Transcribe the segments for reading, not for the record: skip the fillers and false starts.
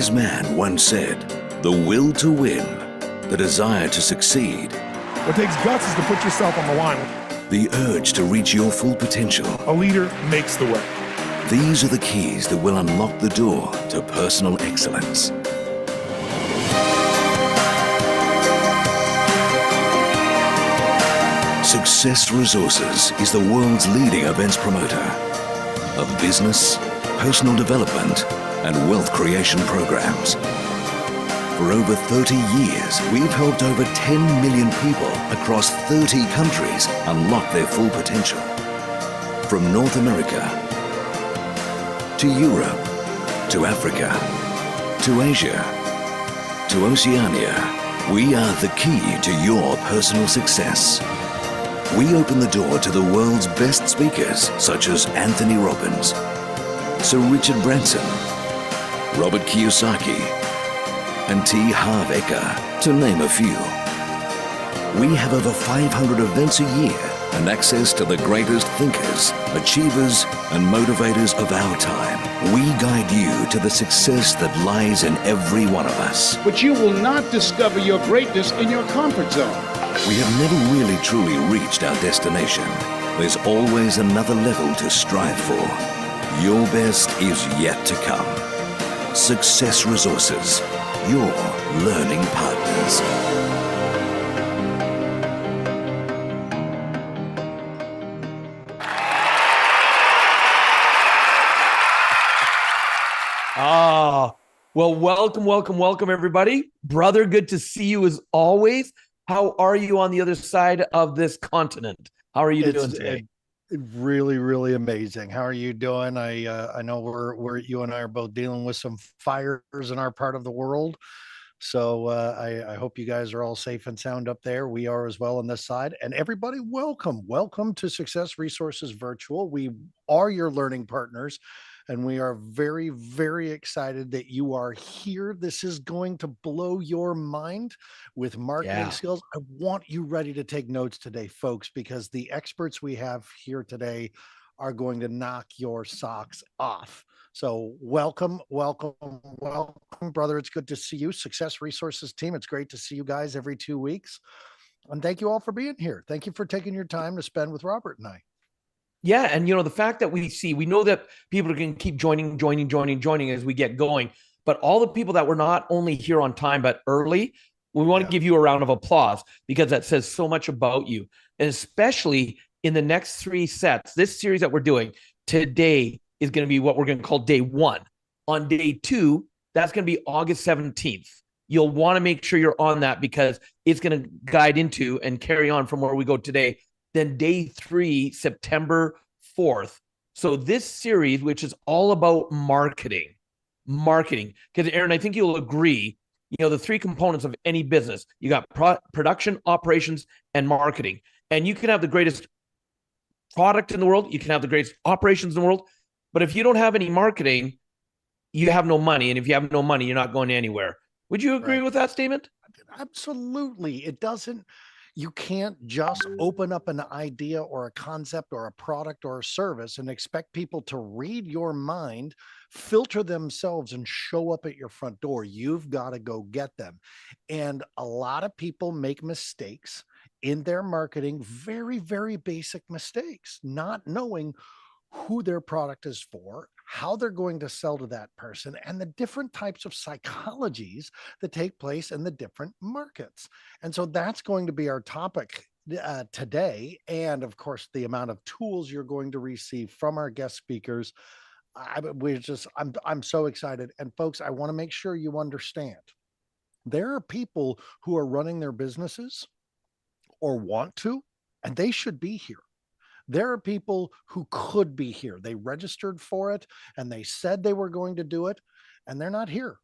wise man once said, "The will to win, the desire to succeed, What takes guts is to put yourself on the line. the urge to reach your full potential. A leader makes the way. These are the keys that will unlock the door to personal excellence." Success Resources is the world's leading events promoter of business, personal development, and wealth creation programs. For over 30 years, we've helped over 10 million people across 30 countries unlock their full potential. From North America to Europe to Africa to Asia to Oceania, we are the key to your personal success. We open the door to the world's best speakers such as Anthony Robbins, Sir Richard Branson, Robert Kiyosaki, and T. Harv Eker, to name a few. We have over 500 events a year and access to the greatest thinkers, achievers, and motivators of our time. We guide you to the success that lies in every one of us. But you will not discover your greatness in your comfort zone. We have never really truly reached our destination. There's always another level to strive for. Your best is yet to come. Success Resources, your learning partners. Well, welcome, everybody. Brother, good to see you as always. How are you on the other side of this continent? How are you doing today? Really, really amazing. How are you doing? I know we're you and I are both dealing with some fires in our part of the world. So I hope you guys are all safe and sound up there. We are as well on this side. And everybody, welcome to Success Resources Virtual. We are your learning partners. And we are very, very excited that you are here. This is going to blow your mind with marketing skills. I want you ready to take notes today, folks, because the experts we have here today are going to knock your socks off. So welcome, brother. It's good to see you. Success Resources team. It's great to see you guys every 2 weeks. And thank you all for being here. Thank you for taking your time to spend with Robert and I. Yeah, and the fact that we know that people are going to keep joining as we get going, but all the people that were not only here on time, but early, we want to give you a round of applause because that says so much about you. And especially in the next 3 sets, this series that we're doing today is going to be what we're going to call day 1. On day 2, that's going to be August 17th. You'll want to make sure you're on that because it's going to guide into and carry on from where we go today. Then day 3, September 4th. So this series, which is all about marketing, because Aaron, I think you'll agree, the 3 components of any business, you got production, operations, and marketing. And you can have the greatest product in the world. You can have the greatest operations in the world. But if you don't have any marketing, you have no money. And if you have no money, you're not going anywhere. Would you agree with that statement? Absolutely. It doesn't. You can't just open up an idea or a concept or a product or a service and expect people to read your mind, filter themselves, and show up at your front door. You've got to go get them. And a lot of people make mistakes in their marketing, very, very basic mistakes, not knowing who their product is for, how they're going to sell to that person, and the different types of psychologies that take place in the different markets. And so that's going to be our topic today. And of course, the amount of tools you're going to receive from our guest speakers. I'm so excited. And folks, I want to make sure you understand there are people who are running their businesses or want to, and they should be here. There are people who could be here. They registered for it and they said they were going to do it, and they're not here.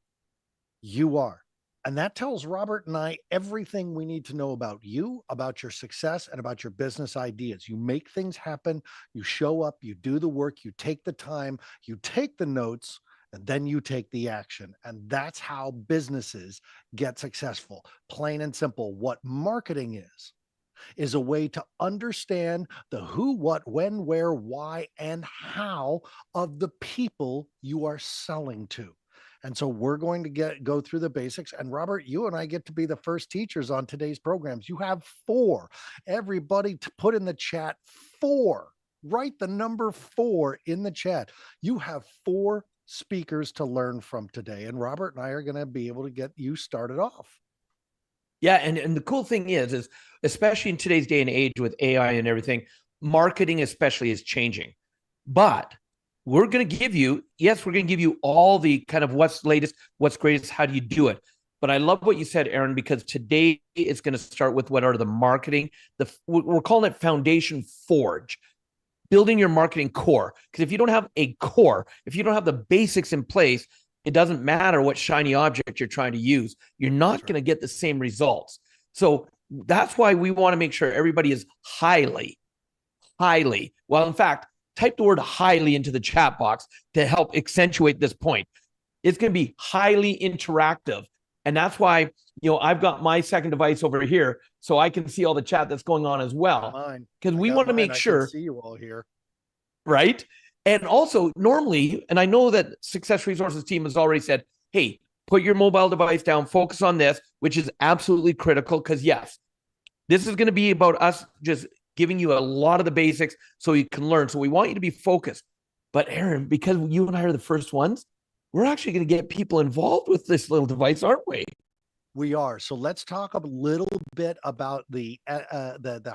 You are. And that tells Robert and I everything we need to know about you, about your success, and about your business ideas. You make things happen. You show up, you do the work, you take the time, you take the notes, and then you take the action. And that's how businesses get successful. Plain and simple. What marketing is a way to understand the who, what, when, where, why, and how of the people you are selling to. And so we're going to go through the basics. And Robert, you and I get to be the first teachers on today's programs. You have 4. Everybody to put in the chat 4. Write the number 4 in the chat. You have 4 speakers to learn from today. And Robert and I are going to be able to get you started off. Yeah. And the cool thing is especially in today's day and age with AI and everything, marketing especially is changing. But we're going to give you, yes, we're going to give you all the kind of what's latest, what's greatest, how do you do it? But I love what you said, Aaron, because today it's going to start with what are the marketing, we're calling it Foundation Forge, building your marketing core. Because if you don't have a core, if you don't have the basics in place, it doesn't matter what shiny object you're trying to use. You're not going to get the same results. So that's why we want to make sure everybody is highly, well, in fact, type the word highly into the chat box to help accentuate this point. It's going to be highly interactive. And that's why, I've got my second device over here so I can see all the chat that's going on as well. Because we want to make sure. I can see you all here. Right. And also normally, and I know that Success Resources team has already said, hey, put your mobile device down, focus on this, which is absolutely critical. Because yes, this is going to be about us just giving you a lot of the basics so you can learn. So we want you to be focused. But Aaron, because you and I are the first ones, we're actually going to get people involved with this little device, aren't we? We are. So let's talk a little bit about the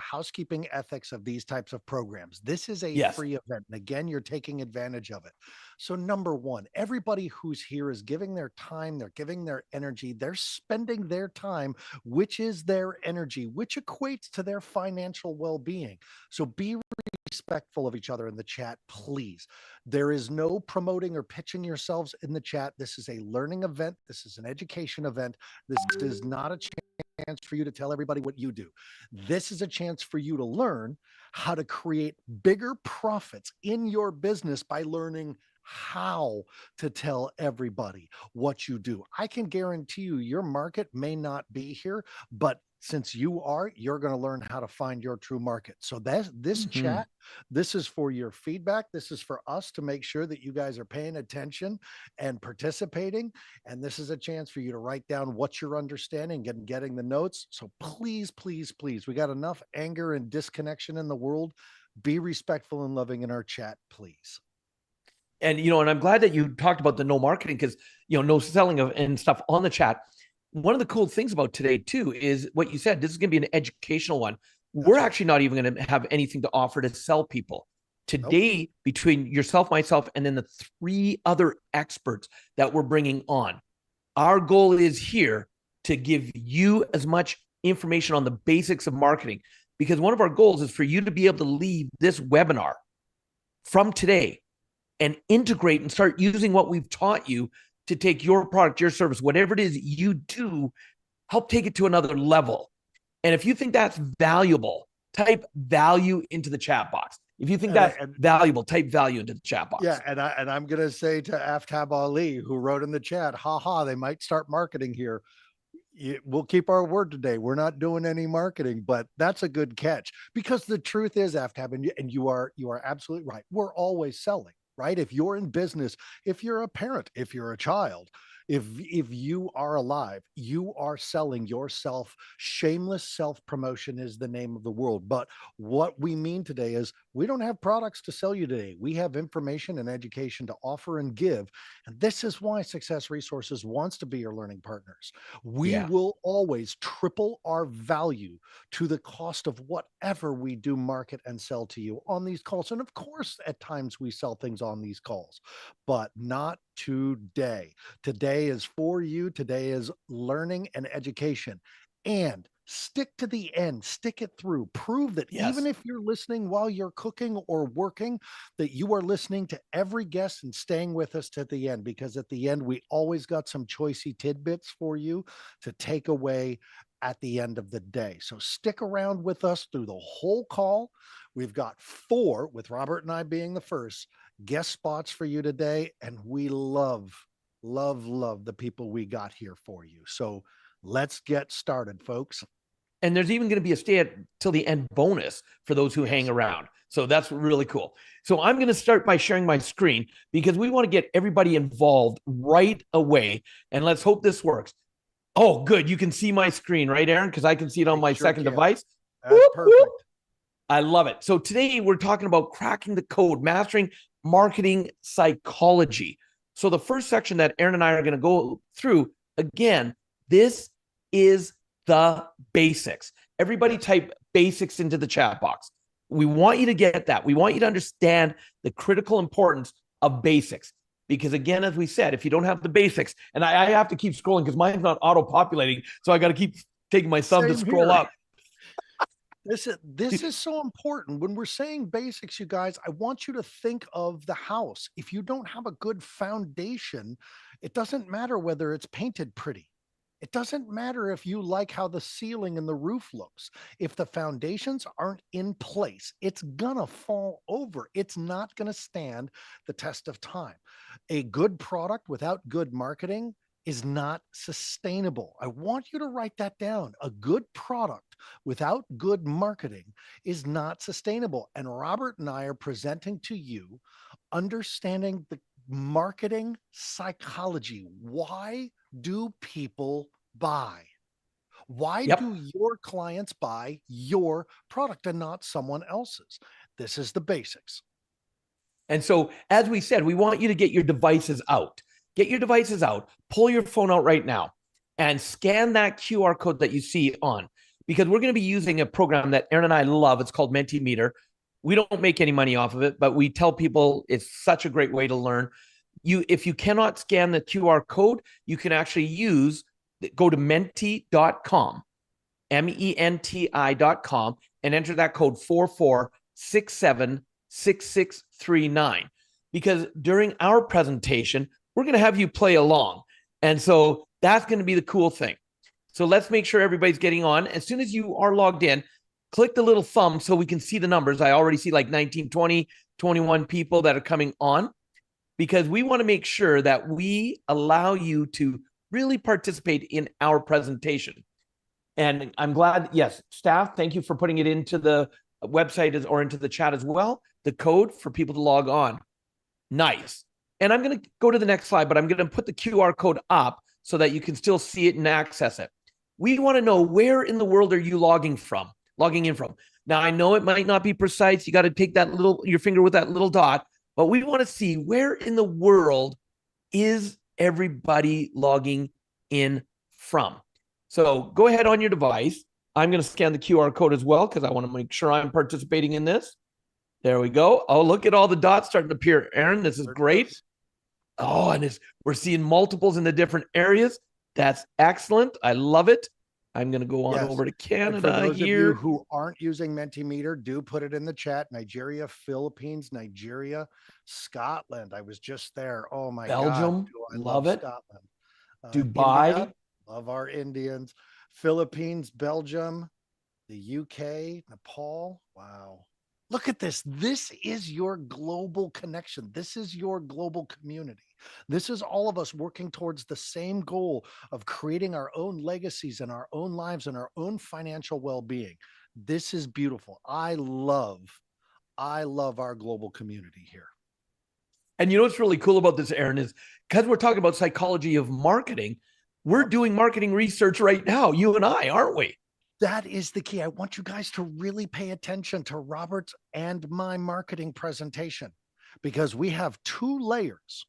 housekeeping ethics of these types of programs. This is a free event. And again, you're taking advantage of it. So number one, everybody who's here is giving their time, they're giving their energy, they're spending their time, which is their energy, which equates to their financial well-being. So be respectful of each other in the chat, please. There is no promoting or pitching yourselves in the chat. This is a learning event. This is an education event. This is not a chance for you to tell everybody what you do. This is a chance for you to learn how to create bigger profits in your business by learning how to tell everybody what you do. I can guarantee you your market may not be here, but since you're going to learn how to find your true market. So this chat, this is for your feedback. This is for us to make sure that you guys are paying attention and participating. And this is a chance for you to write down what you're understanding and getting the notes. So please, please, please, we got enough anger and disconnection in the world. Be respectful and loving in our chat, please. And, and I'm glad that you talked about the no marketing because, no selling and stuff on the chat. One of the cool things about today too is what you said, this is going to be an educational one. We're actually not even going to have anything to offer to sell people. Today, between yourself, myself, and then the 3 other experts that we're bringing on, our goal is here to give you as much information on the basics of marketing, because one of our goals is for you to be able to leave this webinar from today and integrate and start using what we've taught you to take your product, your service, whatever it is you do, help take it to another level. And if you think that's valuable, type value into the chat box. If you think that's valuable, type value into the chat box. Yeah, and I'm going to say to Aftab Ali, who wrote in the chat, they might start marketing here. We'll keep our word today. We're not doing any marketing, but that's a good catch, because the truth is, Aftab, and you are absolutely right. We're always selling. Right? If you're in business, if you're a parent, if you're a child, if you are alive, you are selling yourself. Shameless self-promotion is the name of the world. But what we mean today is we don't have products to sell you today. We have information and education to offer and give. And this is why Success Resources wants to be your learning partners. We will always triple our value to the cost of whatever we do market and sell to you on these calls. And of course, at times we sell things on these calls, but not today. Today is for you. Today is learning and education. And stick to the end, stick it through, prove that even if you're listening while you're cooking or working, that you are listening to every guest and staying with us to the end, because at the end, we always got some choicey tidbits for you to take away at the end of the day. So stick around with us through the whole call. We've got 4, with Robert and I being the first, guest spots for you today. And we love the people we got here for you. So let's get started, folks. And there's even going to be a stay till the end bonus for those who hang around. So that's really cool. So I'm going to start by sharing my screen because we want to get everybody involved right away. And let's hope this works. Oh, good. You can see my screen, right, Aaron? Because I can see it on my second device. That's perfect. I love it. So today we're talking about cracking the code, mastering marketing psychology. So the first section that Aaron and I are going to go through, again, this is the basics. Everybody type basics into the chat box. We want you to get that. We want you to understand the critical importance of basics. Because again, as we said, if you don't have the basics, and I have to keep scrolling because mine's not auto-populating, so I got to keep taking my thumb to scroll up. This is so important. When we're saying basics, you guys, I want you to think of the house. If you don't have a good foundation, it doesn't matter whether it's painted pretty. It doesn't matter if you like how the ceiling and the roof looks. If the foundations aren't in place, it's gonna fall over. It's not gonna stand the test of time. A good product without good marketing is not sustainable. I want you to write that down. A good product without good marketing is not sustainable. And Robert and I are presenting to you understanding the marketing psychology. Why do people buy? Why do your clients buy your product and not someone else's? This is the basics. And so, as we said, we want you to get your devices out. Get your devices out, pull your phone out right now, and scan that QR code that you see on, because we're going to be using a program that Aaron and I love. It's called Mentimeter. We don't make any money off of it, but we tell people it's such a great way to learn. If you cannot scan the QR code, you can actually go to menti.com, menti.com, and enter that code 44676639. Because during our presentation, we're going to have you play along. And so that's going to be the cool thing. So let's make sure everybody's getting on. As soon as you are logged in, click the little thumb so we can see the numbers. I already see like 19, 20, 21 people that are coming on, because we want to make sure that we allow you to really participate in our presentation. And I'm glad, yes, staff, thank you for putting it into the website or into the chat as well, the code for people to log on. Nice. And I'm going to go to the next slide, but I'm going to put the QR code up so that you can still see it and access it. We want to know, where in the world are you logging in from? Now, I know it might not be precise. You got to take your finger with that little dot, but we want to see, where in the world is everybody logging in from? So go ahead on your device. I'm going to scan the QR code as well, because I want to make sure I'm participating in this. There we go. Oh, look at all the dots starting to appear. Aaron, this is great. Oh, and we're seeing multiples in the different areas. That's excellent. I love it. I'm going to go on over to Canada and for those here. of you who aren't using Mentimeter, do put it in the chat. Nigeria, Philippines, Nigeria, Scotland. I was just there. Oh my Belgium, God. I love it. Scotland. Dubai. India, love our Indians. Philippines, Belgium, the UK, Nepal. Wow. Look at this. This is your global connection. This is your global community. This is all of us working towards the same goal of creating our own legacies and our own lives and our own financial well-being. This is beautiful. I love our global community here. And you know what's really cool about this, Aaron, is because we're talking about psychology of marketing, we're doing marketing research right now, you and I, aren't we? That is the key. I want you guys to really pay attention to Robert's and my marketing presentation, because we have two layers.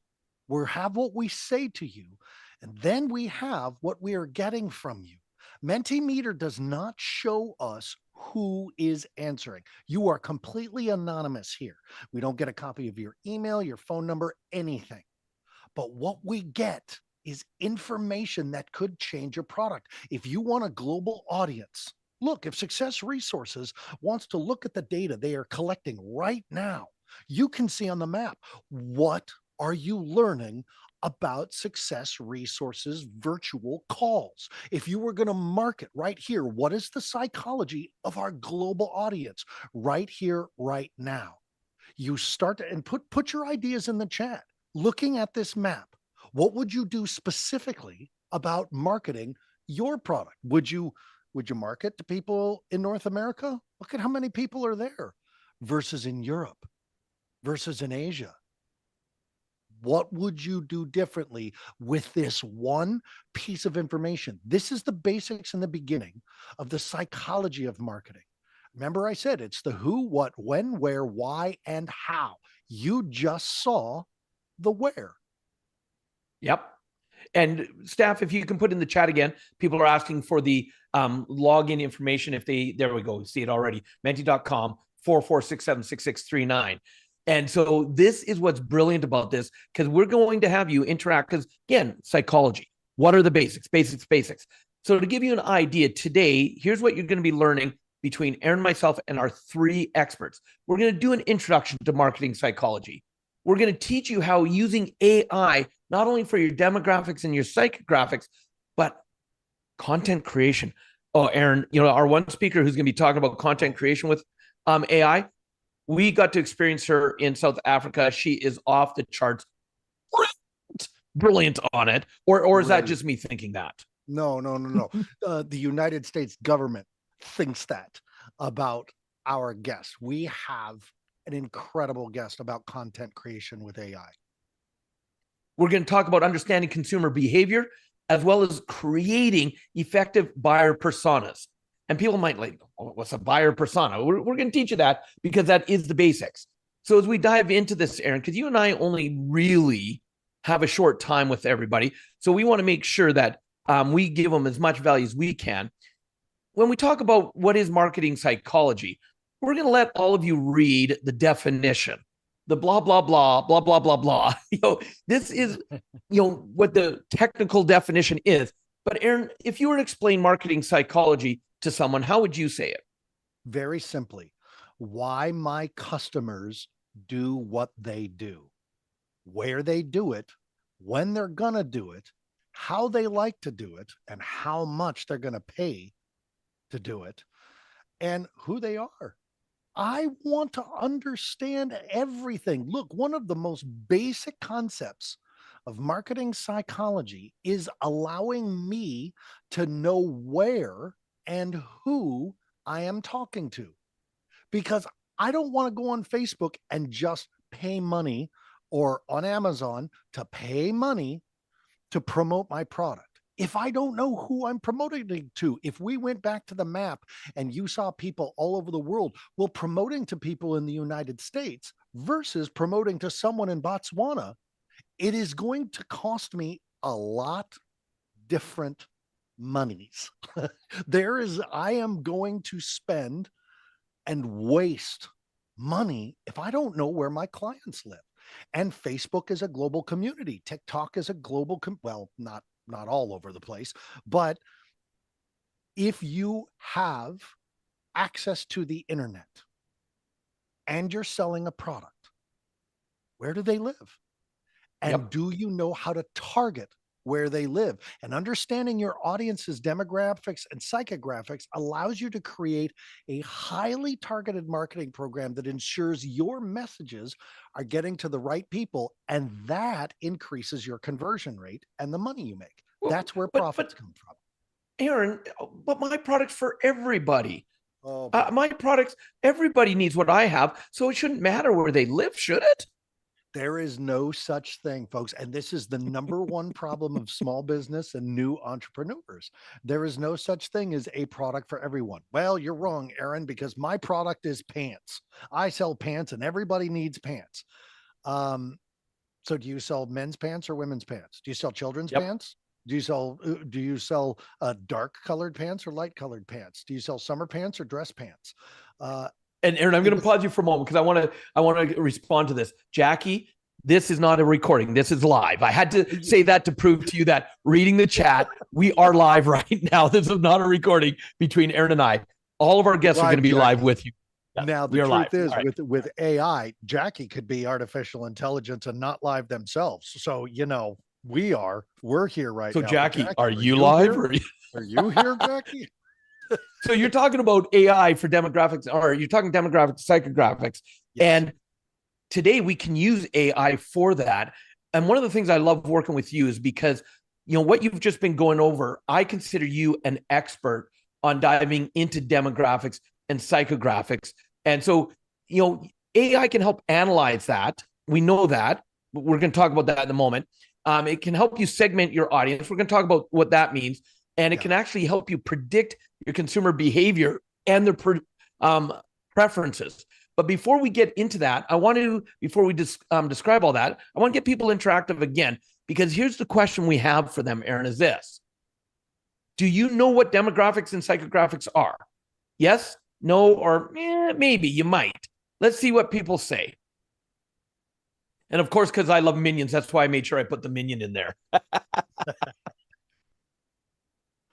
We have what we say to you, and then we have what we are getting from you. Mentimeter does not show us who is answering. You are completely anonymous here. We don't get a copy of your email, your phone number, anything. But what we get is information that could change your product. If you want a global audience, look, if Success Resources wants to look at the data they are collecting right now, you can see on the map, what are you learning about Success Resources virtual calls? If you were going to market right here, what is the psychology of our global audience right here, right now? You start to, and put your ideas in the chat. Looking at this map, what would you do specifically about marketing your product? Would you market to people in North America? Look at how many people are there. versus in Europe versus in Asia? What would you do differently with this one piece of information? This is the basics in the beginning of the psychology of marketing. Remember I said it's the who, what, when, where, why, and how. You just saw the where. Yep. And staff, if you can put in the chat again, people are asking for the login information. If there we go. We see it already. Menti.com 44676639. And so this is what's brilliant about this, because we're going to have you interact, because again, psychology. What are the basics? Basics. So to give you an idea today, here's what you're going to be learning between Aaron, myself, and our 3 experts. We're going to do an introduction to marketing psychology. We're going to teach you how using AI, not only for your demographics and your psychographics, but content creation. Oh, Aaron, our one speaker who's going to be talking about content creation with AI, we got to experience her in South Africa. She is off the charts, brilliant on it. Or is that just me thinking that? No. The United States government thinks that about our guests. We have an incredible guest about content creation with AI. We're going to talk about understanding consumer behavior, as well as creating effective buyer personas. And people might like, oh, what's a buyer persona? We're going to teach you that, because that is the basics. So as we dive into this, Aaron, because you and I only really have a short time with everybody, so we want to make sure that we give them as much value as we can. When we talk about what is marketing psychology, we're going to let all of you read the definition, the blah, blah, blah, blah, blah, blah, blah. This is, what the technical definition is. But Aaron, if you were to explain marketing psychology to someone, how would you say it? Very simply, why my customers do what they do, where they do it, when they're going to do it, how they like to do it, and how much they're going to pay to do it, and who they are. I want to understand everything. Look, one of the most basic concepts of marketing psychology is allowing me to know where and who I am talking to, because I don't want to go on Facebook and just pay money, or on Amazon to pay money to promote my product if I don't know who I'm promoting it to. If we went back to the map and you saw people all over the world, well, promoting to people in the United States versus promoting to someone in Botswana, it is going to cost me a lot different monies. I am going to spend and waste money if I don't know where my clients live. And Facebook is a global community. TikTok is a global, well, not all over the place, but if you have access to the internet and you're selling a product, where do they live? And do you know how to target where they live? And understanding your audience's demographics and psychographics allows you to create a highly targeted marketing program that ensures your messages are getting to the right people, and that increases your conversion rate and the money you make. That's where profits come from. Aaron, but my product's for everybody. My products, everybody needs what I have, so it shouldn't matter where they live, should it? There is no such thing, folks. And this is the number one problem of small business and new entrepreneurs. There is no such thing as a product for everyone. Well, you're wrong, Aaron, because my product is pants. I sell pants and everybody needs pants. So do you sell men's pants or women's pants? Do you sell children's pants? Do you sell dark colored pants or light colored pants? Do you sell summer pants or dress pants? And Aaron, I'm going to pause you for a moment, because I want to respond to this. Jackie, this is not a recording. This is live. I had to say that to prove to you that reading the chat, we are live right now. This is not a recording between Aaron and I. All of our guests are going to be live with you. Yeah, now, the truth is, with AI, Jackie could be artificial intelligence and not live themselves. So, we're here right now. So Jackie, are you live? Are you here, Jackie? So you're talking about AI for demographics, or you're talking demographics, psychographics. Yes. And today we can use AI for that. And one of the things I love working with you is because, what you've just been going over, I consider you an expert on diving into demographics and psychographics. And so, AI can help analyze that. We know that. We're going to talk about that in a moment. It can help you segment your audience. We're going to talk about what that means. And it can actually help you predict your consumer behavior and their preferences. But before we get into that, before we describe all that, I want to get people interactive again, because here's the question we have for them, Aaron, is this. Do you know what demographics and psychographics are? Yes, no, or maybe you might. Let's see what people say. And of course, because I love minions, that's why I made sure I put the minion in there.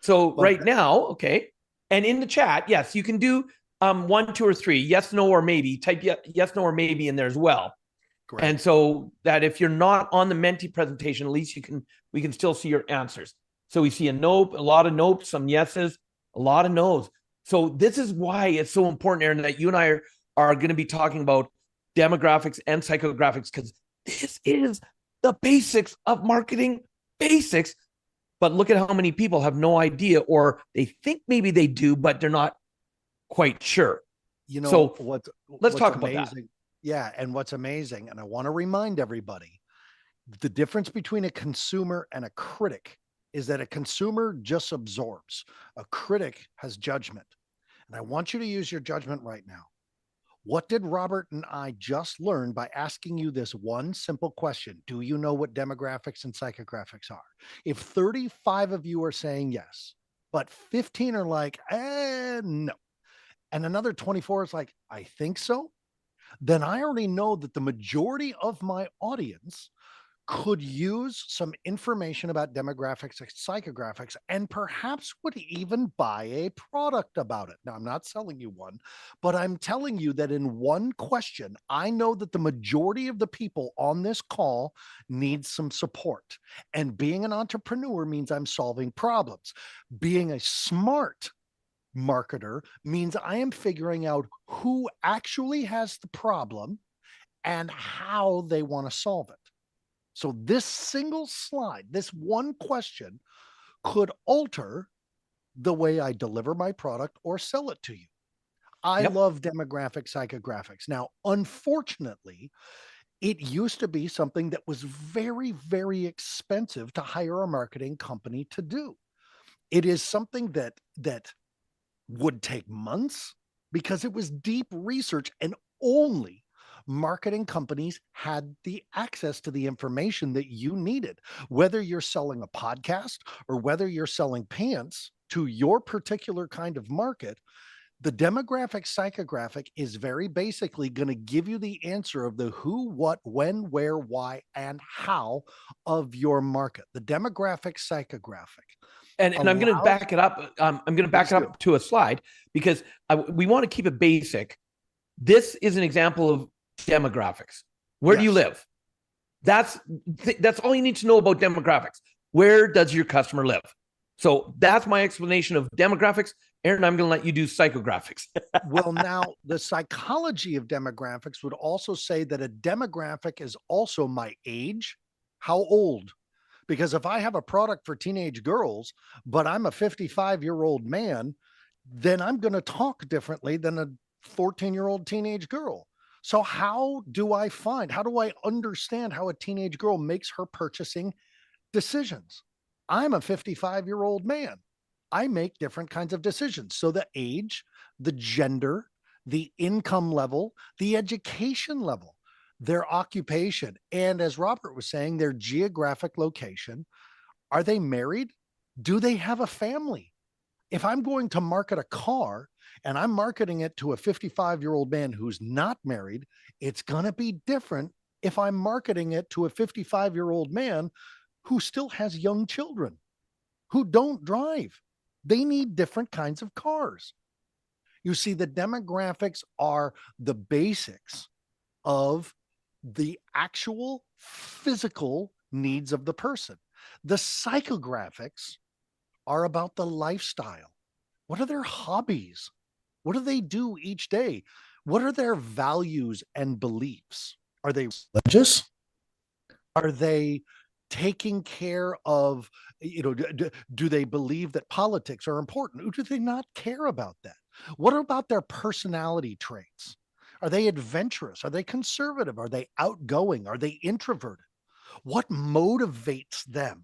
So right now, okay. And in the chat, yes, you can do 1, 2, or 3, yes, no, or maybe. Type yes, no, or maybe in there as well. Great. And so that if you're not on the Menti presentation, at least we can still see your answers. So we see a nope, a lot of nopes, some yeses, a lot of no's. So this is why it's so important, Aaron, that you and I are going to be talking about demographics and psychographics, because this is the basics of marketing basics. But look at how many people have no idea, or they think maybe they do, but they're not quite sure. So let's talk about that. Yeah. And what's amazing, and I want to remind everybody, the difference between a consumer and a critic is that a consumer just absorbs. A critic has judgment. And I want you to use your judgment right now. What did Robert and I just learn by asking you this one simple question? Do you know what demographics and psychographics are? If 35 of you are saying yes, but 15 are like, no, and another 24 is like, I think so, then I already know that the majority of my audience could use some information about demographics and psychographics, and perhaps would even buy a product about it. Now, I'm not selling you one, but I'm telling you that in one question, I know that the majority of the people on this call need some support. And being an entrepreneur means I'm solving problems. Being a smart marketer means I am figuring out who actually has the problem and how they want to solve it. So this single slide, this one question, could alter the way I deliver my product or sell it to you. I love demographic psychographics. Now, unfortunately, it used to be something that was very, very expensive to hire a marketing company to do. It is something that would take months because it was deep research, and only marketing companies had the access to the information that you needed. Whether you're selling a podcast or whether you're selling pants to your particular kind of market, the demographic psychographic is very basically going to give you the answer of the who, what, when, where, why, and how of your market. The demographic psychographic. And I'm going to back it up. I'm going to back it up to a slide, because we want to keep it basic. This is an example of demographics. Where do you live? That's all you need to know about demographics. Where does your customer live? So that's my explanation of demographics. Aaron, I'm going to let you do psychographics. Well, now the psychology of demographics would also say that a demographic is also my age, how old. Because if I have a product for teenage girls, but I'm a 55-year-old man, then I'm going to talk differently than a 14-year-old teenage girl. So how do I understand how a teenage girl makes her purchasing decisions? I'm a 55-year-old man. I make different kinds of decisions. So the age, the gender, the income level, the education level, their occupation, and as Robert was saying, their geographic location. Are they married? Do they have a family? If I'm going to market a car and I'm marketing it to a 55-year-old man who's not married, it's going to be different if I'm marketing it to a 55-year-old man who still has young children, who don't drive. They need different kinds of cars. You see, the demographics are the basics of the actual physical needs of the person. The psychographics are about the lifestyle. What are their hobbies? What do they do each day? What are their values and beliefs? Are they religious? Are they taking care of, do they believe that politics are important? Or do they not care about that? What about their personality traits? Are they adventurous? Are they conservative? Are they outgoing? Are they introverted? What motivates them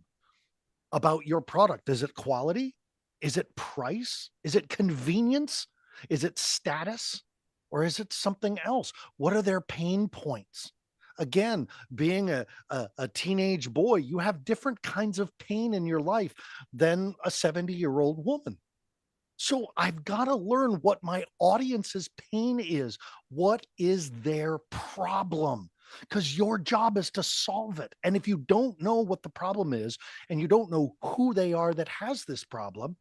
about your product? Is it quality? Is it price? Is it convenience? Is it status? Or is it something else? What are their pain points? Again, being a teenage boy, you have different kinds of pain in your life than a 70-year-old woman. So I've got to learn what my audience's pain is. What is their problem? Because your job is to solve it. And if you don't know what the problem is, and you don't know who they are that has this problem,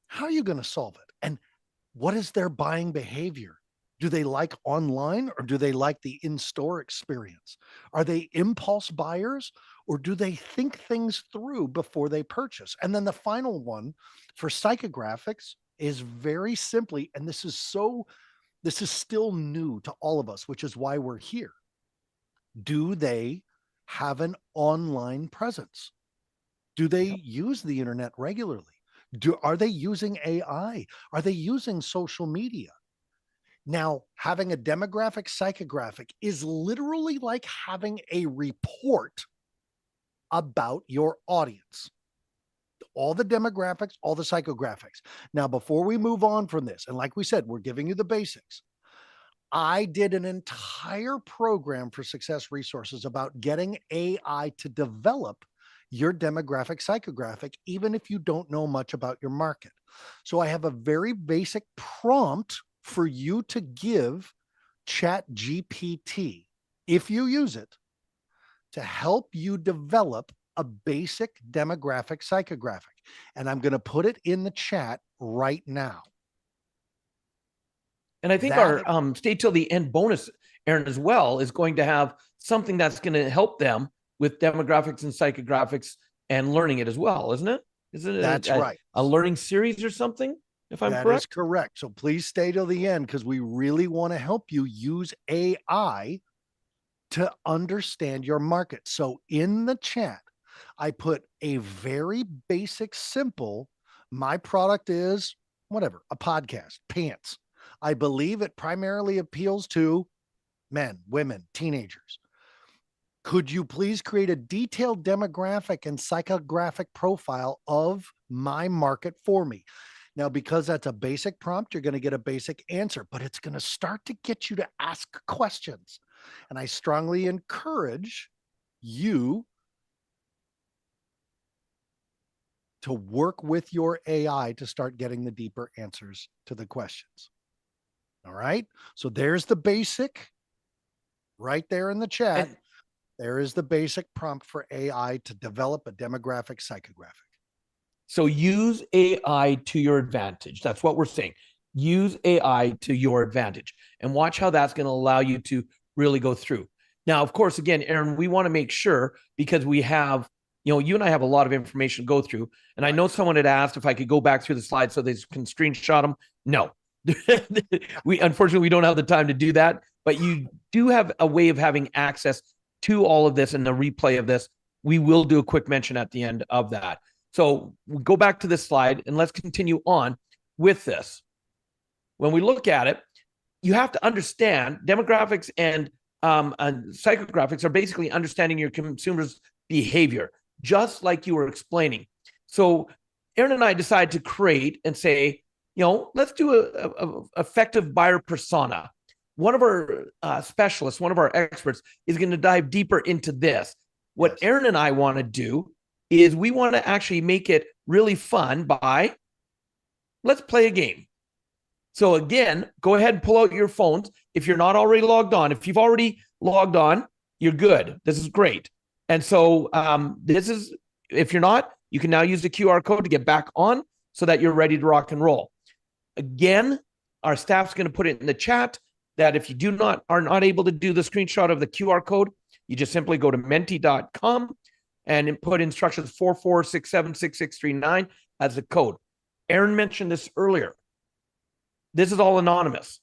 how are you going to solve it? And what is their buying behavior? Do they like online, or do they like the in-store experience? Are they impulse buyers, or do they think things through before they purchase? And then the final one for psychographics is very simply, and this is still new to all of us, which is why we're here. Do they have an online presence? Do they use the internet regularly? Are they using AI? Are they using social media? Now, having a demographic psychographic is literally like having a report about your audience. All the demographics, all the psychographics. Now, before we move on from this, and like we said, we're giving you the basics. I did an entire program for Success Resources about getting AI to develop your demographic psychographic, even if you don't know much about your market. So I have a very basic prompt for you to give ChatGPT, if you use it, to help you develop a basic demographic psychographic. And I'm going to put it in the chat right now. And I think our stay till the end bonus, Aaron, as well, is going to have something that's going to help them with demographics and psychographics and learning it as well, isn't it? Isn't it That's right. A learning series or something, if I'm correct? That is correct. So please stay till the end, because we really want to help you use AI to understand your market. So in the chat, I put a very basic, simple, my product is whatever, a podcast, pants. I believe it primarily appeals to men, women, teenagers. Could you please create a detailed demographic and psychographic profile of my market for me? Now, because that's a basic prompt, you're going to get a basic answer, but it's going to start to get you to ask questions. And I strongly encourage you to work with your AI to start getting the deeper answers to the questions. All right. So there's the basic right there in the chat. There is the basic prompt for AI to develop a demographic psychographic. So use AI to your advantage. That's what we're saying. Use AI to your advantage, and watch how that's going to allow you to really go through. Now, of course, again, Aaron, we want to make sure, because we have, you and I have a lot of information to go through. And I know someone had asked if I could go back through the slides so they can screenshot them. No, unfortunately, we don't have the time to do that, but you do have a way of having access to all of this and the replay of this. We will do a quick mention at the end of that. So we go back to this slide and let's continue on with this. When we look at it, you have to understand demographics and psychographics are basically understanding your consumer's behavior, just like you were explaining. So Aaron and I decided to create and say, let's do a effective buyer persona. One of our specialists, one of our experts, is going to dive deeper into this. What Aaron and I want to do is we want to actually make it really fun by, let's play a game. So again, go ahead and pull out your phones. If you're not already logged on, if you've already logged on, you're good. This is great. And so if you're not, you can now use the QR code to get back on so that you're ready to rock and roll. Again, our staff's going to put it in the chat that if you are not able to do the screenshot of the QR code, you just simply go to menti.com and put instructions 44676639 as the code. Aaron mentioned this earlier. This is all anonymous,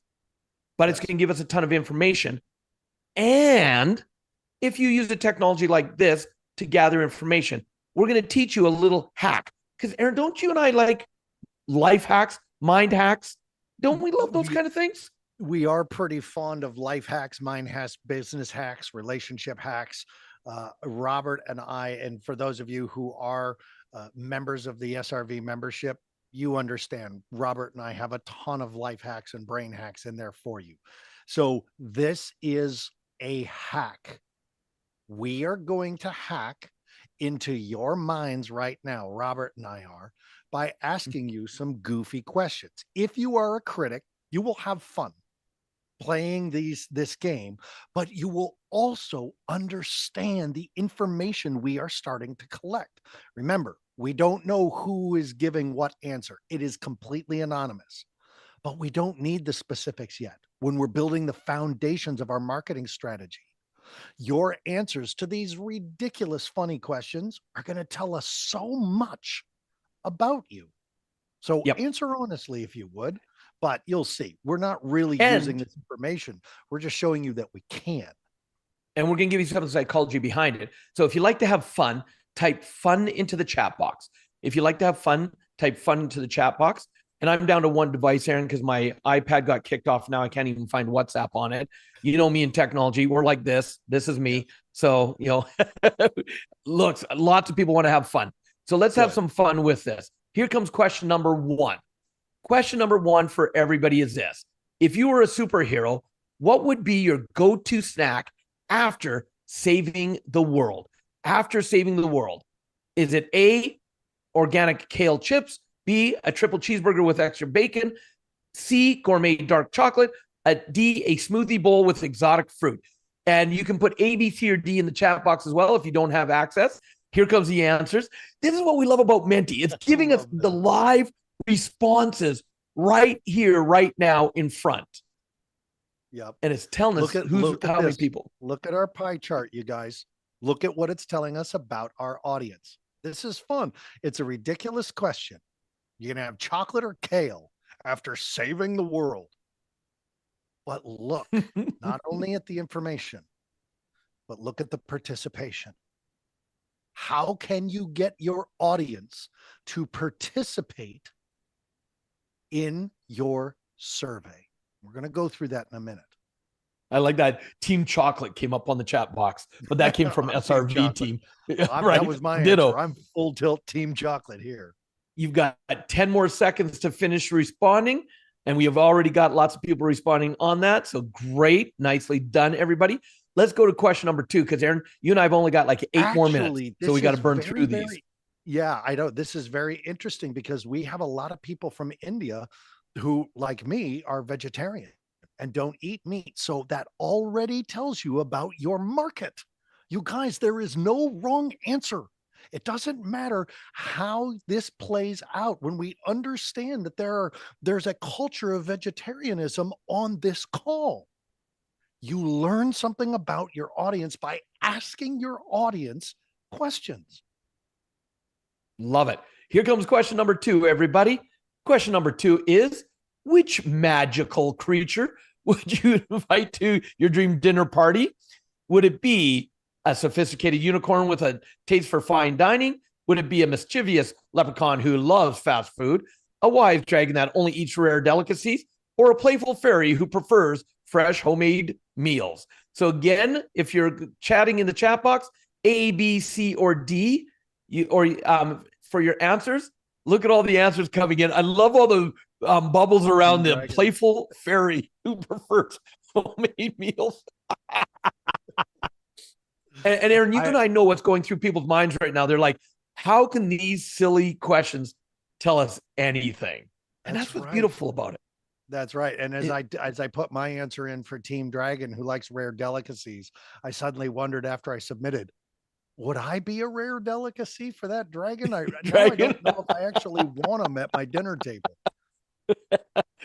but it's going to give us a ton of information. And if you use a technology like this to gather information, we're going to teach you a little hack. Because Aaron, don't you and I like life hacks, mind hacks? Don't we love those kind of things? we are pretty fond of life hacks, mind hacks, business hacks, relationship hacks. Robert and I, and for those of you who are members of the SRV membership, you understand Robert and I have a ton of life hacks and brain hacks in there for you. So this is a hack. We are going to hack into your minds right now, Robert and I are, by asking you some goofy questions. If you are a critic, you will have fun playing this game, but you will also understand the information we are starting to collect. Remember, we don't know who is giving what answer. It is completely anonymous, but we don't need the specifics yet. When we're building the foundations of our marketing strategy, your answers to these ridiculous, funny questions are going to tell us so much about you. So Yep. answer honestly if you would, but you'll see, we're not really using And this information. We're just showing you that we can. and we're going to give you some psychology behind it. So if you like to have fun, type fun into the chat box. If you like to have fun, type fun into the chat box. And I'm down to one device, Aaron, because my iPad got kicked off. Now I can't even find WhatsApp on it. You know me in technology. We're like this. This is me. So, looks, lots of people want to have fun. So let's have some fun with this. Here comes question number one. Question number one for everybody is this. If you were a superhero, what would be your go-to snack after saving the world? After saving the world, is it A, organic kale chips, B, a triple cheeseburger with extra bacon, C, gourmet dark chocolate, D, a smoothie bowl with exotic fruit? And you can put A, B, C, or D in the chat box as well if you don't have access. Here comes the answers. This is what we love about Menti. It's giving us the live responses right here, right now in front. Yep. And it's telling us how many people. Look at our pie chart, you guys. Look at what it's telling us about our audience. This is fun. It's a ridiculous question. You're going to have chocolate or kale after saving the world. But look, not only at the information, but look at the participation. How can you get your audience to participate in your survey? We're going to go through that in a minute. I like that. Team Chocolate came up on the chat box, but that came from SRV team. Right? That was my Ditto. answer. I'm full tilt Team Chocolate here. You've got 10 more seconds to finish responding, and we have already got lots of people responding on that. So great. Nicely done, everybody. Let's go to question number 2, because Aaron, you and I have only got like 8 more minutes. So we got to burn through these. Yeah, I know. This is very interesting because we have a lot of people from India who, like me, are vegetarian and don't eat meat. So that already tells you about your market. You guys, there is no wrong answer. It doesn't matter how this plays out. When we understand that there's a culture of vegetarianism on this call, you learn something about your audience by asking your audience questions. Love it. Here comes question number 2, everybody. Question number 2 is, which magical creature would you invite to your dream dinner party? Would it be a sophisticated unicorn with a taste for fine dining? Would it be a mischievous leprechaun who loves fast food, a wise dragon that only eats rare delicacies, or a playful fairy who prefers fresh homemade meals? So again, if you're chatting in the chat box, A, B, C, or D, for your answers, look at all the answers coming in. I love all the bubbles around the playful fairy who prefers homemade meals. and Aaron, you and I know what's going through people's minds right now. They're like, how can these silly questions tell us anything? And that's what's beautiful about it. That's right. And as I put my answer in for Team Dragon, who likes rare delicacies, I suddenly wondered after I submitted, would I be a rare delicacy for that dragon? I don't know if I actually want them at my dinner table.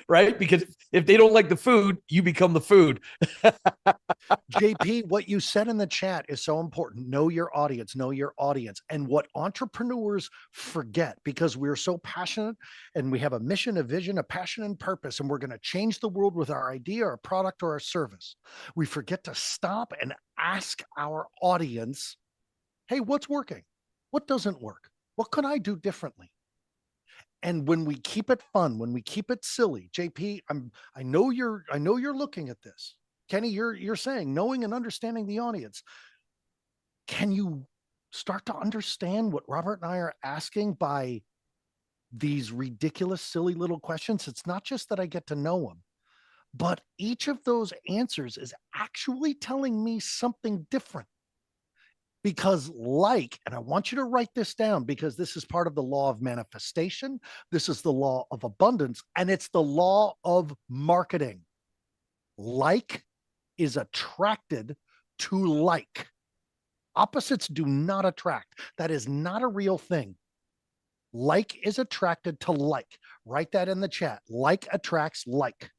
Right? Because if they don't like the food, you become the food. JP, what you said in the chat is so important. Know your audience, know your audience. And what entrepreneurs forget, because we're so passionate and we have a mission, a vision, a passion and purpose, and we're going to change the world with our idea, our product, or our service. We forget to stop and ask our audience, hey, what's working? What doesn't work? What could I do differently? And when we keep it fun, when we keep it silly, JP, I know you're looking at this. Kenny, you're saying knowing and understanding the audience. Can you start to understand what Robert and I are asking by these ridiculous, silly little questions? It's not just that I get to know them, but each of those answers is actually telling me something different. Because and I want you to write this down because this is part of the law of manifestation. This is the law of abundance, and it's the law of marketing. Like is attracted to like. Opposites do not attract. That is not a real thing. Like is attracted to like. Write that in the chat. Like attracts like.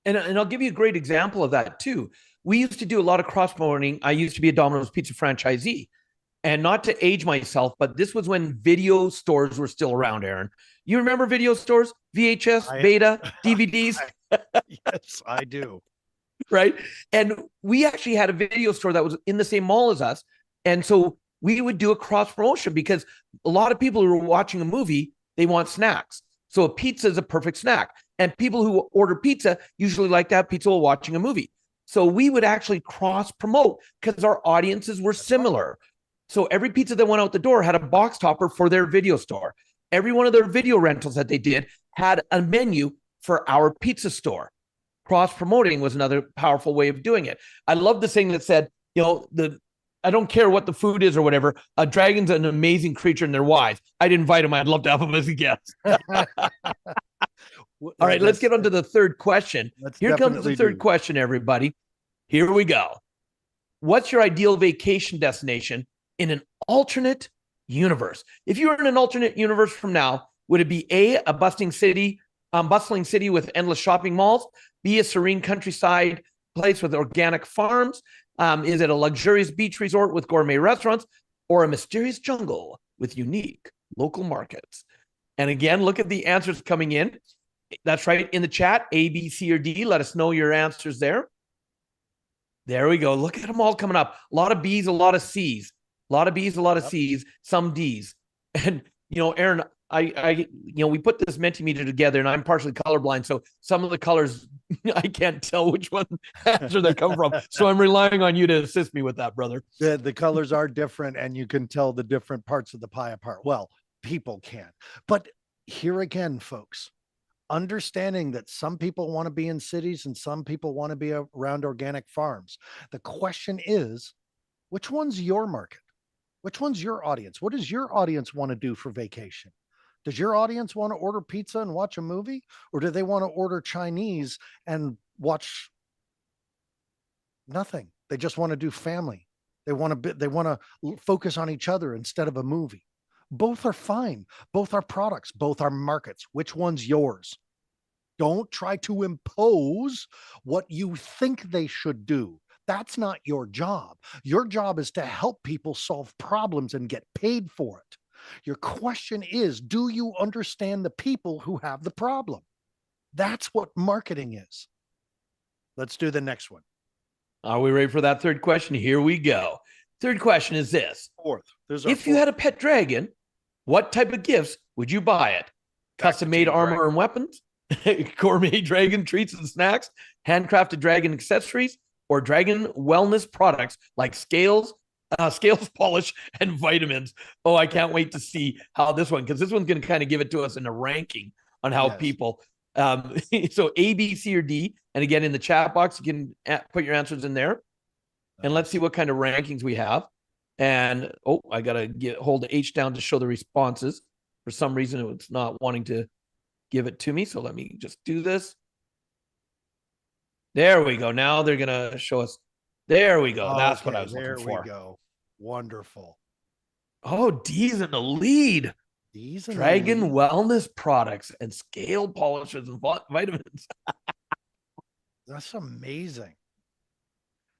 And I'll give you a great example of that too. We used to do a lot of cross promoting. I used to be a Domino's Pizza franchisee, and not to age myself, but this was when video stores were still around, Aaron. You remember video stores? VHS, beta, DVDs? Yes, I do. Right. And we actually had a video store that was in the same mall as us. And so we would do a cross promotion because a lot of people who are watching a movie, they want snacks. So a pizza is a perfect snack. And people who order pizza usually like to have pizza while watching a movie. So we would actually cross promote because our audiences were similar. So every pizza that went out the door had a box topper for their video store. Every one of their video rentals that they did had a menu for our pizza store. Cross promoting was another powerful way of doing it. I love the thing that said, I don't care what the food is or whatever. A dragon's an amazing creature and they're wise. I'd invite him. I'd love to have him as a guest. All right, let's get on to the third question. Here comes the third question, everybody. Here we go. What's your ideal vacation destination in an alternate universe? If you were in an alternate universe from now, would it be a bustling city with endless shopping malls? B, a serene countryside place with organic farms? Is it a luxurious beach resort with gourmet restaurants? Or a mysterious jungle with unique local markets? And again, look at the answers coming in. That's right, in the chat, A, B, C, or D. Let us know your answers there. There we go. Look at them all coming up. A lot of B's, a lot of C's. A lot of B's, a lot of C's, some D's. And, Aaron, we put this Mentimeter together, and I'm partially colorblind, so some of the colors, I can't tell which one answer they come from. So I'm relying on you to assist me with that, brother. The colors are different, and you can tell the different parts of the pie apart. Well, people can. But here again, folks, understanding that some people want to be in cities and some people want to be around organic farms. The question is, which one's your market? Which one's your audience? What does your audience want to do for vacation? Does your audience want to order pizza and watch a movie? Or do they want to order Chinese and watch nothing? They just want to do family. They want to focus on each other instead of a movie. Both are fine. Both are products. Both are markets. Which one's yours? Don't try to impose what you think they should do. That's not your job. Your job is to help people solve problems and get paid for it. Your question is, do you understand the people who have the problem? That's what marketing is. Let's do the next one. Are we ready for that third question? Here we go. Third question is this. If you had a pet dragon, what type of gifts would you buy it? Custom-made armor and weapons? Gourmet dragon treats and snacks? Handcrafted dragon accessories? Or dragon wellness products like scales polish, and vitamins? Oh, I can't wait to see how this one, because this one's going to kind of give it to us in a ranking on how people. So A, B, C, or D. And again, in the chat box, you can put your answers in there. And let's see what kind of rankings we have. And, I got to hold the H down to show the responses. For some reason, it's not wanting to give it to me. So let me just do this. There we go. Now they're going to show us. There we go. That's what I was looking for. There we go. Wonderful. Oh, D's in the lead. D's in Dragon the lead. Wellness products and scale polishers and vitamins. That's amazing.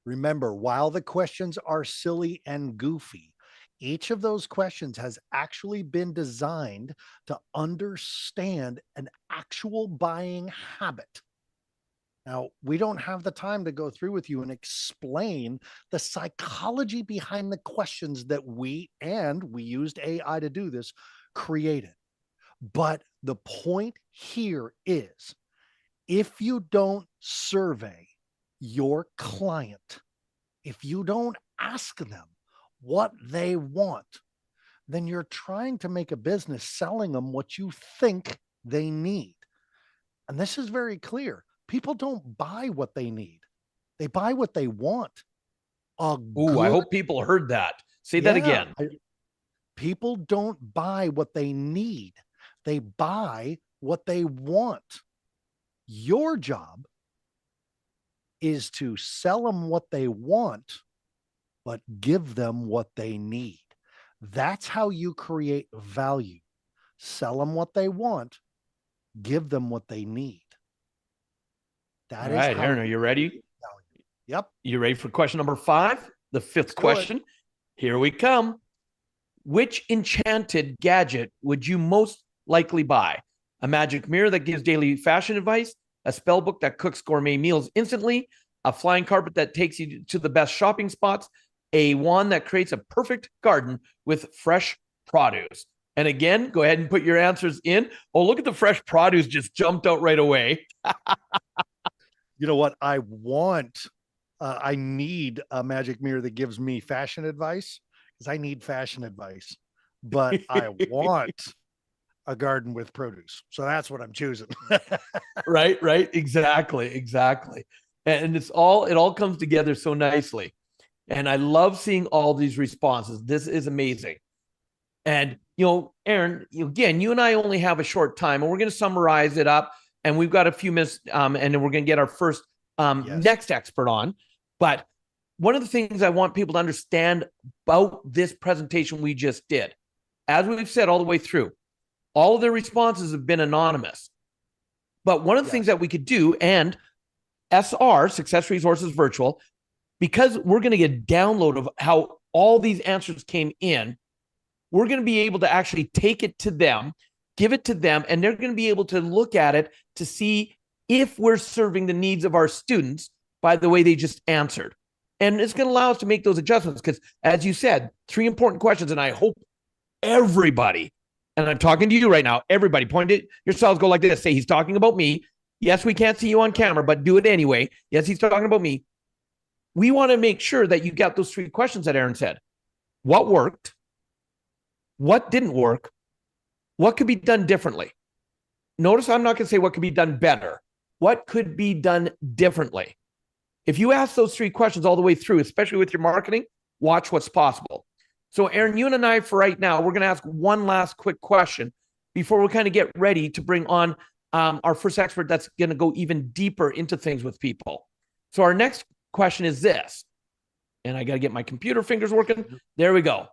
Remember, while the questions are silly and goofy, each of those questions has actually been designed to understand an actual buying habit. Now, we don't have the time to go through with you and explain the psychology behind the questions that we used AI to do this, created. But the point here is, if you don't survey your client, if you don't ask them what they want, then you're trying to make a business selling them what you think they need. And this is very clear. People don't buy what they need. They buy what they want. Ooh, I hope people heard that. Say that again. People don't buy what they need. They buy what they want. Your job is to sell them what they want, but give them what they need. That's how you create value. Sell them what they want, give them what they need. All right, Aaron, are you ready? Yep. You ready for question number 5? The 5th question. Here we come. Which enchanted gadget would you most likely buy? A magic mirror that gives daily fashion advice, a spell book that cooks gourmet meals instantly, a flying carpet that takes you to the best shopping spots, a wand that creates a perfect garden with fresh produce. And again, go ahead and put your answers in. Oh, look at the fresh produce just jumped out right away. You know what? I need a magic mirror that gives me fashion advice, because I need fashion advice, but I want a garden with produce. So that's what I'm choosing. Right. Exactly. And it all comes together so nicely. And I love seeing all these responses. This is amazing. And, Aaron, again, you and I only have a short time, and we're going to summarize it up. And we've got a few minutes, and then we're going to get our first next expert on. But one of the things I want people to understand about this presentation we just did, as we've said all the way through, all of the responses have been anonymous. But one of the things that we could do, and SR, Success Resources Virtual, because we're going to get a download of how all these answers came in, we're going to be able to actually take it to them, give it to them, and they're going to be able to look at it to see if we're serving the needs of our students by the way they just answered. And it's going to allow us to make those adjustments because, as you said, 3 important questions, and I hope everybody, and I'm talking to you right now, everybody, point at yourselves, go like this, say, he's talking about me. Yes, we can't see you on camera, but do it anyway. Yes, he's talking about me. We want to make sure that you got those 3 questions that Aaron said. What worked? What didn't work? What could be done differently? Notice I'm not going to say what could be done better. What could be done differently? If you ask those 3 questions all the way through, especially with your marketing, watch what's possible. So Aaron, you and I, for right now, we're going to ask one last quick question before we kind of get ready to bring on our first expert that's going to go even deeper into things with people. So our next question is this, and I got to get my computer fingers working. There we go.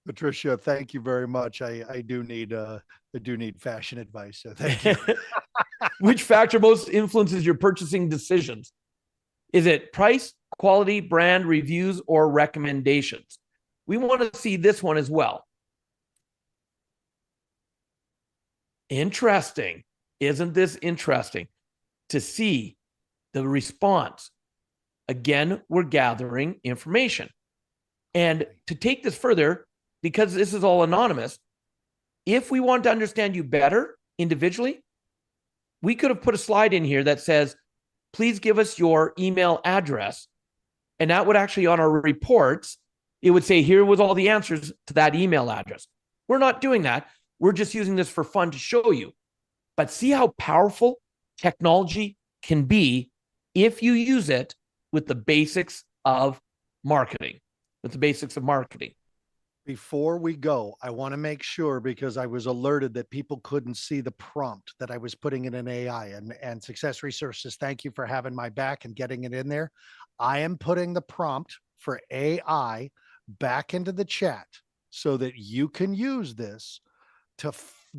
Patricia, thank you very much. I do need fashion advice. So thank you. Which factor most influences your purchasing decisions? Is it price, quality, brand, reviews, or recommendations? We want to see this one as well. Interesting. Isn't this interesting to see the response? Again, we're gathering information. And to take this further, because this is all anonymous, if we want to understand you better individually, we could have put a slide in here that says, please give us your email address. And that would actually, on our reports, it would say, here was all the answers to that email address. We're not doing that. We're just using this for fun to show you. But see how powerful technology can be if you use it with the basics of marketing, Before we go, I want to make sure, because I was alerted that people couldn't see the prompt that I was putting in an AI, and Success Resources, thank you for having my back and getting it in there. I am putting the prompt for AI back into the chat so that you can use this to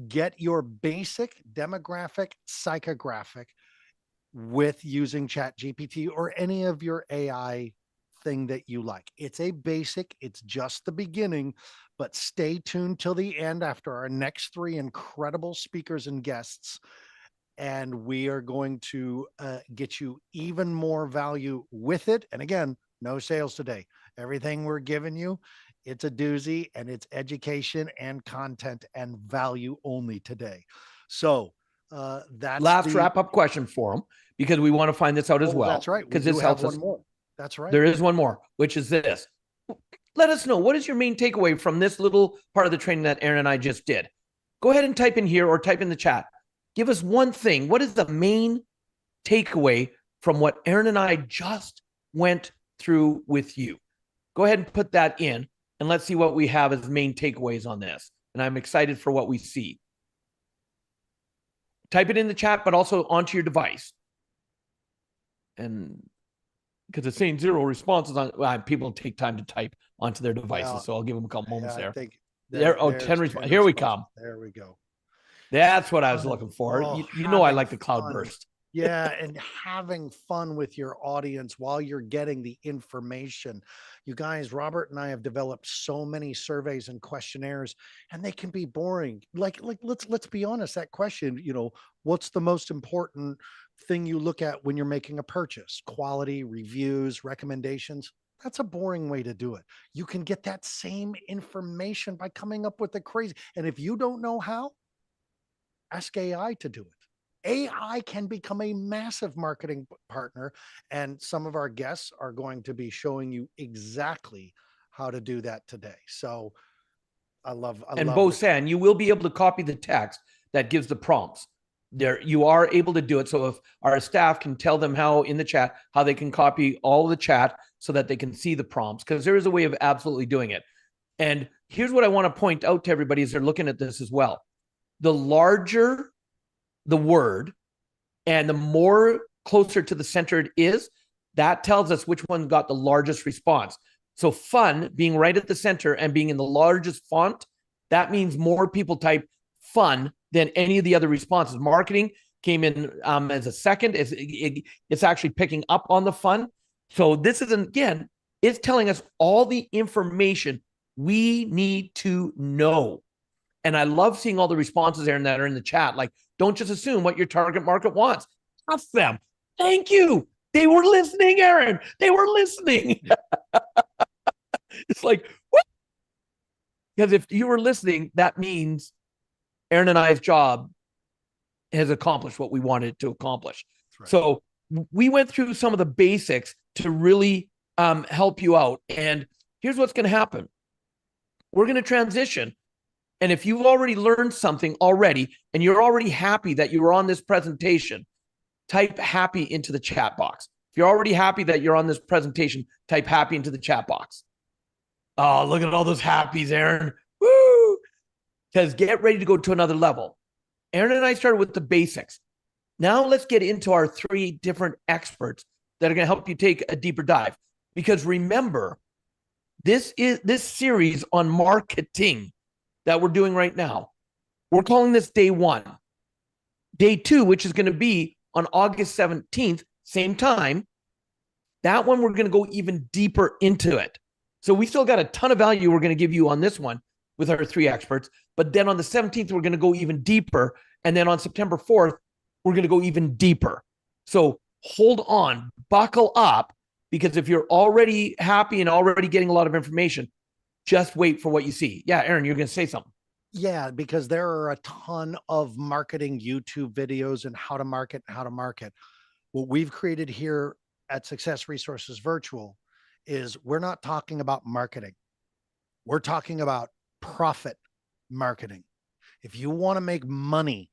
get your basic demographic, psychographic with using ChatGPT or any of your AI thing that you like. It's a basic, it's just the beginning, but stay tuned till the end after our next 3 incredible speakers and guests. And we are going to get you even more value with it. And again, no sales today. Everything we're giving you It's a doozy, and it's education and content and value only today. So that's Last the, wrap up question for them, because we want to find this out as well. that's right. We Because do this have helps one us. more. That's right. There is one more, which is this. Let us know, what is your main takeaway from this little part of the training that Aaron and I just did? Go ahead and type in here or type in the chat. Give us one thing. What is the main takeaway from what Aaron and I just went through with you? Go ahead and put that in, and let's see what we have as main takeaways on this. And I'm excited for what we see. Type it in the chat, but also onto your device. And because it's saying 0 responses on, people take time to type onto their devices. Well, so I'll give them a couple moments there. I think There, 10 responses. Here we come. There we go. That's what I was looking for. You know I like the cloud burst. Yeah, and having fun with your audience while you're getting the information. You guys, Robert and I have developed so many surveys and questionnaires, and they can be boring. Like let's be honest, that question, what's the most important thing you look at when you're making a purchase? Quality, reviews, recommendations. That's a boring way to do it. You can get that same information by coming up with the crazy. And if you don't know how, ask AI to do it. AI can become a massive marketing partner, and some of our guests are going to be showing you exactly how to do that today. So I love Bosan, you will be able to copy the text that gives the prompts. There, you are able to do it. So if our staff can tell them how in the chat, how they can copy all the chat so that they can see the prompts, because there is a way of absolutely doing it. And here's what I want to point out to everybody as they're looking at this as well. The larger the word and the more closer to the center it is, that tells us which one got the largest response. So fun being right at the center and being in the largest font, that means more people type fun than any of the other responses. Marketing came in as a second. It's actually picking up on the fun. So this is, again, it's telling us all the information we need to know. And I love seeing all the responses, Aaron, that are in the chat. Like, don't just assume what your target market wants. Ask them. Thank you. They were listening, Aaron. They were listening. It's like, what? Because if you were listening, that means Aaron and I's job has accomplished what we wanted to accomplish. Right. So we went through some of the basics to really help you out. And here's what's going to happen. We're going to transition. And if you've already learned something already, and you're already happy that you were on this presentation, type happy into the chat box. If you're already happy that you're on this presentation, type happy into the chat box. Oh, look at all those happies, Aaron. Woo! Because get ready to go to another level. Aaron and I started with the basics. Now let's get into our 3 different experts that are going to help you take a deeper dive. Because remember, this series on marketing that we're doing right now, we're calling this day 1. Day 2, which is going to be on August 17th, same time, that one we're going to go even deeper into it. So we still got a ton of value we're going to give you on this one with our 3 experts. But then on the 17th, we're going to go even deeper. And then on September 4th, we're going to go even deeper. So hold on, buckle up, because if you're already happy and already getting a lot of information, just wait for what you see. Yeah, Aaron, you're going to say something. Yeah, because there are a ton of marketing YouTube videos and how to market. What we've created here at Success Resources Virtual is we're not talking about marketing. We're talking about profit marketing. If you want to make money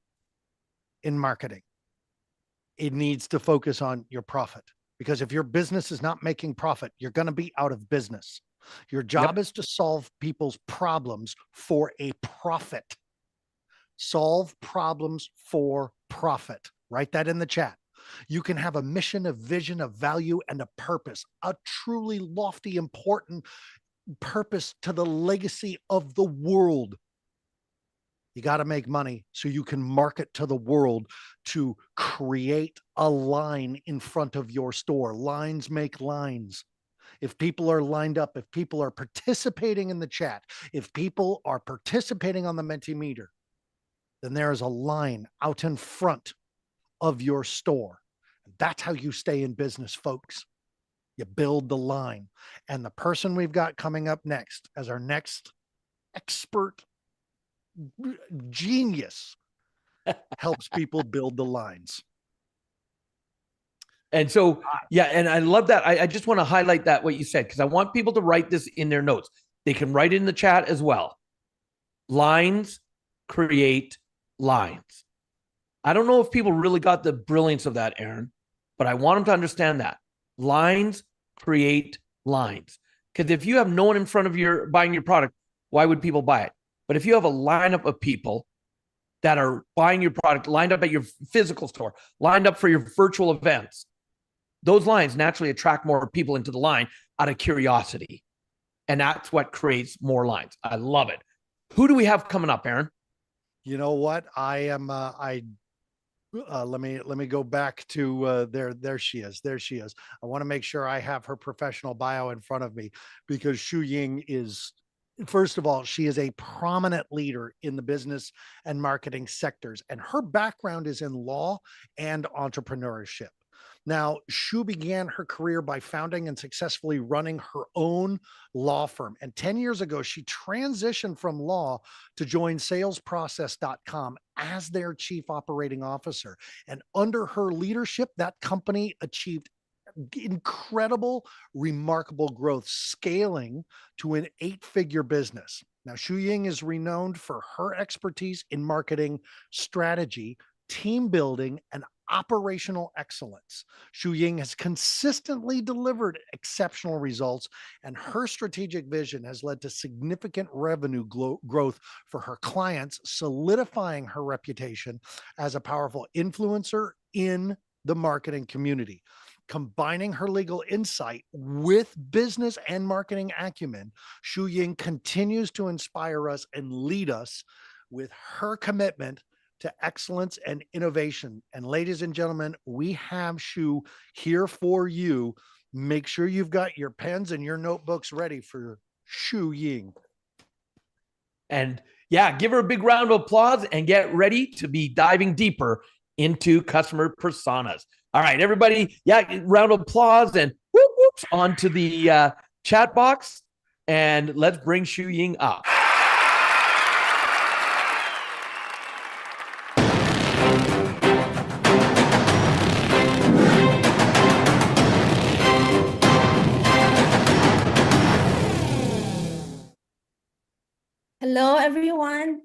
in marketing, it needs to focus on your profit, because if your business is not making profit, you're going to be out of business. Your job is to solve people's problems for a profit. Solve problems for profit. Write that in the chat. You can have a mission, a vision, a value, and a purpose, a truly lofty, important purpose to the legacy of the world. You got to make money so you can market to the world to create a line in front of your store. Lines make lines. If people are lined up, if people are participating in the chat, if people are participating on the Mentimeter, then there is a line out in front of your store. That's how you stay in business, folks. You build the line. And the person we've got coming up next as our next expert genius helps people build the lines. And so, yeah, and I love that. I just want to highlight that what you said, because I want people to write this in their notes. They can write it in the chat as well. Lines create lines. I don't know if people really got the brilliance of that, Aaron, but I want them to understand that. Lines create lines. Because if you have no one in front of you buying your product, why would people buy it? But if you have a lineup of people that are buying your product, lined up at your physical store, lined up for your virtual events, those lines naturally attract more people into the line out of curiosity. And that's what creates more lines. I love it. Who do we have coming up, Aaron? You know what? Let me go back to there she is. There she is. I want to make sure I have her professional bio in front of me, because Shu Ying is, first of all, she is a prominent leader in the business and marketing sectors, and her background is in law and entrepreneurship. Now, Shu began her career by founding and successfully running her own law firm. And 10 years ago, she transitioned from law to join salesprocess.com as their chief operating officer. And under her leadership, that company achieved incredible, remarkable growth, scaling to an 8-figure business. Now, Shu Ying is renowned for her expertise in marketing, strategy, team building, and operational excellence. Shu Ying has consistently delivered exceptional results, and her strategic vision has led to significant revenue growth for her clients, solidifying her reputation as a powerful influencer in the marketing community. Combining her legal insight with business and marketing acumen, Shu Ying continues to inspire us and lead us with her commitment to excellence and innovation. And ladies and gentlemen, we have Shu here for you. Make sure you've got your pens and your notebooks ready for Shu Ying. And yeah, give her a big round of applause and get ready to be diving deeper into customer personas. All right, everybody. Yeah, round of applause and whoop, whoops onto the chat box. And let's bring Shu Ying up. Hello, everyone.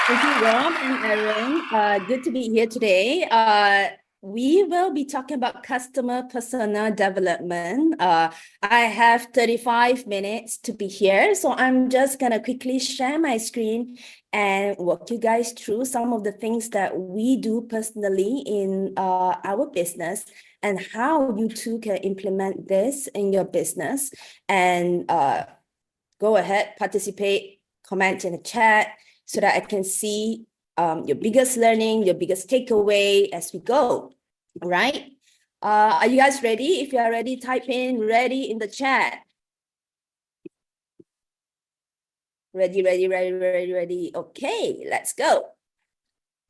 Thank you, Rob and Aaron. Good to be here today. We will be talking about customer persona development. I have 35 minutes to be here, so I'm just going to quickly share my screen and walk you guys through some of the things that we do personally in our business, and how you too can implement this in your business. And go ahead, participate, comment in the chat so that I can see your biggest learning, your biggest takeaway as we go, right? Are you guys ready? If you are ready, type in ready in the chat. Ready, ready, ready, ready, ready. Okay, let's go.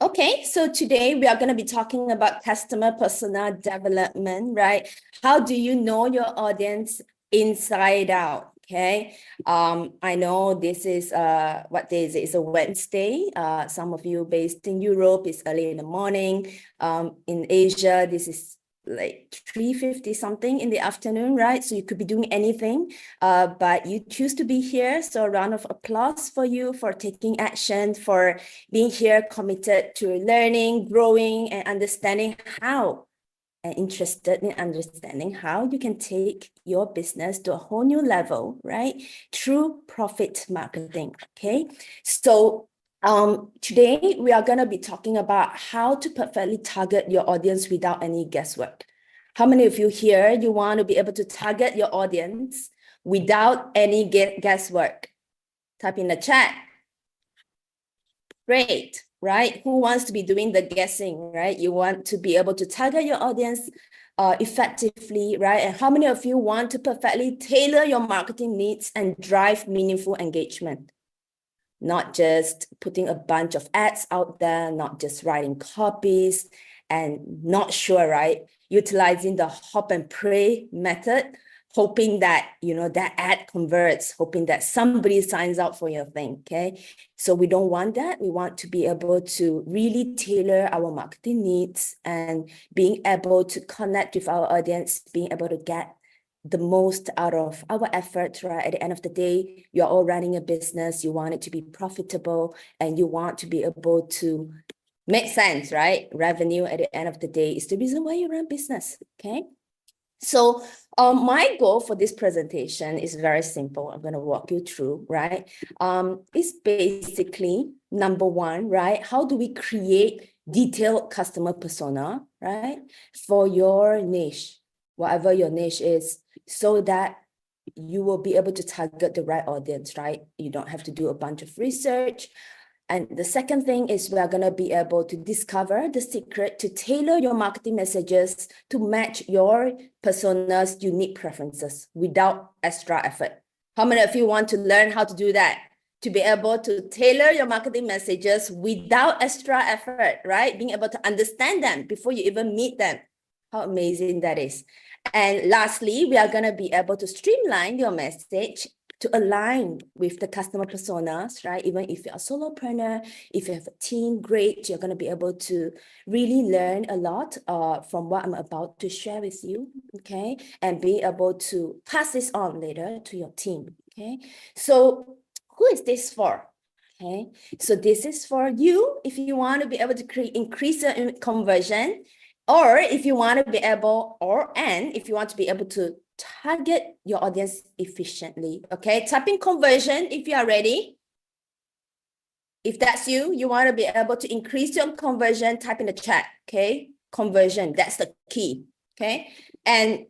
Okay, so today we are going to be talking about customer persona development, right? How do you know your audience inside out? Okay, I know this is what day is it? It's a Wednesday. Some of you based in Europe, it's early in the morning. In Asia, this is like 3:50 something in the afternoon, right? So you could be doing anything, but you choose to be here. So a round of applause for you for taking action, for being here, committed to learning, growing, and understanding how, and interested in understanding how you can take your business to a whole new level, right? Through profit marketing, okay? So today we are going to be talking about how to perfectly target your audience without any guesswork. How many of you here, you want to be able to target your audience without any guesswork? Type in the chat. Great, right? Who wants to be doing the guessing, right? You want to be able to target your audience effectively, right? And how many of you want to perfectly tailor your marketing needs and drive meaningful engagement? Not just putting a bunch of ads out there, not just writing copies, and not sure, right? utilizing the hop and pray method, hoping that, that ad converts, hoping that somebody signs up for your thing, okay? So we don't want that. We want to be able to really tailor our marketing needs and being able to connect with our audience, being able to get the most out of our efforts, right? At the end of the day, you're all running a business, you want it to be profitable, and you want to be able to make sense, right? Revenue at the end of the day is the reason why you run business, okay? So my goal for this presentation is very simple. I'm going to walk you through, right? It's basically number one, right? How do we create detailed customer persona, right? For your niche, whatever your niche is, so that you will be able to target the right audience, right? You don't have to do a bunch of research. And the second thing is we are going to be able to discover the secret to tailor your marketing messages to match your persona's unique preferences without extra effort. How many of you want to learn how to do that? To be able to tailor your marketing messages without extra effort, right? Being able to understand them before you even meet them. How amazing that is. And lastly, we are going to be able to streamline your message to align with the customer personas, right? Even if you're a solopreneur, if you have a team, great, you're going to be able to really learn a lot from what I'm about to share with you, okay? And be able to pass this on later to your team, okay? So who is this for? Okay, so this is for you if you want to be able to increase your conversion, or if you want to be able, if you want to be able to target your audience efficiently. Okay, type in conversion if you are ready. If that's you, you want to be able to increase your conversion, type in the chat. Okay, conversion, that's the key. Okay, and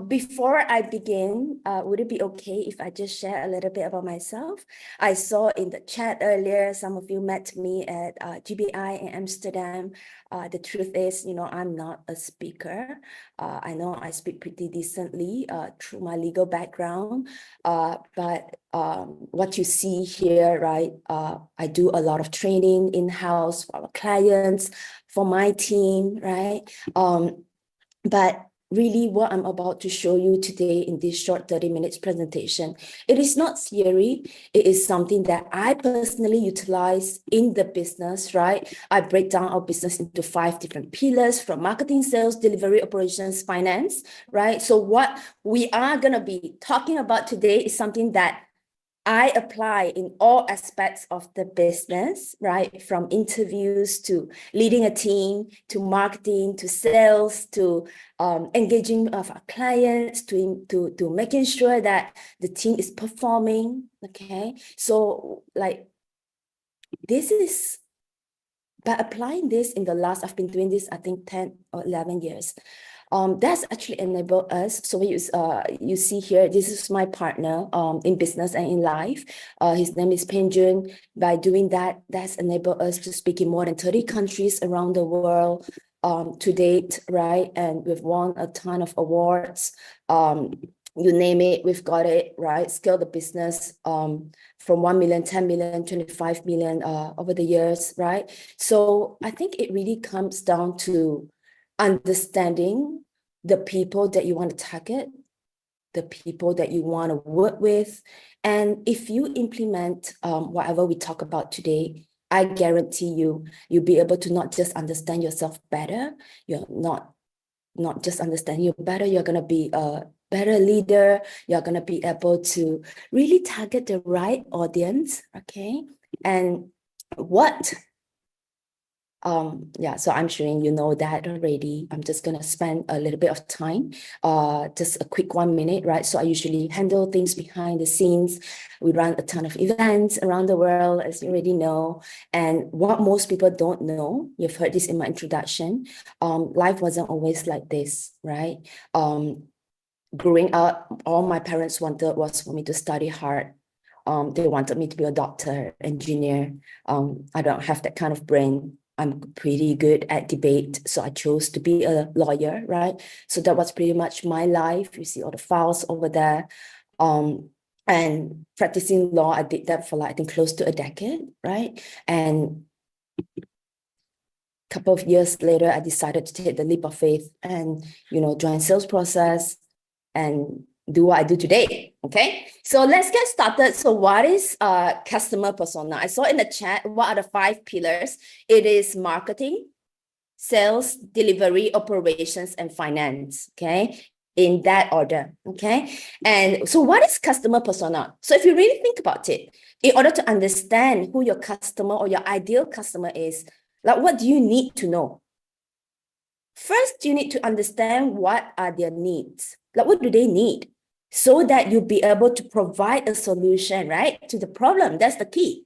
before I begin, would it be okay if I just share a little bit about myself? I saw in the chat earlier, some of you met me at GBI in Amsterdam. The truth is, I'm not a speaker. I know I speak pretty decently through my legal background, but what you see here, right? I do a lot of training in-house for our clients, for my team, right? But really what I'm about to show you today in this short 30 minutes presentation, it is not theory. It is something that I personally utilize in the business, right? I break down our business into 5 different pillars, from marketing, sales, delivery, operations, finance, right? So what we are going to be talking about today is something that I apply in all aspects of the business, right? From interviews to leading a team, to marketing, to sales, to engaging of our clients, to making sure that the team is performing, okay? So like this is, by applying this in the last, I've been doing this, I think 10 or 11 years. That's actually enabled us. So you see here, this is my partner in business and in life. His name is Penjun. By doing that, that's enabled us to speak in more than 30 countries around the world to date, right? And we've won a ton of awards. You name it, we've got it, right? Scale the business from 1 million, 10 million, 25 million over the years, right? So I think it really comes down to understanding the people that you want to target, the people that you want to work with. And if you implement whatever we talk about today, I guarantee you'll be able to not just understand yourself better, you're not just understand you better, you're going to be a better leader, you're going to be able to really target the right audience, okay? And what so I'm sure you know that already. I'm just gonna spend a little bit of time, just a quick 1 minute, right? So I usually handle things behind the scenes. We run a ton of events around the world, as you already know. And what most people don't know, you've heard this in my introduction, life wasn't always like this, right? Growing up, all my parents wanted was for me to study hard. They wanted me to be a doctor, engineer. I don't have that kind of brain. I'm pretty good at debate, so I chose to be a lawyer, right? So that was pretty much my life. You see all the files over there. And practicing law, I did that for like, I think, close to a decade, right? And couple of years later, I decided to take the leap of faith and, join sales process and do what I do today. Okay, so let's get started. So what is customer persona? I saw in the chat, what are the 5 pillars? It is marketing, sales, delivery, operations, and finance. Okay, in that order. Okay, and so what is customer persona? So if you really think about it, in order to understand who your customer or your ideal customer is, like, what do you need to know? First, you need to understand what are their needs. Like, what do they need? So that you'll be able to provide a solution, right, to the problem. That's the key.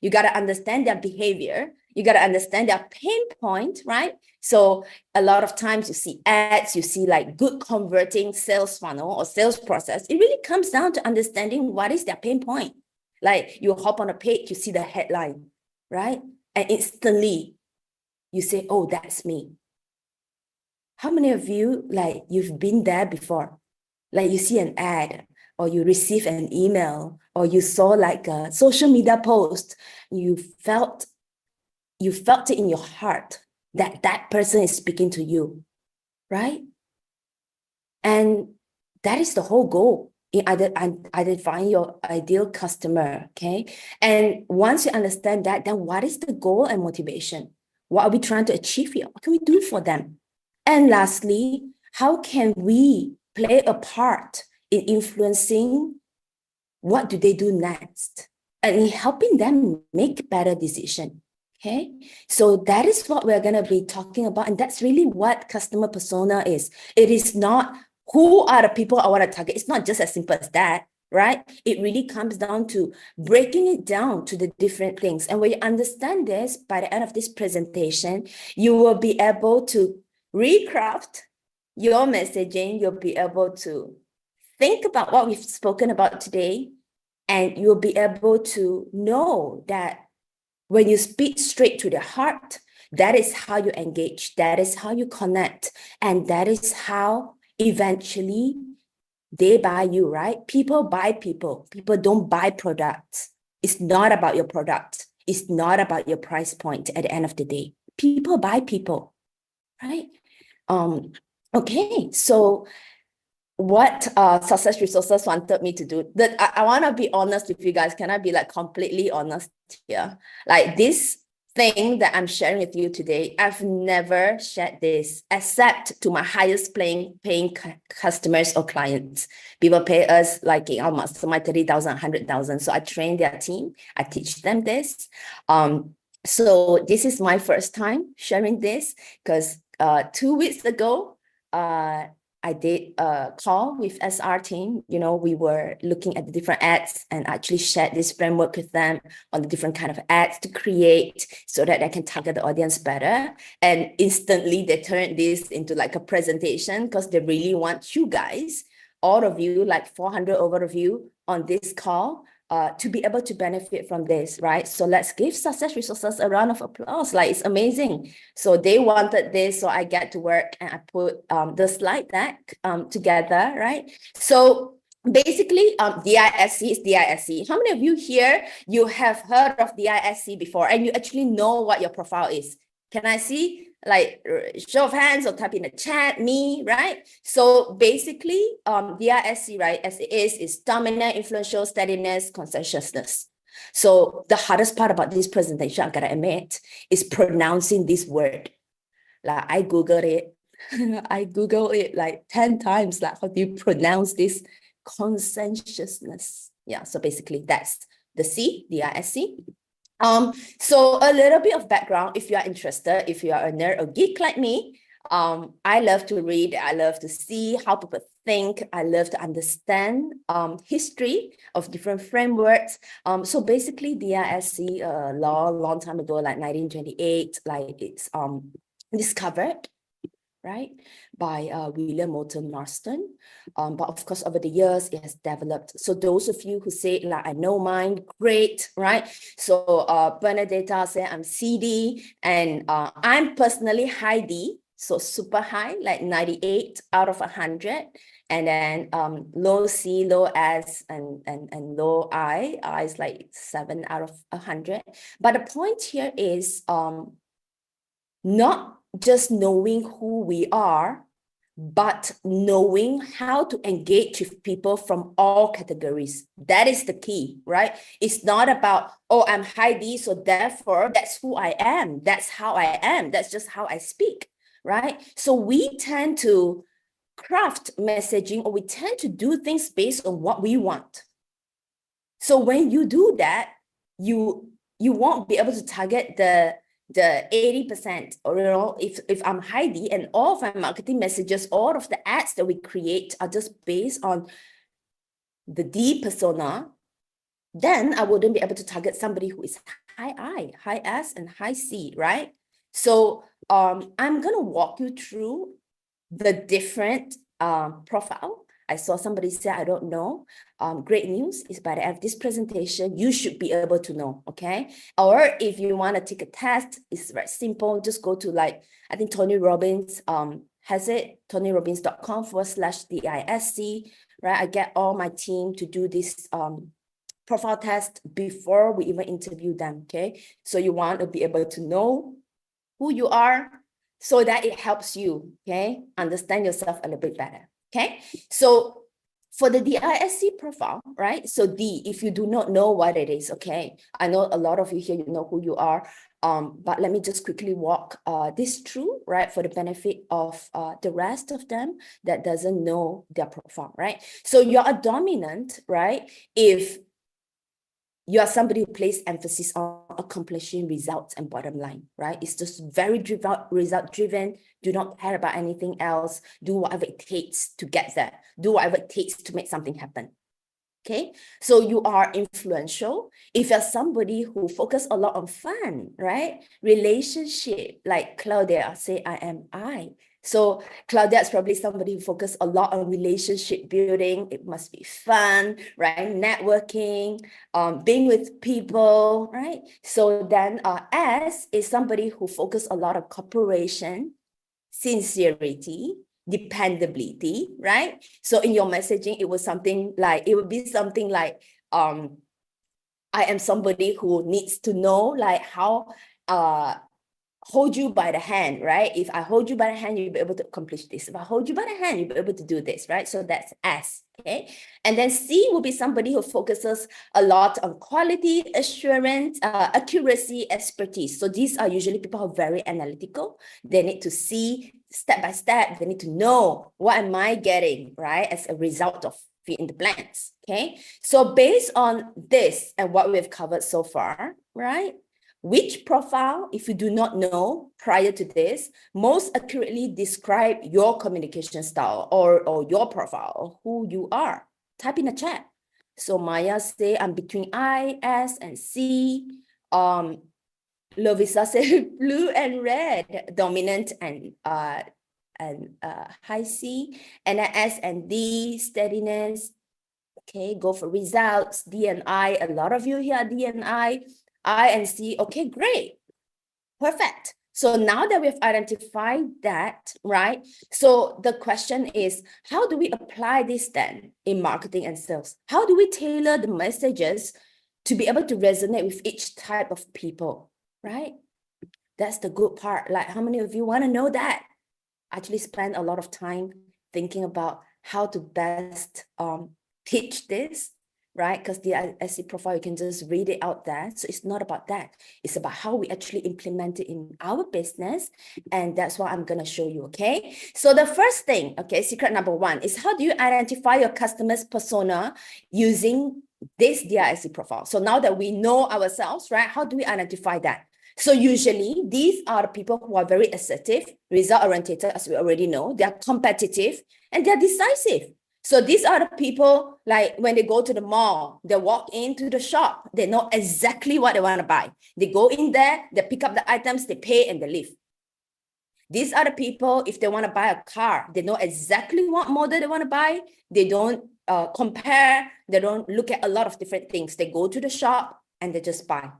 You got to understand their behavior. You got to understand their pain point, right? So a lot of times you see ads, you see like good converting sales funnel or sales process. It really comes down to understanding what is their pain point. Like, you hop on a page, you see the headline, right? And instantly you say, oh, that's me. How many of you, like, you've been there before? Like, you see an ad, or you receive an email, or you saw like a social media post, you felt it in your heart that that person is speaking to you, right? And that is the whole goal in identifying your ideal customer, okay? And once you understand that, then what is the goal and motivation? What are we trying to achieve here? What can we do for them? And lastly, how can we play a part in influencing what do they do next and in helping them make better decisions? Okay, so that is what we're going to be talking about. And that's really what customer persona is. It is not who are the people I want to target. It's not just as simple as that, right? It really comes down to breaking it down to the different things. And when you understand this, by the end of this presentation, you will be able to recraft your messaging. You'll be able to think about what we've spoken about today, and you'll be able to know that when you speak straight to the heart, that is how you engage, that is how you connect, and that is how eventually they buy you, right? People buy people. People don't buy products. It's not about your product. It's not about your price point at the end of the day. People buy people, right? Okay, so what Success Resources wanted me to do, that I want to be honest with you guys. Can I be like completely honest here? Like, this thing that I'm sharing with you today, I've never shared this except to my highest paying customers or clients. People pay us like in our mastermind 30,000, 100,000. So I train their team. I teach them this. So this is my first time sharing this, because 2 weeks ago, I did a call with SR team. We were looking at the different ads and actually shared this framework with them on the different kind of ads to create so that they can target the audience better. And instantly they turned this into like a presentation, because they really want you guys, all of you, like 400 over of you on this call, to be able to benefit from this, right? So let's give Success Resources a round of applause. Like, it's amazing. So they wanted this, so I get to work and I put the slide deck together, right? So basically, DISC is DISC. How many of you here, you have heard of DISC before and you actually know what your profile is? Can I see? Like, show of hands or type in the chat, me, right? So basically, DISC, right, as it is dominant, influential, steadiness, conscientiousness. So the hardest part about this presentation, I gotta admit, is pronouncing this word. Like, I Googled it. I Googled it like 10 times. Like, how do you pronounce this? Conscientiousness. Yeah, so basically that's the C, DISC. So a little bit of background, if you are interested, if you are a nerd or geek like me, I love to read, I love to see how people think, I love to understand history of different frameworks. So basically DISC, a long time ago, like 1928, like it's discovered, right, by William Moulton Marston. But of course, over the years, it has developed. So those of you who say, like, I know mine, great, right? So Bernadetta said, I'm CD, and I'm personally high D, so super high, like 98 out of 100. And then low C, low S, and low I. I is like 7 out of 100. But the point here is, not just knowing who we are, but knowing how to engage with people from all categories. That is the key, right? It's not about, oh, I'm Heidi, so therefore that's who I am. That's how I am. That's just how I speak, right? So we tend to craft messaging, or we tend to do things based on what we want. So when you do that, you won't be able to target the 80%, or if I'm Heidi and all of my marketing messages, all of the ads that we create are just based on the D persona, then I wouldn't be able to target somebody who is high I, high S, and high C, right? So I'm gonna walk you through the different profile. I saw somebody say, I don't know. Great news is by the end of this presentation, you should be able to know, okay? Or if you want to take a test, it's very simple. Just go to, like, I think Tony Robbins has it, tonyrobbins.com/DISC, right? I get all my team to do this profile test before we even interview them, okay? So you want to be able to know who you are so that it helps you, okay? Understand yourself a little bit better. Okay, so for the DISC profile, right? So D, if you do not know what it is, okay, I know a lot of you here, you know who you are, but let me just quickly walk this through, right, for the benefit of the rest of them that doesn't know their profile, right? So you're a dominant, right, if you are somebody who places emphasis on accomplishing results and bottom line, right? It's just very result driven. Do not care about anything else. Do whatever it takes to get there. Do whatever it takes to make something happen. Okay, so you are influential. If you're somebody who focus a lot on fun, right? Relationship, like Claudia, say I am I. So Claudia is probably somebody who focus a lot on relationship building. It must be fun, right? Networking, being with people, right? So then S is somebody who focus a lot on cooperation, sincerity, dependability, right? So in your messaging, it would be something like, I am somebody who needs to know, like, how hold you by the hand, right? If I hold you by the hand, you'll be able to accomplish this. If I hold you by the hand, you'll be able to do this, right? So that's S, okay? And then C will be somebody who focuses a lot on quality assurance, accuracy, expertise. So these are usually people who are very analytical. They need to see step by step. They need to know, what am I getting, right? As a result of fill in the blanks, okay? So based on this and what we've covered so far, right? Which profile, if you do not know prior to this, most accurately describe your communication style or your profile, or who you are? Type in the chat. So Maya say, I'm between I, S, and C. Lovisa say blue and red, dominant and high C. And then S and D, steadiness. Okay, go for results. D and I, a lot of you here are D and I and C. Okay, great. Perfect. So now that we've identified that, right? So the question is, how do we apply this then in marketing and sales? How do we tailor the messages to be able to resonate with each type of people, right? That's the good part. Like, how many of you want to know that? Actually spend a lot of time thinking about how to best teach this, right? Because the SC profile, you can just read it out there. So it's not about that. It's about how we actually implement it in our business. And that's what I'm going to show you, okay? So the first thing, okay, secret number one is, how do you identify your customer's persona using this DISC profile? So now that we know ourselves, right, how do we identify that? So usually these are the people who are very assertive, result-oriented, as we already know. They are competitive and they're decisive. So these are the people, like, when they go to the mall, they walk into the shop, they know exactly what they want to buy. They go in there, they pick up the items, they pay, and they leave. These are the people, if they want to buy a car, they know exactly what model they want to buy. They don't compare. They don't look at a lot of different things. They go to the shop and they just buy.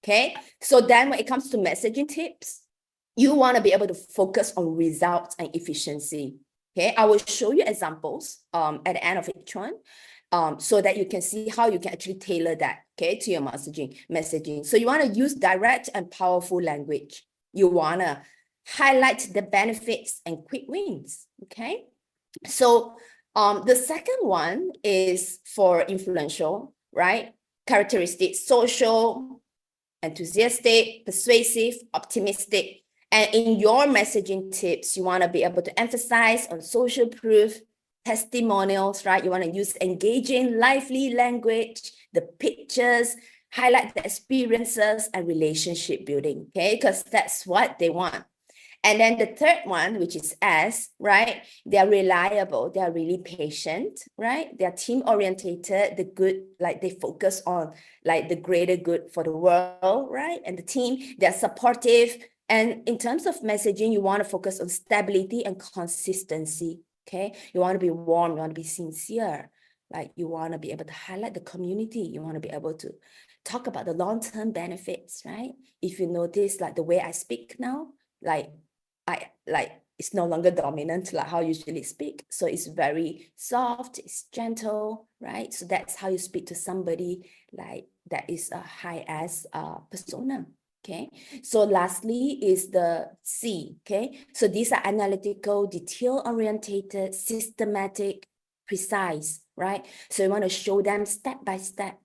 Okay, so then when it comes to messaging tips, you want to be able to focus on results and efficiency. Okay, I will show you examples at the end of each one, so that you can see how you can actually tailor that, okay, to your messaging. So you want to use direct and powerful language. You want to highlight the benefits and quick wins. Okay. So the second one is for influential, right? Characteristics: social, enthusiastic, persuasive, optimistic. And in your messaging tips, you want to be able to emphasize on social proof, testimonials, right? You want to use engaging, lively language, the pictures, highlight the experiences and relationship building, okay? Because that's what they want. And then the third one, which is S, right? They're reliable. They're really patient, right? They're team orientated, the good, like they focus on like the greater good for the world, right? And the team, they're supportive. And in terms of messaging, you want to focus on stability and consistency, okay? You want to be warm, you want to be sincere. Like you want to be able to highlight the community. You want to be able to talk about the long-term benefits, right? If you notice like the way I speak now, like it's no longer dominant like how I usually speak. So it's very soft, it's gentle, right? So that's how you speak to somebody like that is a high S persona. Okay. So lastly is the C. Okay. So these are analytical, detail orientated, systematic, precise, right? So you want to show them step by step,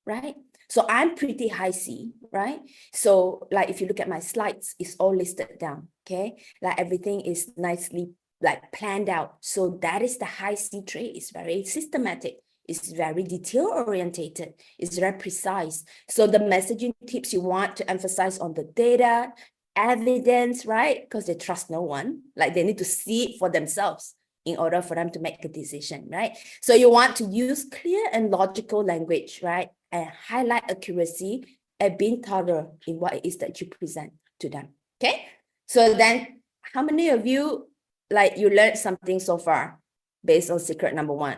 right? So I'm pretty high C, right? So like if you look at my slides, it's all listed down, okay? Like everything is nicely like planned out. So that is the high C trait. It's very systematic. It's very detail orientated. It's very precise. So the messaging tips you want to emphasize on the data, evidence, right? Because they trust no one. Like they need to see it for themselves in order for them to make a decision, right? So you want to use clear and logical language, right? And highlight accuracy and being thorough in what it is that you present to them, okay? So then how many of you, like you learned something so far based on secret number 1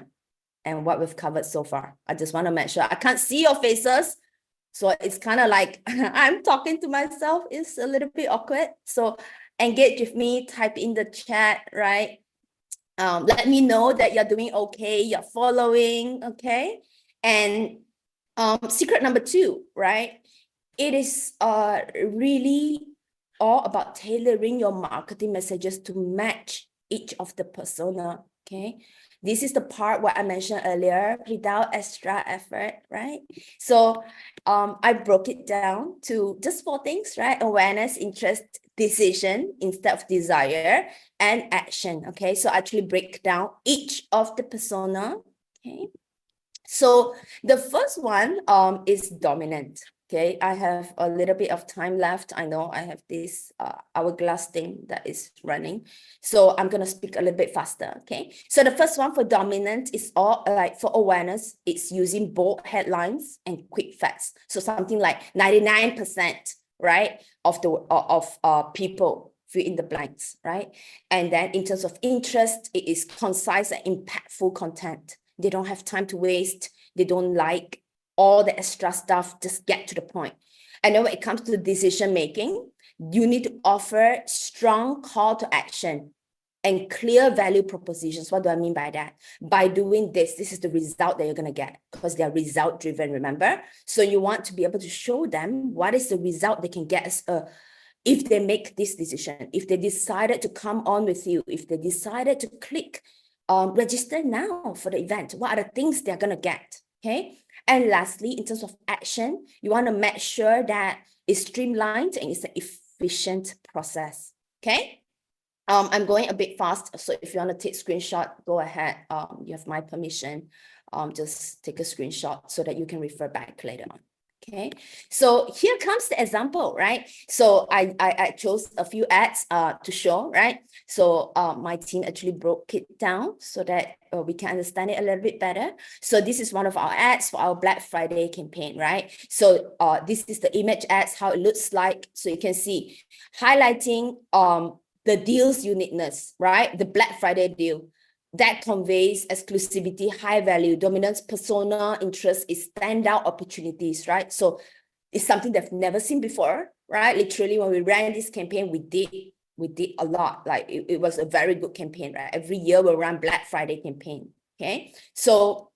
and what we've covered so far? I just want to make sure. I can't see your faces. So it's kind of like I'm talking to myself. It's a little bit awkward. So engage with me, type in the chat, right? Let me know that you're doing okay, you're following, okay? And secret number 2, right? It is really all about tailoring your marketing messages to match each of the persona, okay? This is the part what I mentioned earlier, without extra effort, right? So I broke it down to just 4 things, right? Awareness, interest, decision instead of desire, and action, okay? So actually break down each of the persona, okay? So the first one is dominant. Okay, I have a little bit of time left. I know I have this hourglass thing that is running. So I'm going to speak a little bit faster. Okay, so the first one for dominant is all like for awareness, it's using bold headlines and quick facts. So something like 99%, right, of the people fill in the blanks, right? And then in terms of interest, it is concise and impactful content. They don't have time to waste. They don't like all the extra stuff, just get to the point. And then when it comes to decision making, you need to offer strong call to action and clear value propositions. What do I mean by that? By doing this, this is the result that you're going to get because they are result driven, remember? So you want to be able to show them what is the result they can get as if they make this decision, if they decided to come on with you, if they decided to click register now for the event, what are the things they're going to get, okay? And lastly, in terms of action, you want to make sure that it's streamlined and it's an efficient process, okay? I'm going a bit fast, so if you want to take screenshot, go ahead. You have my permission. Just take a screenshot so that you can refer back later on. Okay, so here comes the example, right? So I chose a few ads to show, right? So my team actually broke it down so that we can understand it a little bit better. So this is one of our ads for our Black Friday campaign, right? So this is the image ads, how it looks like. So you can see highlighting the deal's uniqueness, right? The Black Friday deal. That conveys exclusivity, high value, dominance, persona, interest, is standout opportunities, right? So it's something they've never seen before, right? Literally, when we ran this campaign, we did a lot. Like it was a very good campaign, right? Every year we'll run Black Friday campaign, okay? So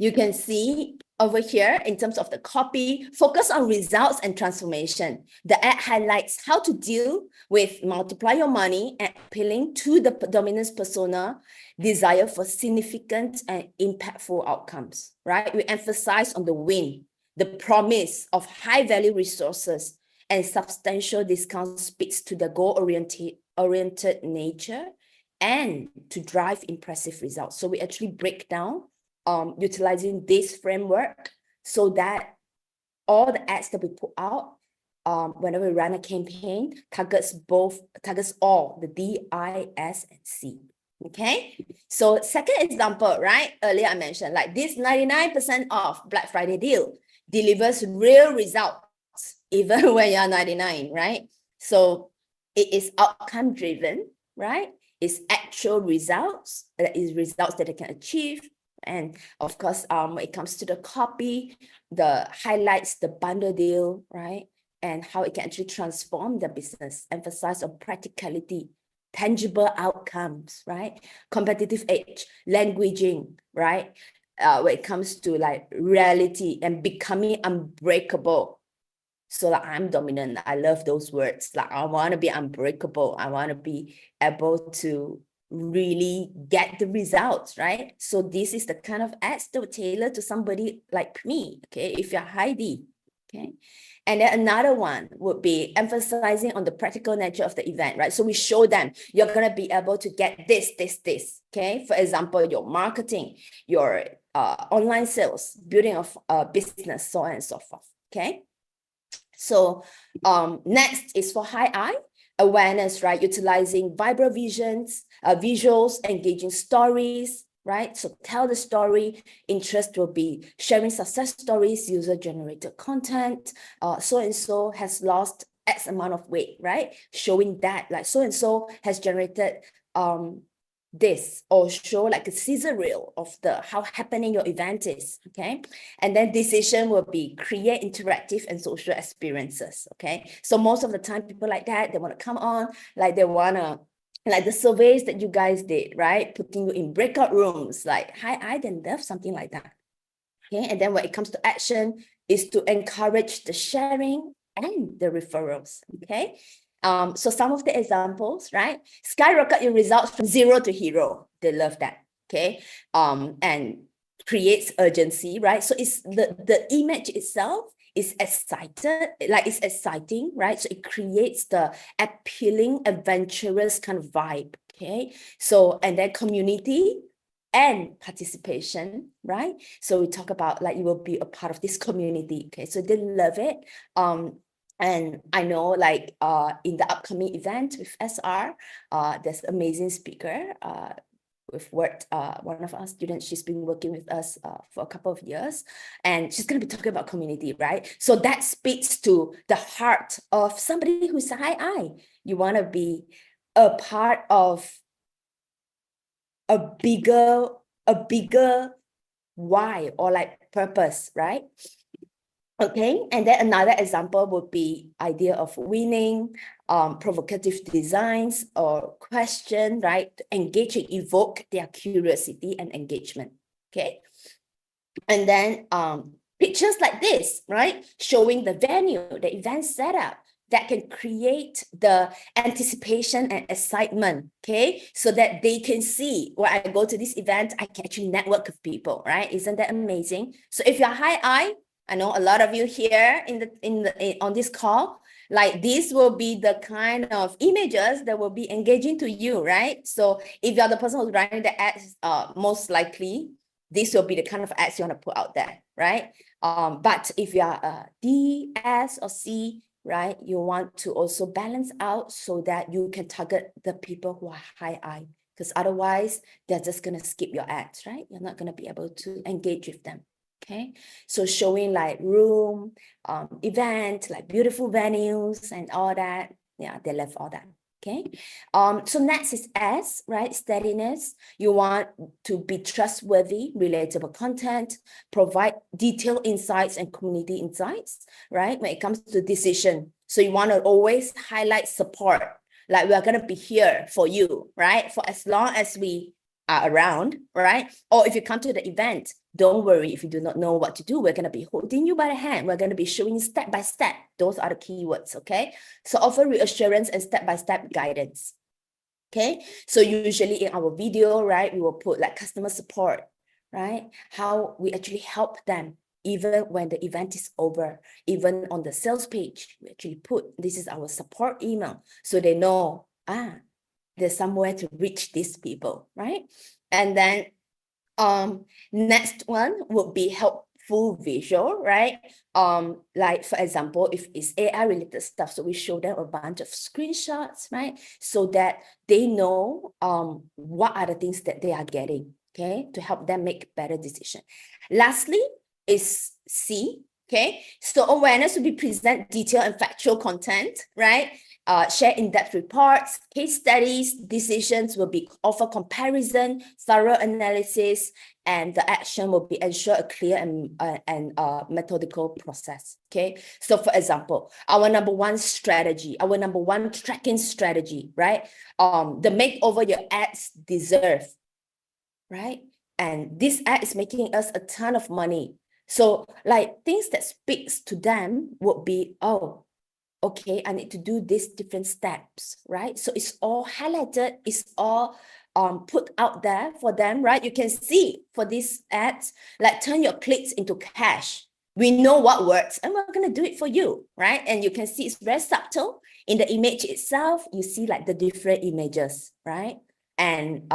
you can see over here, in terms of the copy, focus on results and transformation. The ad highlights how to deal with multiply your money and appealing to the dominance persona, desire for significant and impactful outcomes, right? We emphasize on the win, the promise of high value resources and substantial discounts speaks to the goal-oriented nature and to drive impressive results. So we actually break down utilizing this framework so that all the ads that we put out, whenever we run a campaign, targets all the D, I, S, and C. Okay, so second example, right? Earlier I mentioned like this 99% off Black Friday deal delivers real results even when you're 99, right? So it is outcome driven, right? It's actual results, that is results that they can achieve. And of course, when it comes to the copy, the highlights, the bundle deal, right? And how it can actually transform the business, emphasize on practicality, tangible outcomes, right? Competitive edge, languaging, right? When it comes to like reality and becoming unbreakable. So like I'm dominant. I love those words. Like I want to be unbreakable. I want to be able to really get the results, right? So this is the kind of ads that would tailor to somebody like me, okay? If you're Heidi, okay? And then another one would be emphasizing on the practical nature of the event, right? So we show them you're going to be able to get this, okay? For example, your marketing, your online sales, building of business, so on and so forth, okay? So next is for high eye awareness, right? Utilizing vibrant visuals, engaging stories, right? So tell the story. Interest will be sharing success stories, user-generated content. So-and-so has lost X amount of weight, right? Showing that like so-and-so has generated this, or show like a scissor reel of the how happening your event is, okay? And then decision will be create interactive and social experiences, okay? So most of the time people like that, they want to come on, like they want to, like the surveys that you guys did, right? Putting you in breakout rooms, like, hi, I didn't love something like that, okay? And then when it comes to action is to encourage the sharing and the referrals, okay? So some of the examples, right? Skyrocket your results from 0 to hero. They love that, okay? And creates urgency, right? So it's the image itself is excited, like it's exciting, right? So it creates the appealing, adventurous kind of vibe, okay? So, and then community and participation, right? So we talk about like you will be a part of this community, okay? So they love it. And I know like in the upcoming event with SR, there's amazing speaker. We've worked, one of our students, she's been working with us for a couple of years, and she's going to be talking about community, right? So that speaks to the heart of somebody who's a high eye. You want to be a part of a bigger why or like purpose, right? Okay, and then another example would be idea of winning, provocative designs or question, right? To engage and evoke their curiosity and engagement, okay? And then pictures like this, right? Showing the venue, the event setup that can create the anticipation and excitement, okay? So that they can see when I go to this event, I can actually network with people, right? Isn't that amazing? So if you're high eye, I know a lot of you here on this call, like this will be the kind of images that will be engaging to you, right? So if you're the person who's running the ads, most likely this will be the kind of ads you want to put out there, right? But if you are a D, S, or C, right, you want to also balance out so that you can target the people who are high eye, because otherwise they're just going to skip your ads, right? You're not going to be able to engage with them. Okay, so showing like room, event, like beautiful venues and all that. Yeah, they love all that. Okay, so next is S, right? Steadiness. You want to be trustworthy, relatable content, provide detailed insights and community insights, right? When it comes to decision, so you want to always highlight support. Like we are gonna be here for you, right? For as long as we are around, right? Or if you come to the event, don't worry if you do not know what to do. We're going to be holding you by the hand. We're going to be showing step by step. Those are the keywords, okay? So offer reassurance and step-by-step guidance, okay? So usually in our video, right, we will put like customer support, right? How we actually help them even when the event is over. Even on the sales page, we actually put, this is our support email. So they know, there's somewhere to reach these people, right? And then next one would be helpful visual, right? Like for example, if it's AI related stuff, so we show them a bunch of screenshots, right? So that they know what are the things that they are getting, okay? To help them make better decision. Lastly is C, okay? So awareness will be present detailed and factual content, right? Share in-depth reports, case studies, decisions will be offer comparison, thorough analysis, and the action will be ensure a clear and methodical process. Okay, so for example, our number one strategy, our number one tracking strategy, right? The makeover your ads deserve, right? And this ad is making us a ton of money. So like things that speaks to them would be, oh, okay, I need to do these different steps, right? So it's all highlighted, it's all put out there for them, right? You can see for these ads, like turn your clicks into cash. We know what works and we're going to do it for you, right? And you can see it's very subtle. In the image itself, you see like the different images, right? And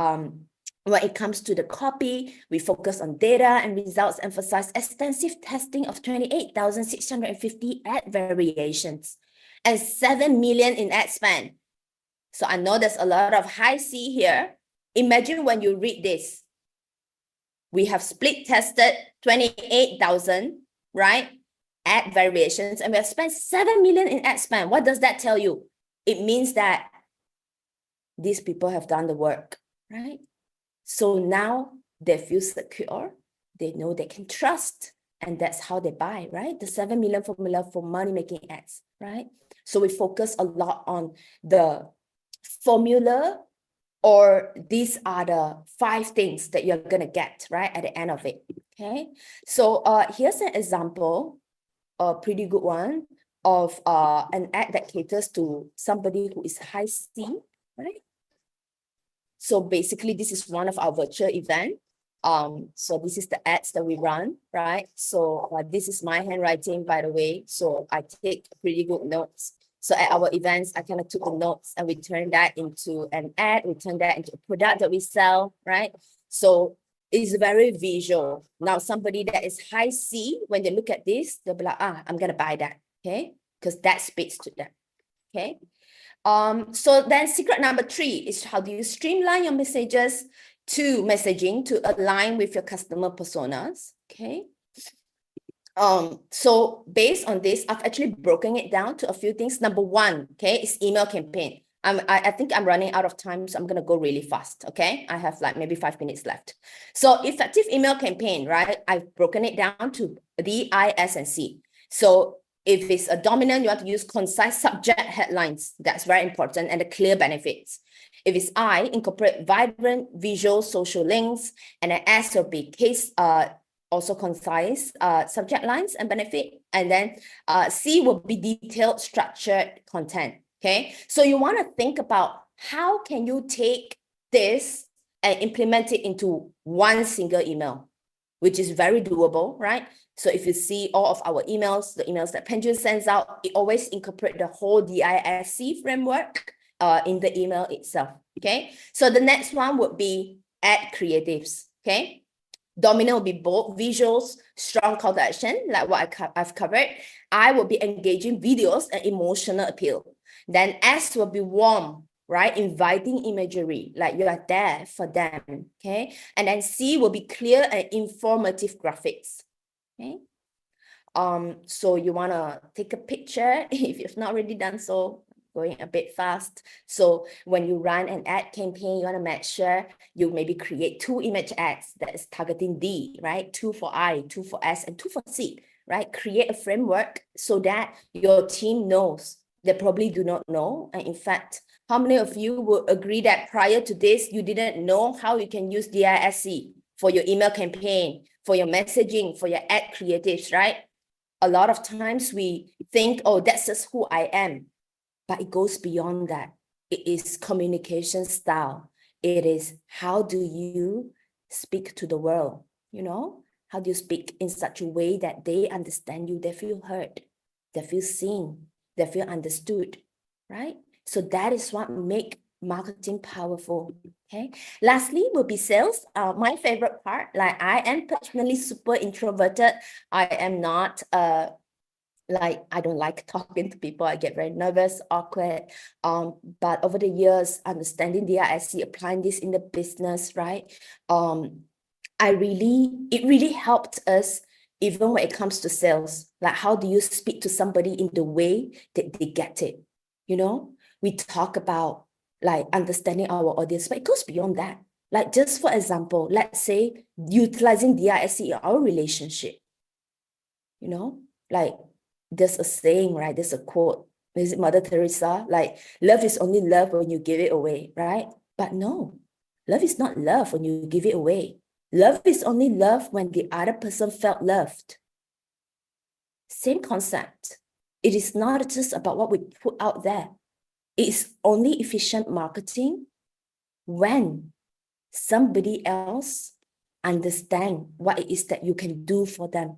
when it comes to the copy, we focus on data and results, emphasize extensive testing of 28,650 ad variations and 7 million in ad spend. So I know there's a lot of high C here. Imagine when you read this. We have split tested 28,000, right? Ad variations, and we have spent 7 million in ad spend. What does that tell you? It means that these people have done the work, right? So now they feel secure. They know they can trust. And that's how they buy, right? The 7 million formula for money-making ads, right? So we focus a lot on the formula, or these are the 5 things that you're going to get, right, at the end of it, okay? So here's an example, a pretty good one, of an ad that caters to somebody who is high C, right? So basically, this is one of our virtual events. So this is the ads that we run, right? So this is my handwriting, by the way. So I take pretty good notes. So at our events, I kind of took the notes and we turn that into an ad. We turn that into a product that we sell, right? So it's very visual. Now, somebody that is high C, when they look at this, they'll be like, I'm going to buy that, okay? Because that speaks to them, okay? So then secret number 3 is how do you streamline your messages to messaging to align with your customer personas, okay? So based on this, I've actually broken it down to a few things. Number 1, okay, is email campaign. I think I'm running out of time, so I'm going to go really fast, okay? I have like maybe 5 minutes left. So effective email campaign, right? I've broken it down to D, I, S, and C. So if it's a dominant, you want to use concise subject headlines. That's very important, and the clear benefits. If it's I, incorporate vibrant visual social links, and an S will be case, also concise subject lines and benefit. And then C will be detailed, structured content. Okay, so you want to think about how can you take this and implement it into one single email, which is very doable, right? So if you see all of our emails, the emails that Penju sends out, it always incorporate the whole DISC framework in the email itself, okay? So the next one would be ad creatives, okay? Dominant will be bold visuals, strong call to action, like what I've covered. I will be engaging videos and emotional appeal. Then S will be warm, right? Inviting imagery, like you are there for them, okay? And then C will be clear and informative graphics, okay? So you want to take a picture if you've not already done so, going a bit fast. So when you run an ad campaign, you want to make sure you maybe create 2 image ads that is targeting D, right? 2 for I, 2 for S, and 2 for C, right? Create a framework so that your team knows. They probably do not know. And in fact, How many of you will agree that prior to this, you didn't know how you can use DISC for your email campaign, for your messaging, for your ad creatives, right? A lot of times we think, oh, that's just who I am. But it goes beyond that. It is communication style. It is how do you speak to the world, you know? How do you speak in such a way that they understand you, they feel heard, they feel seen, they feel understood, right? So that is what make marketing powerful, okay? Lastly will be sales. My favorite part, like I am personally super introverted. I am not, like, I don't like talking to people. I get very nervous, awkward. But over the years, understanding DISC, applying this in the business, right? It really helped us even when it comes to sales. Like, how do you speak to somebody in the way that they get it? You know, we talk about like understanding our audience, but it goes beyond that. Like, just for example, let's say utilizing DISC in our relationship, you know, like there's a saying, right? There's a quote. Is it Mother Teresa? Like, love is only love when you give it away, right? But no, love is not love when you give it away. Love is only love when the other person felt loved. Same concept. It is not just about what we put out there. It is only efficient marketing when somebody else understands what it is that you can do for them.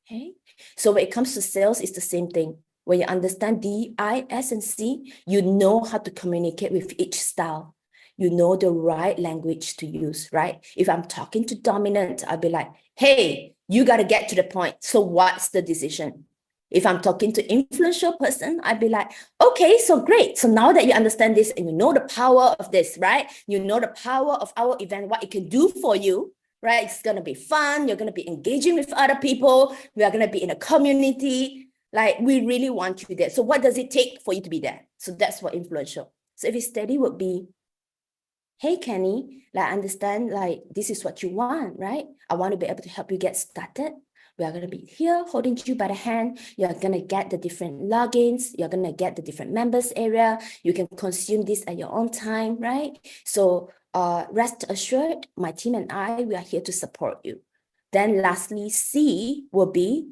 Okay, so when it comes to sales, it's the same thing. When you understand D, I, S, and C, you know how to communicate with each style. You know the right language to use, right? If I'm talking to dominant, I'll be like, hey, you got to get to the point. So what's the decision? If I'm talking to influential person, I'd be like, okay, so great. So now that you understand this and you know the power of this, right? You know the power of our event, what it can do for you, right? It's going to be fun. You're going to be engaging with other people. We are going to be in a community. Like, we really want you there. So what does it take for you to be there? So that's what influential. So if it's steady would be, hey, Kenny, like, understand, like, this is what you want, right? I want to be able to help you get started. We are going to be here holding you by the hand. You're going to get the different logins. You're going to get the different members area. You can consume this at your own time, right? So rest assured, my team and I, we are here to support you. Then lastly, C will be,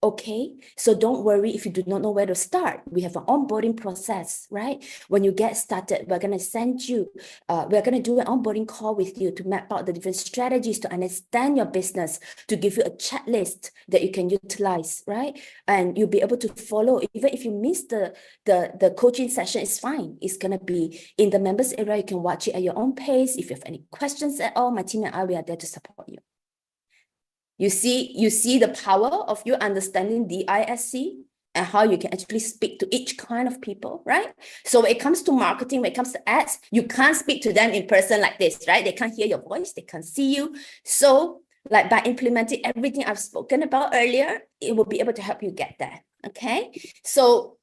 okay, so don't worry if you do not know where to start. We have an onboarding process, right? When you get started, we're going to send you, we're going to do an onboarding call with you to map out the different strategies to understand your business, to give you a checklist that you can utilize, right? And you'll be able to follow. Even if you miss the coaching session, it's fine. It's going to be in the members area. You can watch it at your own pace. If you have any questions at all, my team and I, we are there to support you. You see the power of you understanding DISC and how you can actually speak to each kind of people, right? So when it comes to marketing, when it comes to ads, you can't speak to them in person like this, right? They can't hear your voice, they can't see you. So like by implementing everything I've spoken about earlier, it will be able to help you get there, okay? So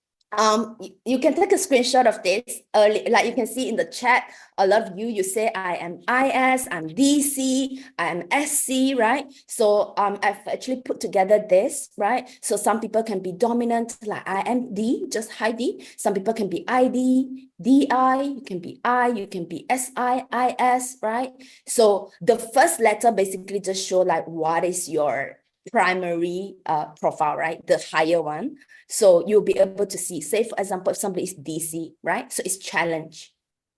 you can take a screenshot of this early, like you can see in the chat, a lot of you say I am IS, I'm DC, I am SC, right? So I've actually put together this, right? So some people can be dominant, like I am D, just high D. Some people can be ID, DI, you can be I, you can be SI, IS, right? So the first letter basically just show like what is your primary profile, right? The higher one. So you'll be able to see, say, for example, if somebody is DC, right? So it's challenge.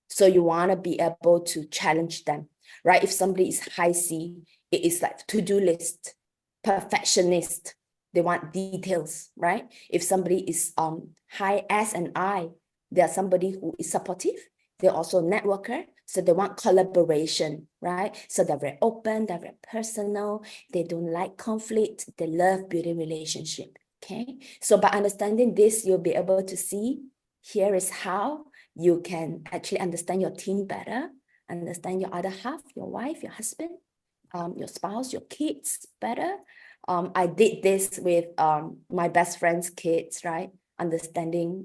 So you want to be able to challenge them, right? If somebody is high C, it is like to-do list, perfectionist. They want details, right? If somebody is high S and I, they are somebody who is supportive. They're also a networker. So they want collaboration, right? So they're very open, they're very personal. They don't like conflict. They love building relationship, okay? So by understanding this, you'll be able to see, here is how you can actually understand your team better, understand your other half, your wife, your husband, your spouse, your kids better. I did this with my best friend's kids, right? Understanding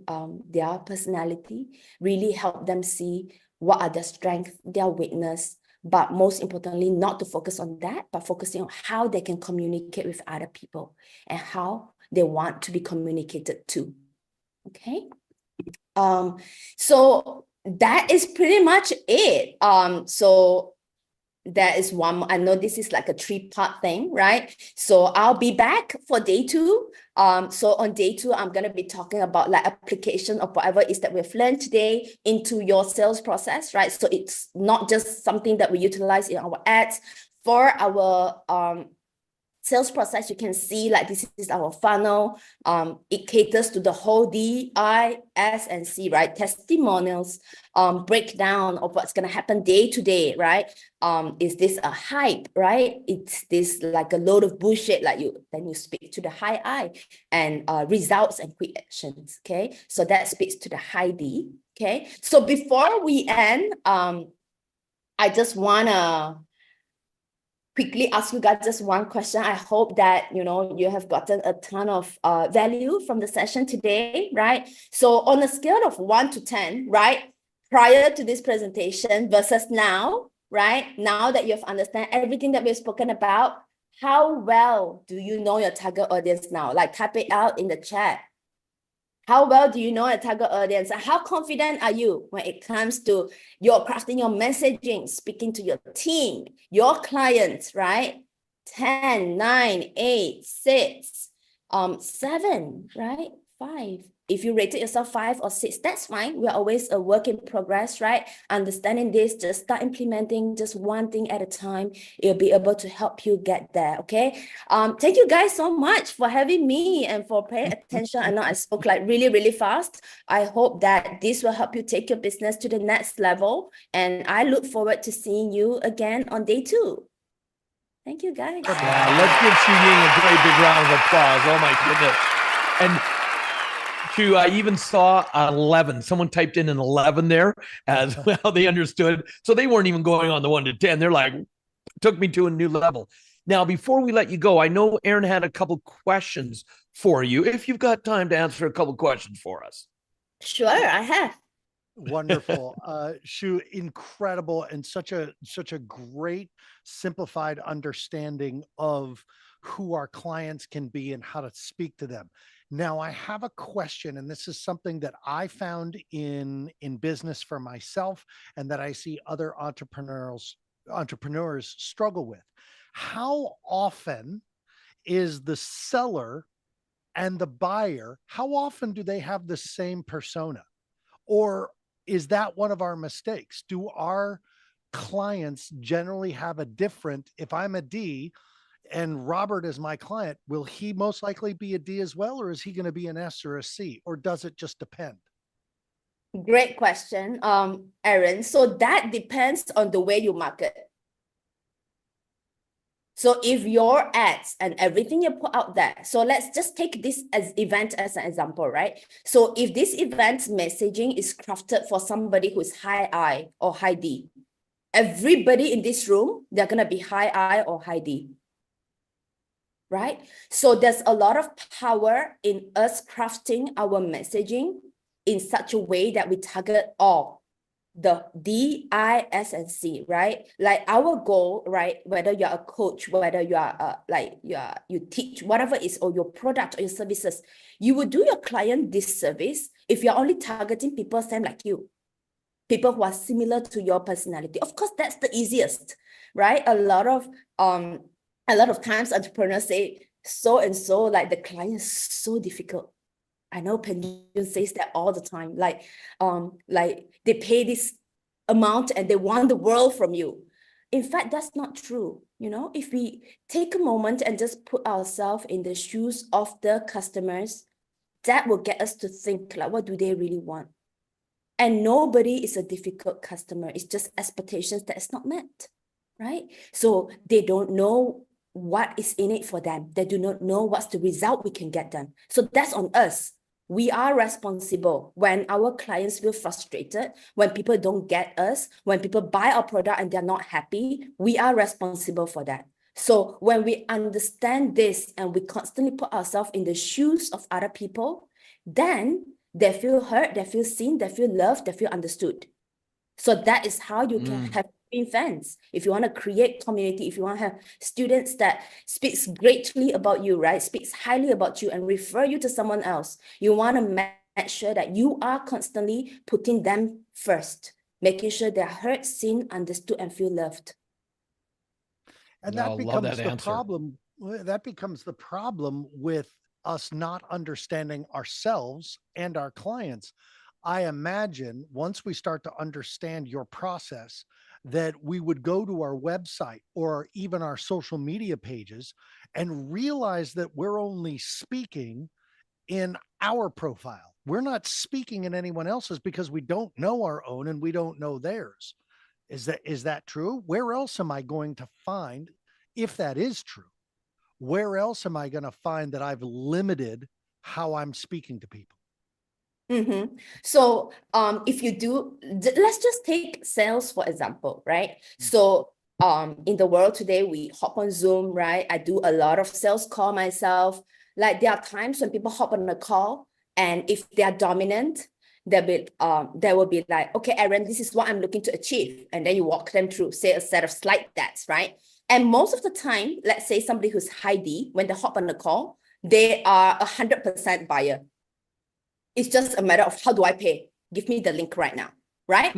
their personality, really help them see what are their strengths, their weakness, but most importantly, not to focus on that, but focusing on how they can communicate with other people and how they want to be communicated to, okay? So that is pretty much it. So that is one more. I know this is like a 3-part thing, right? So I'll be back for day 2. So on day 2, I'm going to be talking about like application of whatever it is that we've learned today into your sales process, right? So it's not just something that we utilize in our ads. For our sales process, you can see like this is our funnel. It caters to the whole D, I, S, and C, right? Testimonials, breakdown of what's going to happen day to day, right? Is this a hype, right? It's this like a load of bullshit, like then you speak to the high I, and results and quick actions, okay? So that speaks to the high D, okay? So before we end, I just want to quickly ask you guys just one question. I hope that, you have gotten a ton of value from the session today, right? So on a scale of 1 to 10, right? Prior to this presentation versus now, right? Now that you've understand everything that we've spoken about, how well do you know your target audience now? Like type it out in the chat. How well do you know your target audience? And how confident are you when it comes to your crafting your messaging, speaking to your team, your clients, right? 10, 9, 8, 6, 7, right? 5. If you rated yourself 5 or 6, that's fine. We're always a work in progress, right? Understanding this, just start implementing just one thing at a time. It'll be able to help you get there, okay? Thank you guys so much for having me and for paying attention. I know I spoke like really, really fast. I hope that this will help you take your business to the next level. And I look forward to seeing you again on day 2. Thank you, guys. Yeah, let's give Xu Ying a very big round of applause. Oh my goodness. And Xu, I even saw 11. Someone typed in an 11 there as well. They understood. So they weren't even going on the 1 to 10. They're like, took me to a new level. Now, before we let you go, I know Aaron had a couple questions for you. If you've got time to answer a couple questions for us. Sure, I have. Wonderful. Xu, incredible, and such a great simplified understanding of who our clients can be and how to speak to them. Now, I have a question, and this is something that I found in business for myself and that I see other entrepreneurs struggle with. How often is the seller and the buyer, how often do they have the same persona? Or is that one of our mistakes? Do our clients generally have a different, if I'm a D and Robert is my client, will he most likely be a D as well? Or is he going to be an S or a C? Or does it just depend? Great question, Aaron. So that depends on the way you market. So if your ads and everything you put out there, so let's just take this as event as an example, right? So if this event messaging is crafted for somebody who's high I or high D, everybody in this room, they're going to be high I or high D, right? So there's a lot of power in us crafting our messaging in such a way that we target all the D, I, S, and C, right? Like our goal, right? Whether you're a coach, whether you are you teach, whatever it is, or your product or your services, you will do your client this service if you're only targeting people same like you, people who are similar to your personality. Of course, that's the easiest, right? A lot of times entrepreneurs say so and so, like the client is so difficult. I know Penguin says that all the time. Like they pay this amount and they want the world from you. In fact, that's not true. You know, if we take a moment and just put ourselves in the shoes of the customers, that will get us to think like, what do they really want? And nobody is a difficult customer. It's just expectations that is not met, right? So they don't know what is in it for them. They do not know what's the result we can get them. So that's on us. We are responsible when our clients feel frustrated, when people don't get us, when people buy our product and they're not happy, we are responsible for that. So when we understand this and we constantly put ourselves in the shoes of other people, then they feel heard, they feel seen, they feel loved, they feel understood. So that is how you can have fans. If you want to create community, if you want to have students that speaks greatly about you, right? Speaks highly about you and refer you to someone else. You want to sure that you are constantly putting them first, making sure they're heard, seen, understood, and feel loved. And No, that love becomes that the answer. problem. That becomes the problem with us not understanding ourselves and our clients. I imagine once we start to understand your process, that we would go to our website or even our social media pages and realize that we're only speaking in our profile. We're not speaking in anyone else's because we don't know our own and we don't know theirs. Is that true? Where else am I going to find, if that is true, where else am I going to find that I've limited how I'm speaking to people? Mm-hmm. So if you do, let's just take sales, for example, right? So in the world today, we hop on Zoom, right? I do a lot of sales call myself. Like there are times when people hop on a call, and if they are dominant, there will be like, okay, Aaron, this is what I'm looking to achieve. And then you walk them through, say, a set of slide decks, right? And most of the time, let's say somebody who's high D, when they hop on the call, they are 100% buyer. It's just a matter of how do I pay? Give me the link right now, right?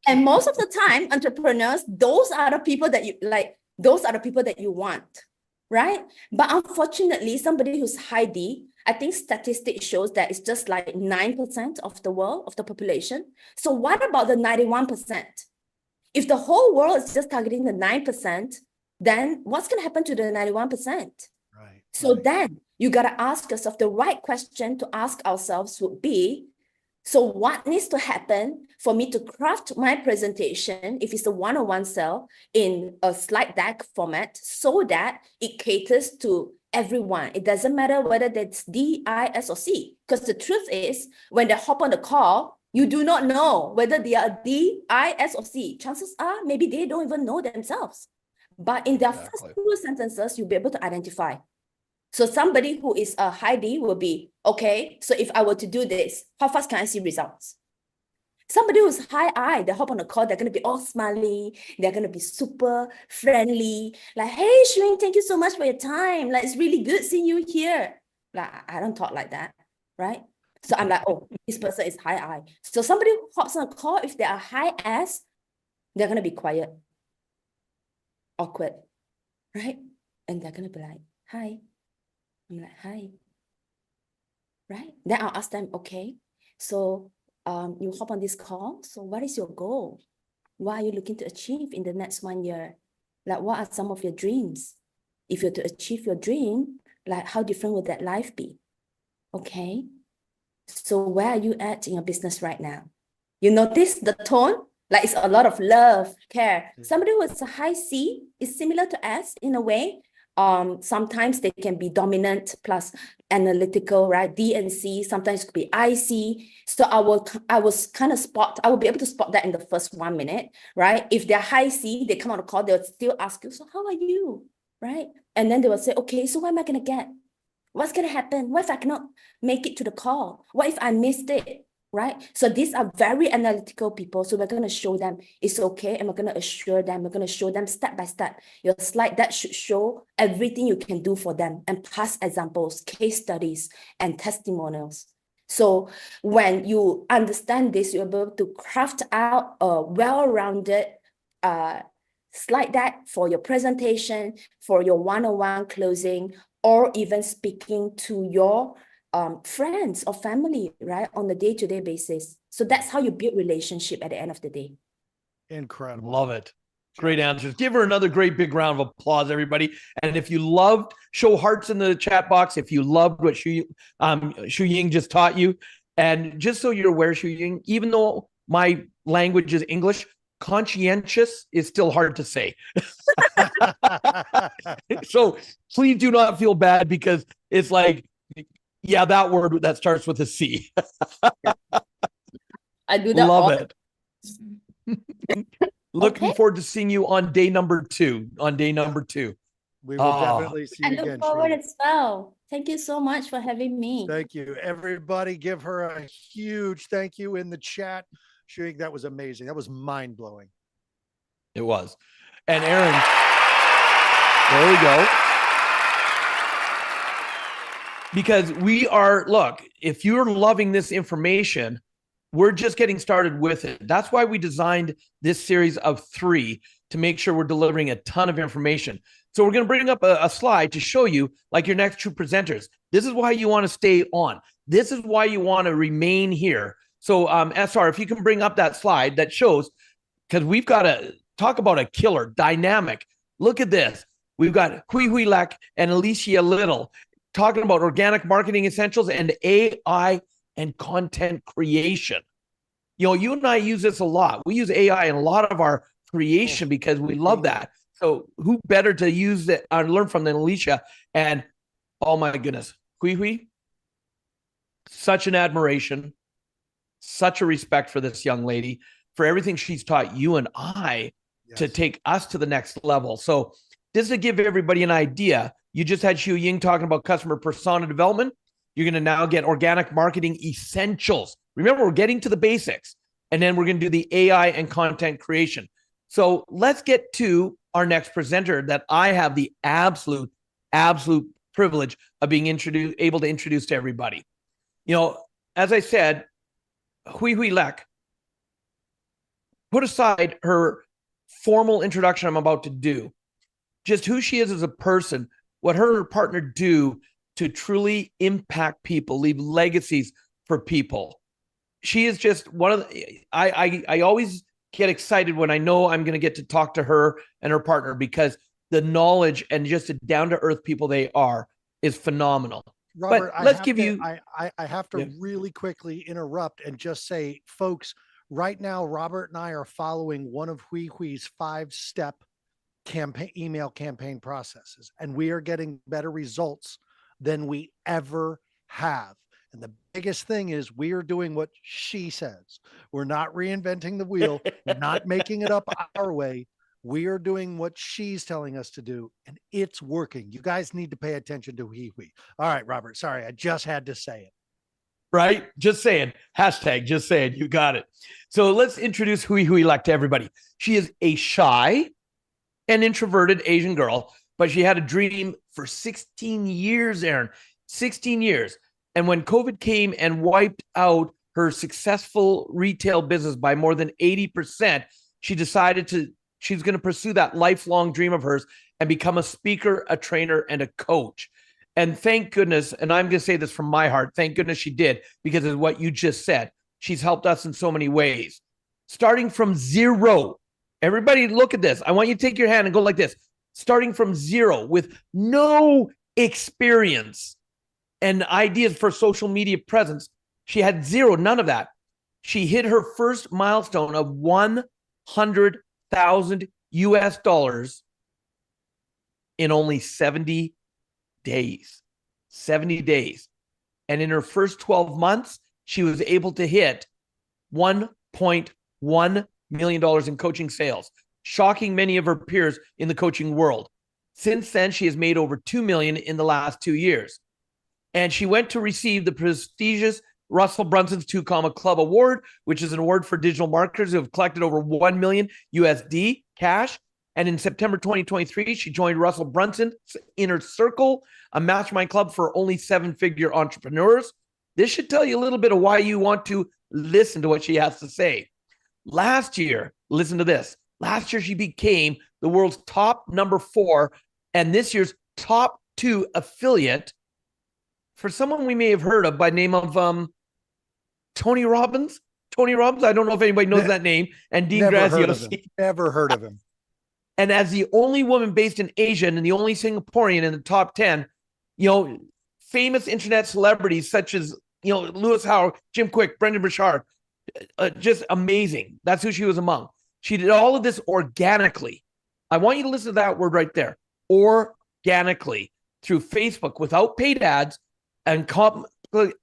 And most of the time, entrepreneurs, those are the people that you like, those are the people that you want, right? But unfortunately, somebody who's high D, I think statistics shows that it's just like 9% of the world, of the population. So what about the 91%? If the whole world is just targeting the 9%, then what's going to happen to the 91%? Right. So then you got to ask yourself, the right question to ask ourselves would be, so what needs to happen for me to craft my presentation, if it's a one-on-one sale, in a slide deck format so that it caters to everyone? It doesn't matter whether that's D, I, S, or C, because the truth is, when they hop on the call, you do not know whether they are D, I, S, or C. Chances are maybe they don't even know themselves. But in their first few sentences, you'll be able to identify. So somebody who is a high D will be, okay, so if I were to do this, how fast can I see results? Somebody who's high I, they hop on a call, they're going to be all smiley, they're going to be super friendly, like, hey, Shuing, thank you so much for your time. Like, it's really good seeing you here. Like, I don't talk like that, right? So I'm like, oh, this person is high I. So somebody who hops on a call, if they are high S, they're going to be quiet, awkward, right? And they're going to be like, hi. I'm like, hi, right? Then I'll ask them, okay, so you hop on this call. So what is your goal? What are you looking to achieve in the next 1 year? Like, what are some of your dreams? If you're to achieve your dream, like, how different would that life be? Okay, so where are you at in your business right now? You notice the tone? Like, it's a lot of love, care. Somebody who is a high C is similar to S in a way. Sometimes they can be dominant plus analytical, right? D and C, sometimes it could be IC. So I will be able to spot that in the first 1 minute, right? If they're high C, they come on a call, they'll still ask you, so how are you, right? And then they will say, okay, so what am I going to get? What's going to happen? What if I cannot make it to the call? What if I missed it? Right? So these are very analytical people. So we're going to show them it's okay. And we're going to assure them, we're going to show them step by step. Your slide that should show everything you can do for them, and past examples, case studies, and testimonials. So when you understand this, you'll be able to craft out a well-rounded slide deck for your presentation, for your one-on-one closing, or even speaking to your friends or family, right, on a day-to-day basis. So that's how you build relationship at the end of the day. Incredible. Love it. Great answers. Give her another great big round of applause, everybody. And if you loved, show hearts in the chat box if you loved what Shu Ying just taught you. And just so you're aware, Shu Ying, even though my language is English, conscientious is still hard to say. So please do not feel bad, because it's like, yeah, that word that starts with a C. I do that. Love it. Looking Okay. forward to seeing you on day number 2. We will definitely see you I again. look forward Shuing. as well. Thank you so much for having me. Thank you. Everybody give her a huge thank you in the chat. Shuing, that was amazing. That was mind-blowing. It was. And Aaron, there we go. because look, if you're loving this information, we're just getting started with it. That's why we designed this series of 3 to make sure we're delivering a ton of information. So we're going to bring up a slide to show you like your next 2 presenters. This is why you want to stay on. This is why you want to remain here. So SR, if you can bring up that slide that shows, because we've got to talk about a killer dynamic. Look at this. We've got Hui Lek and Alicia Little talking about organic marketing essentials and AI and content creation. You know, you and I use this a lot. We use AI in a lot of our creation because we love that. So who better to use it and learn from than Alicia? And oh my goodness, Hui, such an admiration, such a respect for this young lady, for everything she's taught you and I to take us to the next level. So just to give everybody an idea, you just had Xiu Ying talking about customer persona development. You're going to now get organic marketing essentials. Remember, we're getting to the basics, and then we're going to do the AI and content creation. So let's get to our next presenter that I have the absolute privilege of being able to introduce to everybody. You know, as I said, Hui Lek, put aside her formal introduction I'm about to do, just who she is as a person, what her and her partner do to truly impact people, leave legacies for people. She is just one of the, I always get excited when I know I'm going to get to talk to her and her partner, because the knowledge and just the down-to-earth people they are is phenomenal. Robert, but let's give you. I have to really quickly interrupt and just say, folks, right now, Robert and I are following one of Hui's 5-step email campaign processes, and we are getting better results than we ever have. And the biggest thing is we are doing what she says. We're not reinventing the wheel. We're not making it up our way. We are doing what she's telling us to do, and it's working. You guys need to pay attention to Hui. All right, Robert, sorry, I just had to say it. Right? Just saying. Hashtag just saying. You got it. So let's introduce Hui Lek to everybody. She is a shy and introverted Asian girl, but she had a dream for 16 years, Aaron. 16 years. And when COVID came and wiped out her successful retail business by more than 80%, she decided she's going to pursue that lifelong dream of hers and become a speaker, a trainer, and a coach. And thank goodness, and I'm going to say this from my heart, thank goodness she did, because of what you just said. She's helped us in so many ways. Starting from zero. Everybody look at this. I want you to take your hand and go like this. Starting from zero with no experience and ideas for social media presence. She had zero, none of that. She hit her first milestone of $100,000 US in only 70 days. 70 days. And in her first 12 months, she was able to hit $1.1 million in coaching sales, shocking many of her peers in the coaching world. Since then, she has made over $2 million in the last 2 years. And she went to receive the prestigious Russell Brunson's 2 Club Award, which is an award for digital marketers who have collected over 1 million USD cash. And in September 2023, she joined Russell Brunson's Inner Circle, a mastermind club for only 7-figure entrepreneurs. This should tell you a little bit of why you want to listen to what she has to say. Last year, listen to this. Last year, she became the world's top number 4 and this year's top 2 affiliate for someone we may have heard of by name of Tony Robbins. Tony Robbins, I don't know if anybody knows that name. And Dean Graziosi. Never heard of him. And as the only woman based in Asia and the only Singaporean in the top 10, you know, famous internet celebrities such as, you know, Lewis Howard, Jim Quick, Brendan Burchard, just amazing. That's who she was among. She did all of this organically. I want you to listen to that word right there. Organically, through Facebook, without paid ads and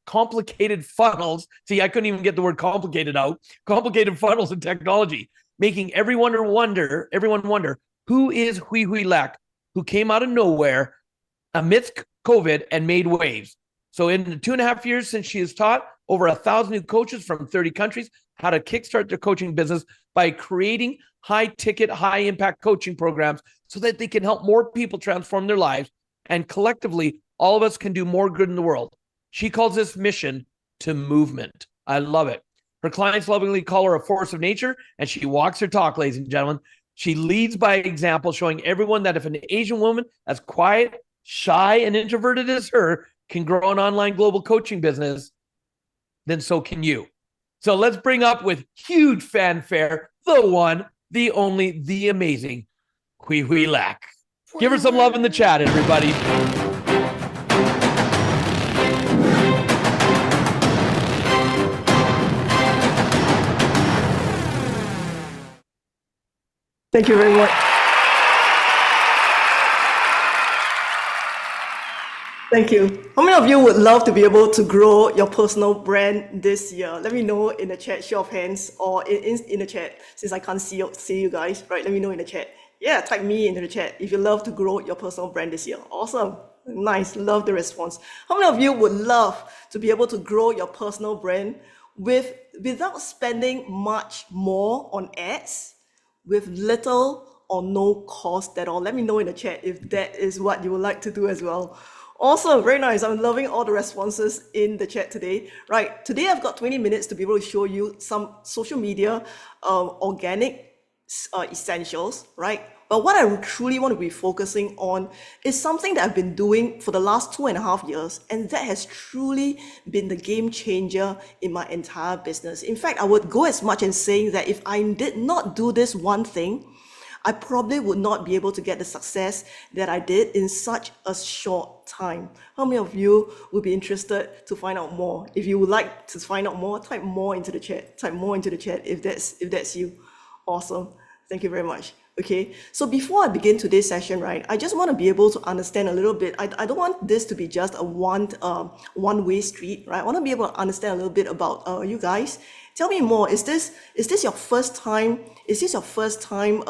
complicated funnels. See, I couldn't even get the word complicated out. Complicated funnels and technology, making everyone wonder who is Hui Lek, who came out of nowhere amidst COVID and made waves. So in the 2.5 years since she has taught over 1,000 new coaches from 30 countries how to kickstart their coaching business by creating high-ticket, high-impact coaching programs so that they can help more people transform their lives and collectively all of us can do more good in the world. She calls this mission to movement. I love it. Her clients lovingly call her a force of nature, and she walks her talk, ladies and gentlemen. She leads by example, showing everyone that if an Asian woman as quiet, shy, and introverted as her can grow an online global coaching business, then so can you. So let's bring up with huge fanfare, the one, the only, the amazing Hui Hui Lack. Give her some love in the chat, everybody. Thank you very much. Thank you. How many of you would love to be able to grow your personal brand this year? Let me know in the chat, show of hands, or in the chat, since I can't see you guys, right? Let me know in the chat. Yeah, type me into the chat if you love to grow your personal brand this year. Awesome. Nice. Love the response. How many of you would love to be able to grow your personal brand without spending much more on ads, with little or no cost at all? Let me know in the chat if that is what you would like to do as well. Awesome, very nice. I'm loving all the responses in the chat today. Right, today I've got 20 minutes to be able to show you some social media organic essentials, right? But what I truly want to be focusing on is something that I've been doing for the last 2.5 years, and that has truly been the game changer in my entire business. In fact, I would go as much as saying that if I did not do this one thing, I probably would not be able to get the success that I did in such a short time. How many of you would be interested to find out more? If you would like to find out more, type more into the chat. Type more into the chat if that's you. Awesome. Thank you very much. Okay, so before I begin today's session, right, I just want to be able to understand a little bit. I don't want this to be just a one-way street, right? I want to be able to understand a little bit about you guys. Tell me more. Is this your first time? Is this your first time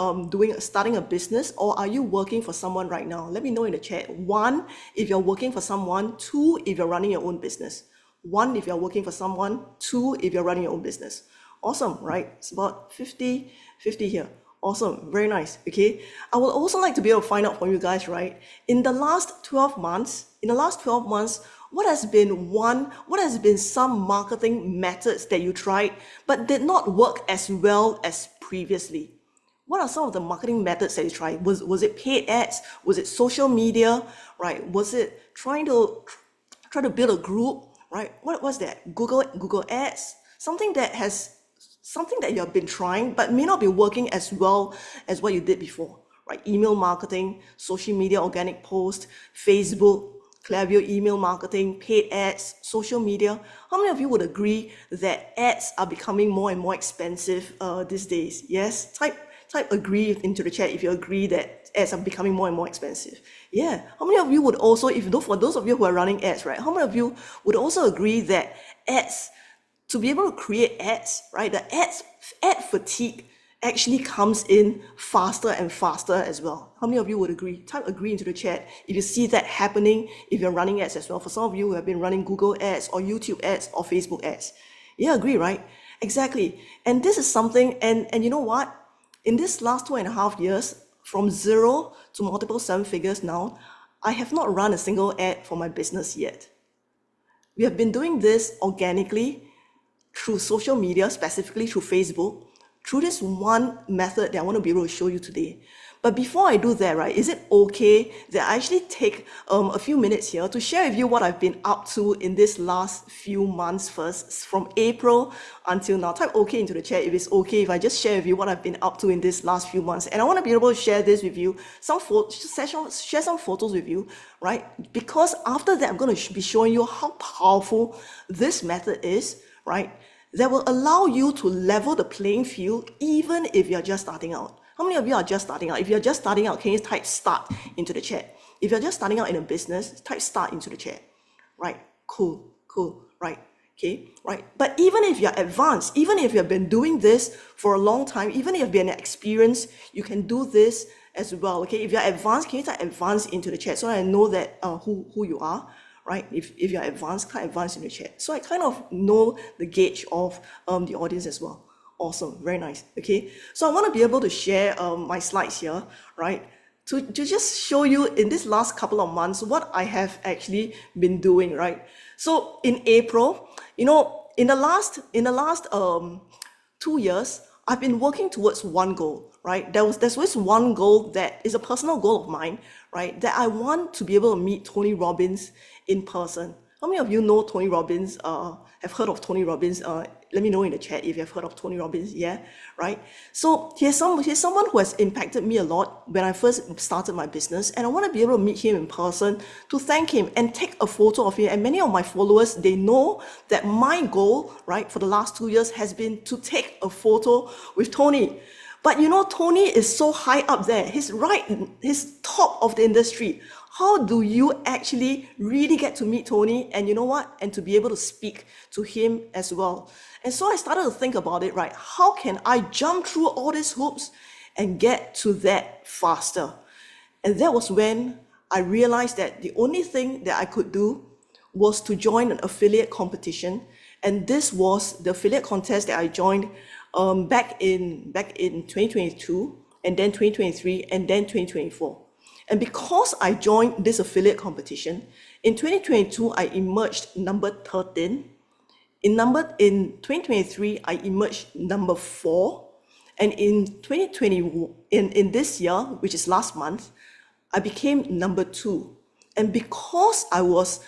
starting a business, or are you working for someone right now? Let me know in the chat. 1, if you're working for someone. 2, if you're running your own business. 1, if you're working for someone. 2, if you're running your own business. Awesome, right? It's about 50 here. Awesome, very nice. Okay, I would also like to be able to find out from you guys, right? In the last 12 months, what has been some marketing methods that you tried but did not work as well as previously? What are some of the marketing methods that you tried? Was it paid ads? Was it social media? Right? Was it trying to build a group? Right? What was that? Google ads? Something that you have been trying but may not be working as well as what you did before, right? Email marketing, social media, organic post, Facebook, Klaviyo email marketing, paid ads, social media. How many of you would agree that ads are becoming more and more expensive these days? Yes, type agree into the chat if you agree that ads are becoming more and more expensive. Yeah, how many of you would also, for those of you who are running ads, right? How many of you would also agree that ads, to be able to create ads, right? The ad fatigue actually comes in faster and faster as well. How many of you would agree? Type agree into the chat if you see that happening, if you're running ads as well. For some of you who have been running Google ads or YouTube ads or Facebook ads. Yeah, agree, right? Exactly. And this is something, and you know what? In this last 2.5 years, from 0 to multiple 7 figures now, I have not run a single ad for my business yet. We have been doing this organically, through social media, specifically through Facebook, through this one method that I want to be able to show you today. But before I do that, right, is it okay that I actually take a few minutes here to share with you what I've been up to in this last few months first, from April until now? Type okay into the chat if it's okay if I just share with you what I've been up to in this last few months. And I want to be able to share this with you, share some photos with you, right? Because after that, I'm going to be showing you how powerful this method is, right? That will allow you to level the playing field even if you're just starting out. How many of you are just starting out? If you're just starting out, can you type start into the chat? If you're just starting out in a business, type start into the chat. Right? Cool, right? Okay, right? But even if you're advanced, even if you've been doing this for a long time, even if you've been experienced, you can do this as well. Okay, if you're advanced, can you type advanced into the chat so I know that who you are? Right? If you're advanced, type advanced in the chat. So I kind of know the gauge of the audience as well. Awesome, very nice. Okay, so I want to be able to share my slides here, right? to just show you in this last couple of months what I have actually been doing, right? So in April, you know, in the last 2 years, I've been working towards one goal, right? There's always one goal that is a personal goal of mine, right? That I want to be able to meet Tony Robbins in person. How many of you know Tony Robbins? Have heard of Tony Robbins? Let me know in the chat if you have heard of Tony Robbins. Yeah, right. So he's someone who has impacted me a lot when I first started my business, and I want to be able to meet him in person to thank him and take a photo of him. And many of my followers, they know that my goal, right, for the last 2 years has been to take a photo with Tony. But you know, Tony is so high up there. He's top of the industry. How do you actually really get to meet Tony? And you know what? And to be able to speak to him as well. And so I started to think about it, right? How can I jump through all these hoops and get to that faster? And that was when I realized that the only thing that I could do was to join an affiliate competition. And this was the affiliate contest that I joined back in 2022, and then 2023, and then 2024. And because I joined this affiliate competition, in 2022, I emerged number 13. In 2023, I emerged number 4. And in 2020, in this year, which is last month, I became number 2. And because I was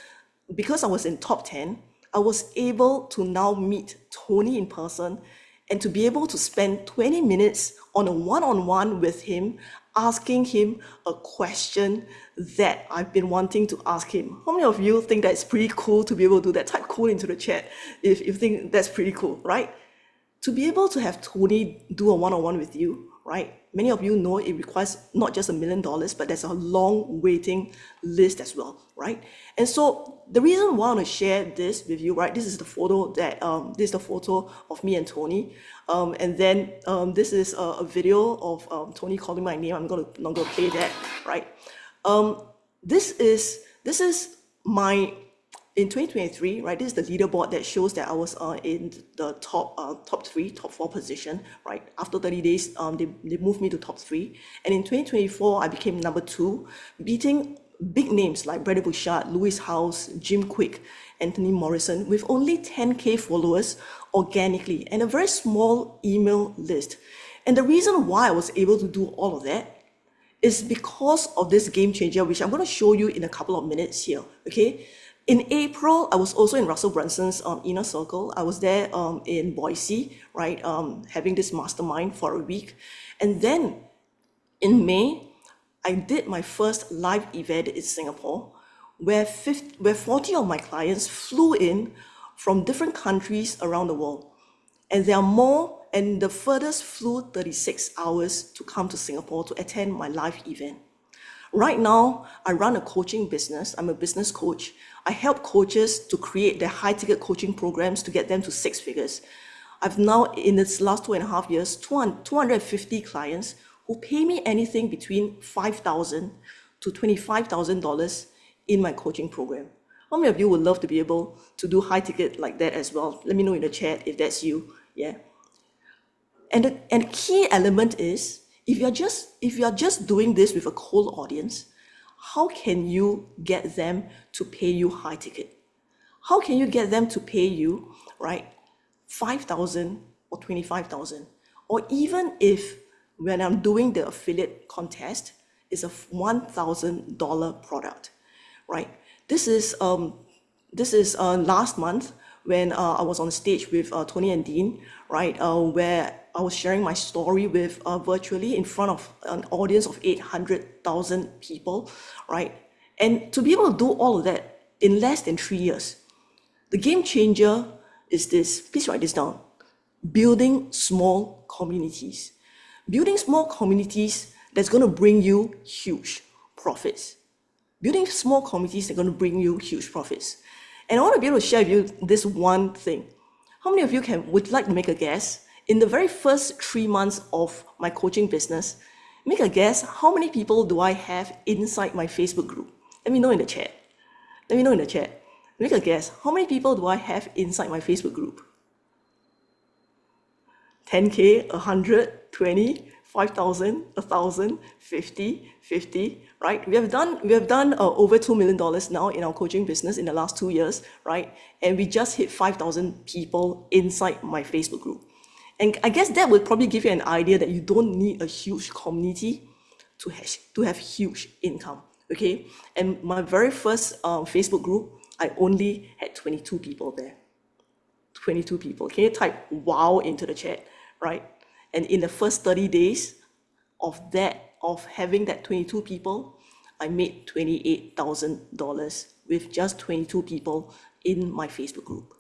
in top 10, I was able to now meet Tony in person and to be able to spend 20 minutes on a one-on-one with him, asking him a question that I've been wanting to ask him. How many of you think that's pretty cool to be able to do that? Type cool into the chat if you think that's pretty cool, right? To be able to have Tony do a one-on-one with you, right? Many of you know it requires not just $1 million, but there's a long waiting list as well, right? And so the reason why I want to share this with you, right? This is the photo of me and Tony, and then this is a video of Tony calling my name. I'm not gonna play that, right? This is my. In 2023, right, this is the leaderboard that shows that I was in the top 4 position, right? After 30 days, they moved me to top 3. And in 2024, I became number 2, beating big names like Brandon Bouchard, Louis House, Jim Quick, Anthony Morrison, with only 10K followers organically and a very small email list. And the reason why I was able to do all of that is because of this game changer, which I'm going to show you in a couple of minutes here, okay? In April, I was also in Russell Brunson's inner circle. I was there in Boise, right, having this mastermind for a week. And then in May, I did my first live event in Singapore, where 40 of my clients flew in from different countries around the world. And there are more, and the furthest flew 36 hours to come to Singapore to attend my live event. Right now, I run a coaching business. I'm a business coach. I help coaches to create their high-ticket coaching programs to get them to 6 figures. I've now, in this last 2.5 years, 250 clients who pay me anything between $5,000 to $25,000 in my coaching program. How many of you would love to be able to do high-ticket like that as well? Let me know in the chat if that's you. Yeah. And the key element is, if you are just doing this with a cold audience, how can you get them to pay you high ticket? How can you get them to pay you, right, $5,000 or $25,000? Or even if, when I'm doing the affiliate contest, it's a $1,000 product, right? This is last month when I was on stage with Tony and Dean, right, where I was sharing my story with virtually in front of an audience of 800,000 people, right? And to be able to do all of that in less than 3 years, the game changer is this. Please write this down. Building small communities. Building small communities that's going to bring you huge profits. Building small communities that are going to bring you huge profits. And I want to be able to share with you this one thing. How many of you would like to make a guess? In the very first 3 months of my coaching business, make a guess, how many people do I have inside my Facebook group? Let me know in the chat. Let me know in the chat. Make a guess, how many people do I have inside my Facebook group? 10K, 100, 20, 5,000, 1,000, 50, 50, right? We have done over $2 million now in our coaching business in the last 2 years, right? And we just hit 5,000 people inside my Facebook group. And I guess that would probably give you an idea that you don't need a huge community to have huge income, okay? And my very first Facebook group, I only had 22 people there. 22 people. Can you type wow into the chat, right? And in the first 30 days of having that 22 people, I made $28,000 with just 22 people in my Facebook group.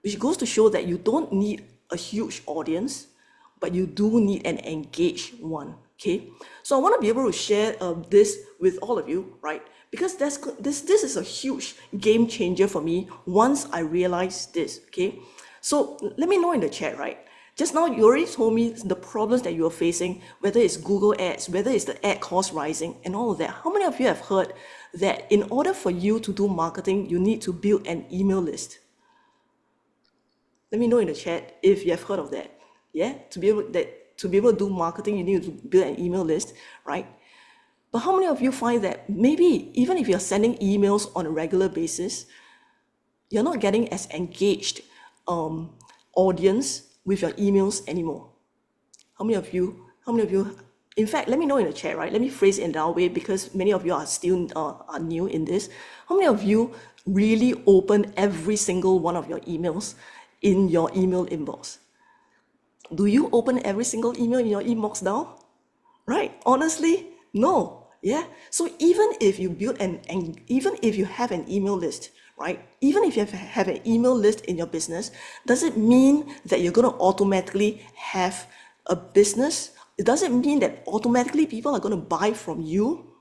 Which goes to show that you don't need a huge audience, but you do need an engaged one, okay? So I want to be able to share this with all of you, right? Because this is a huge game changer for me once I realized this, okay? So let me know in the chat, right? Just now, you already told me the problems that you are facing, whether it's Google Ads, whether it's the ad cost rising and all of that. How many of you have heard that in order for you to do marketing, you need to build an email list? Let me know in the chat if you have heard of that. Yeah, to be able to do marketing, you need to build an email list, right? But how many of you find that maybe even if you're sending emails on a regular basis, you're not getting as engaged audience with your emails anymore? How many of you, in fact, let me know in the chat, right? Let me phrase it in that way because many of you are still are new in this. How many of you really open every single one of your emails in your email inbox? Do you open every single email in your inbox now? Right? Honestly, no. Yeah. So even if you build even if you have an email list, right? Even if you have an email list in your business, does it mean that you're going to automatically have a business? It doesn't mean that automatically people are going to buy from you.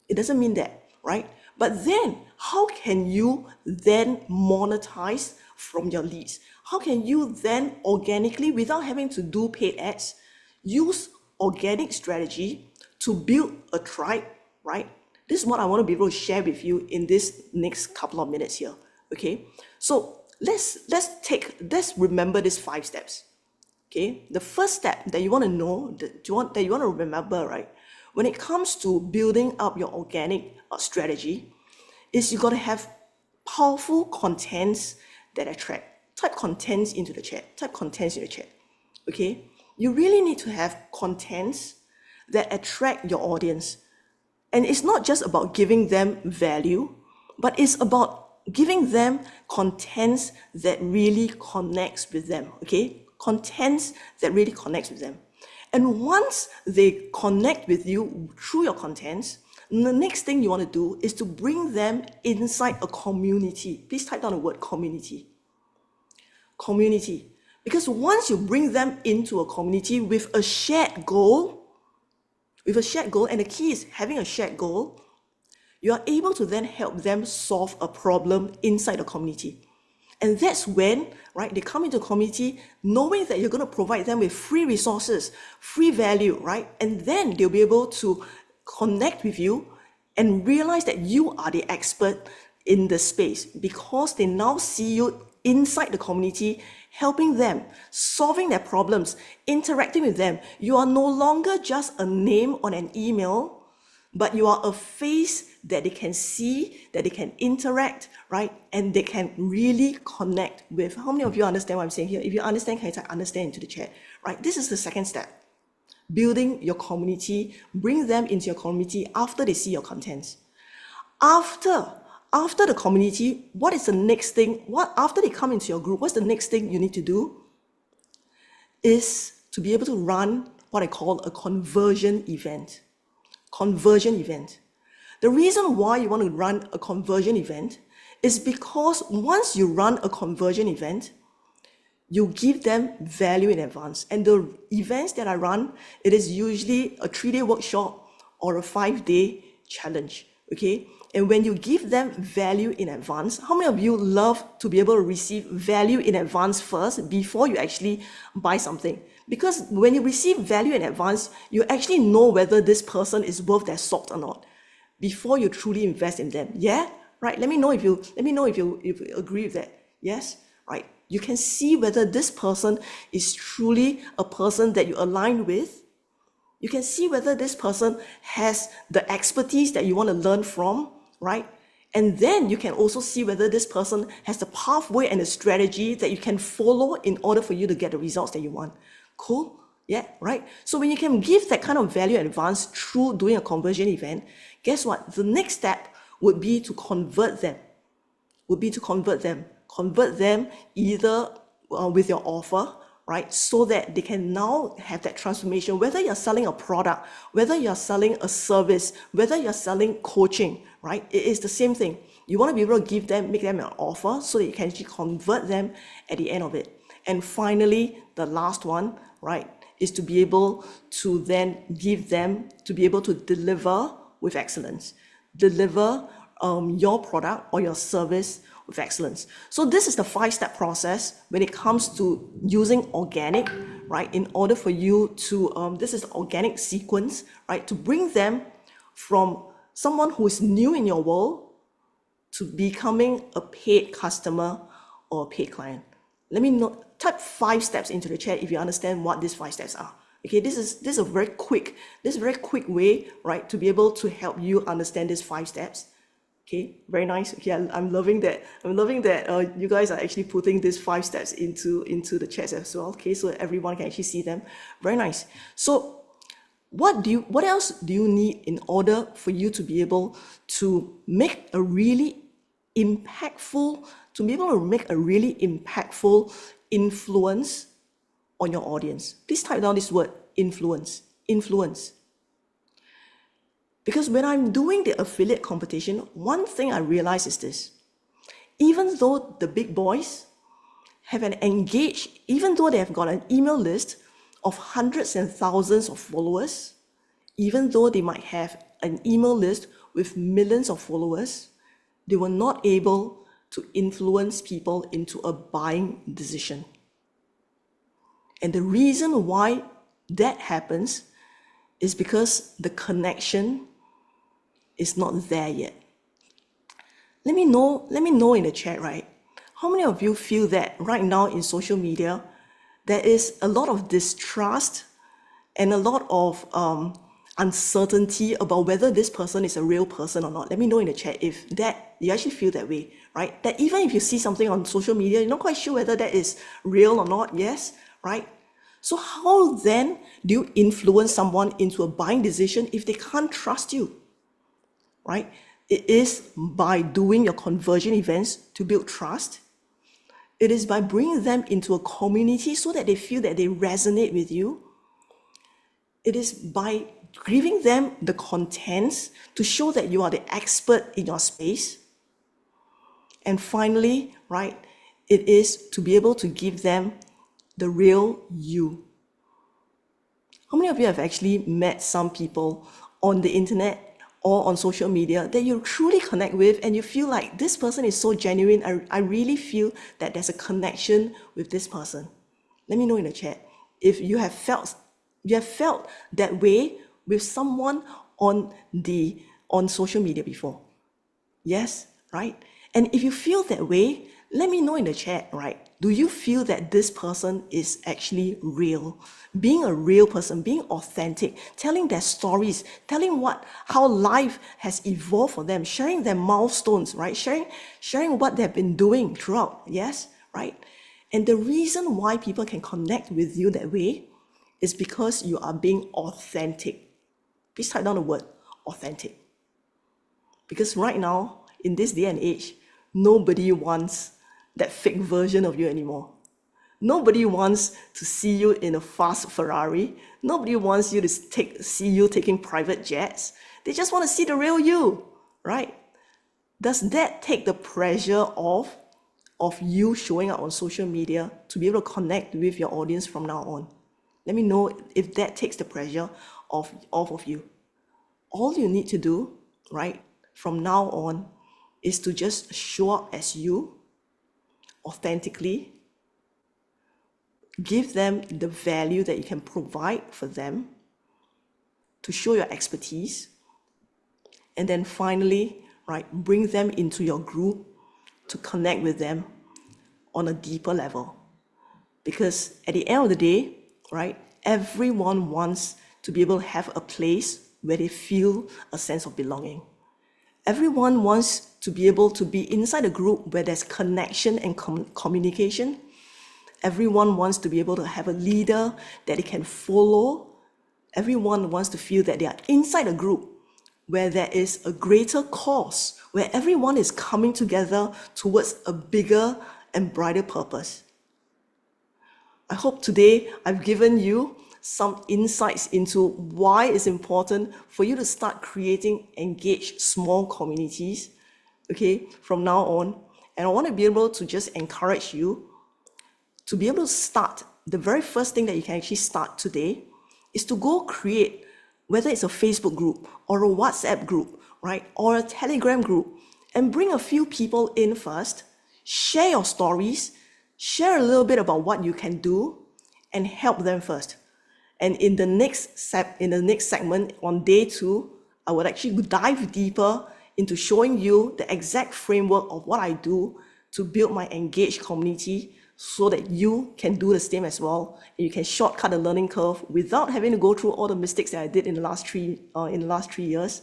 It doesn't mean that, right? But then how can you then monetize from your leads? How can you then organically, without having to do paid ads, use organic strategy to build a tribe, right? This is what I want to be able to share with you in this next couple of minutes here, okay? So let's remember these 5 steps, okay? The first step that you want to know, that you want to remember, right? When it comes to building up your organic strategy, is you got to have powerful contents that attract. Type contents into the chat. Type contents in the chat, okay? You really need to have contents that attract your audience. And it's not just about giving them value, but it's about giving them contents that really connects with them, okay? Contents that really connects with them. And once they connect with you through your contents, the next thing you want to do is to bring them inside a community. Please type down the word community. Community. Because once you bring them into a community with a shared goal, and the key is having a shared goal, you are able to then help them solve a problem inside the community. And that's when, right, they come into a community knowing that you're going to provide them with free resources, free value, right? And then they'll be able to connect with you and realize that you are the expert in the space because they now see you inside the community, helping them, solving their problems, interacting with them. You are no longer just a name on an email, but you are a face that they can see, that they can interact, right? And they can really connect with. How many of you understand what I'm saying here? If you understand, can you type understand into the chat, right? This is the second step. Building your community, bring them into your community after they see your contents. After the community, what is the next thing? After they come into your group, what's the next thing you need to do? Is to be able to run what I call a conversion event. Conversion event. The reason why you want to run a conversion event is because once you run a conversion event, you give them value in advance. And the events that I run, it is usually a 3-day workshop or a 5-day challenge, okay? And when you give them value in advance, how many of you love to be able to receive value in advance first before you actually buy something? Because when you receive value in advance, you actually know whether this person is worth their salt or not before you truly invest in them. Yeah, right. Let me know if you agree with that. Yes, right. You can see whether this person is truly a person that you align with. You can see whether this person has the expertise that you want to learn from, right? And then you can also see whether this person has the pathway and the strategy that you can follow in order for you to get the results that you want. Cool? Yeah, right? So when you can give that kind of value in advance through doing a conversion event, guess what? The next step would be to convert them. Convert them either with your offer, right? So that they can now have that transformation, whether you're selling a product, whether you're selling a service, whether you're selling coaching, right? It is the same thing. You want to be able to make them an offer so that you can actually convert them at the end of it. And finally, the last one, right, is to be able to then give them, to be able to deliver with excellence. Deliver your product or your service with excellence. So this is the 5-step process when it comes to using organic, right? In order for you to, this is the organic sequence, right? To bring them from someone who is new in your world to becoming a paid customer or a paid client. Let me know, type 5 steps into the chat if you understand what these 5 steps are. Okay, this is a very quick way, right, to be able to help you understand these 5 steps. Okay, very nice. Okay, I'm loving that. You guys are actually putting these 5 steps into the chat as well. Okay, so everyone can actually see them. Very nice. So what else do you need in order for you to be able to make a really impactful influence on your audience? Please type down this word, influence. Because when I'm doing the affiliate competition, one thing I realize is this: even though the big boys have even though they have got an email list of hundreds and thousands of followers, even though they might have an email list with millions of followers, they were not able to influence people into a buying decision. And the reason why that happens is because the connection is not there yet. Let me know in the chat, right? How many of you feel that right now in social media, there is a lot of distrust and a lot of uncertainty about whether this person is a real person or not? Let me know in the chat if that you actually feel that way, right? That even if you see something on social media, you're not quite sure whether that is real or not. Yes, right? So how then do you influence someone into a buying decision if they can't trust you, right? It is by doing your conversion events to build trust. It is by bringing them into a community so that they feel that they resonate with you. It is by giving them the contents to show that you are the expert in your space. And finally, right, it is to be able to give them the real you. How many of you have actually met some people on the internet or on social media that you truly connect with and you feel like this person is so genuine? I really feel that there's a connection with this person. Let me know in the chat if you have felt that way with someone on social media before. Yes, right? And if you feel that way, let me know in the chat, right? Do you feel that this person is actually real? Being a real person, being authentic, telling their stories, telling how life has evolved for them, sharing their milestones, right? Sharing what they've been doing throughout, yes, right? And the reason why people can connect with you that way is because you are being authentic. Please type down the word authentic. Because right now, in this day and age, nobody wants that fake version of you anymore. Nobody wants to see you in a fast Ferrari. Nobody wants you to see you taking private jets. They just want to see the real you, right? Does that take the pressure off of you showing up on social media to be able to connect with your audience from now on? Let me know if that takes the pressure off of you. All you need to do, right, from now on is to just show up as you, authentically, give them the value that you can provide for them, to show your expertise, and then finally, right, bring them into your group to connect with them on a deeper level. Because at the end of the day, right, everyone wants to be able to have a place where they feel a sense of belonging. Everyone wants to be able to be inside a group where there's connection and communication. Everyone wants to be able to have a leader that they can follow. Everyone wants to feel that they are inside a group where there is a greater cause, where everyone is coming together towards a bigger and brighter purpose. I hope today I've given you some insights into why it's important for you to start creating engaged small communities, okay, from now on. And I want to be able to just encourage you to be able to start. The very first thing that you can actually start today is to go create, whether it's a Facebook group or a WhatsApp group, right, or a Telegram group, and bring a few people in first, share your stories, share a little bit about what you can do, and help them first. And in the next segment on day 2, I would actually dive deeper into showing you the exact framework of what I do to build my engaged community so that you can do the same as well. And you can shortcut the learning curve without having to go through all the mistakes that I did in the last 3 years,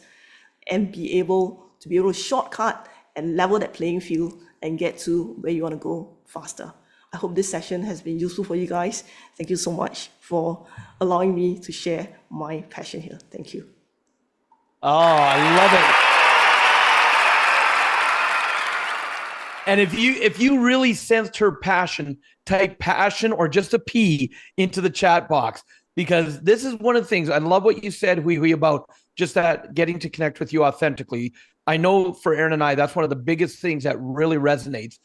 and be able to shortcut and level that playing field and get to where you want to go faster. I hope this session has been useful for you guys. Thank you so much for allowing me to share my passion here. Thank you. Oh, I love it. And if you really sensed her passion, type passion or just a P into the chat box, because this is one of the things. I love what you said, Hui, about just that getting to connect with you authentically. I know for Aaron and I, that's one of the biggest things that really resonates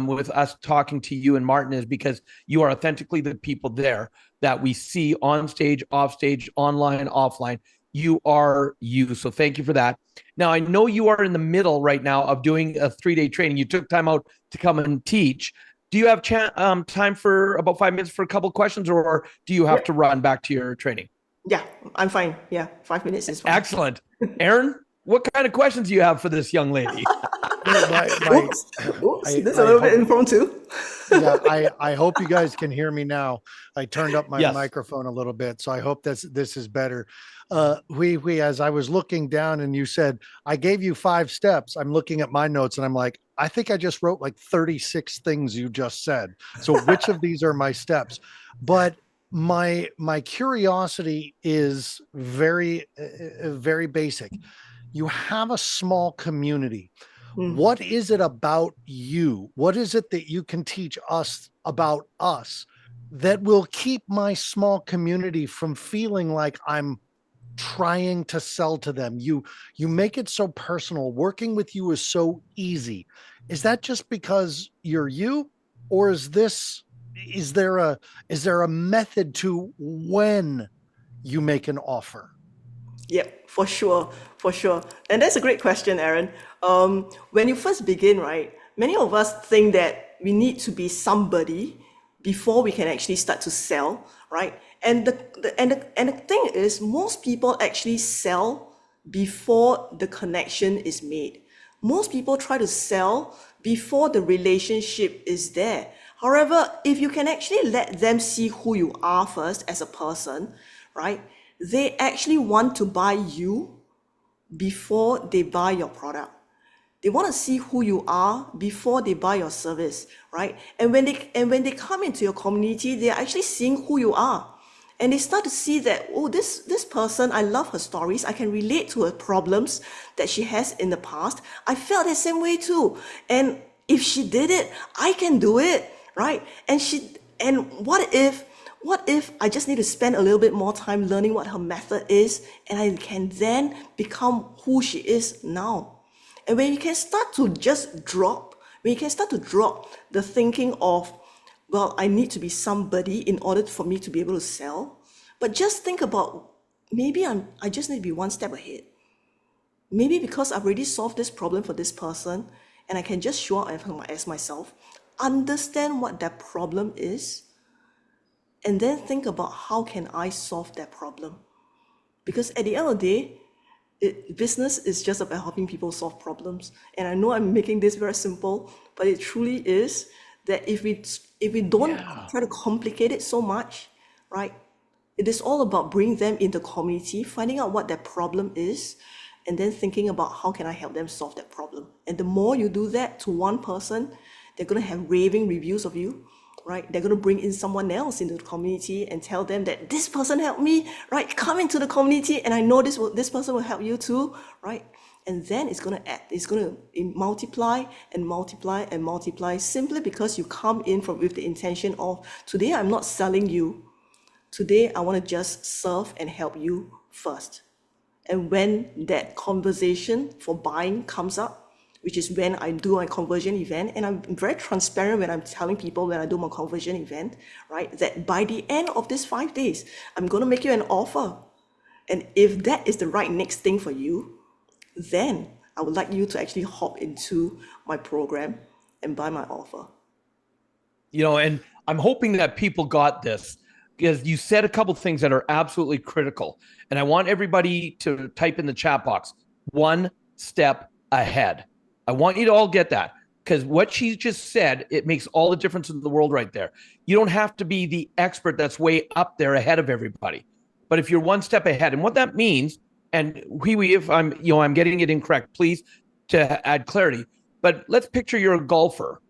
with us talking to you and Martin, is because you are authentically the people there that we see on stage, off stage, online, offline. You are you. So thank you for that. Now, I know you are in the middle right now of doing a 3-day training. You took time out to come and teach. Do you have time for about 5 minutes for a couple of questions, or do you have to run back to your training? Yeah, I'm fine. Yeah, 5 minutes is fine. Excellent. Aaron, what kind of questions do you have for this young lady? Oops, this is a little bit impromptu. Yeah, I hope you guys can hear me now. I turned up my Yes. microphone a little bit, so I hope this is better. Hui, as I was looking down and you said, I gave you 5 steps, I'm looking at my notes and I'm like, I think I just wrote like 36 things you just said. So which of these are my steps? But my curiosity is very basic. You have a small community. What is it about you? What is it that you can teach us about us that will keep my small community from feeling like I'm trying to sell to them? You make it so personal. Working with you is so easy. Is that just because you're you, or is there a method to when you make an offer? Yep, for sure. And that's a great question, Aaron. When you first begin, right, many of us think that we need to be somebody before we can actually start to sell, right? And the thing is, most people actually sell before the connection is made. Most people try to sell before the relationship is there. However, if you can actually let them see who you are first as a person, right, they actually want to buy you before they buy your product. They want to see who you are before they buy your service, right? And when they come into your community, they're actually seeing who you are. And they start to see that, oh, this person, I love her stories. I can relate to her problems that she has in the past. I felt the same way too. And if she did it, I can do it, right? And what if I just need to spend a little bit more time learning what her method is, and I can then become who she is now? And when you can start to drop the thinking of, well, I need to be somebody in order for me to be able to sell, but just think about, maybe I just need to be one step ahead. Maybe because I've already solved this problem for this person, and I can just show up as myself, understand what that problem is, and then think about how can I solve that problem. Because at the end of the day, business is just about helping people solve problems. And I know I'm making this very simple, but it truly is that if we don't Yeah. try to complicate it so much, right? It is all about bringing them into community, finding out what their problem is, and then thinking about how can I help them solve that problem. And the more you do that to one person, they're going to have raving reviews of you, right? They're going to bring in someone else into the community and tell them that this person helped me, right? Come into the community, and I know this person will help you too, right? And then it's going to add, it's going to multiply and multiply and multiply, simply because you come in with the intention of, today I'm not selling you. Today, I want to just serve and help you first. And when that conversation for buying comes up, which is when I do my conversion event, and I'm very transparent when I'm telling people when I do my conversion event, right, that by the end of these 5 days, I'm going to make you an offer. And if that is the right next thing for you, then I would like you to actually hop into my program and buy my offer. And I'm hoping that people got this, because you said a couple of things that are absolutely critical. And I want everybody to type in the chat box, 1 step ahead. I want you to all get that, because what she just said, it makes all the difference in the world right there. You don't have to be the expert that's way up there ahead of everybody. But if you're 1 step ahead, and what that means, and if I'm getting it incorrect, please to add clarity. But let's picture you're a golfer.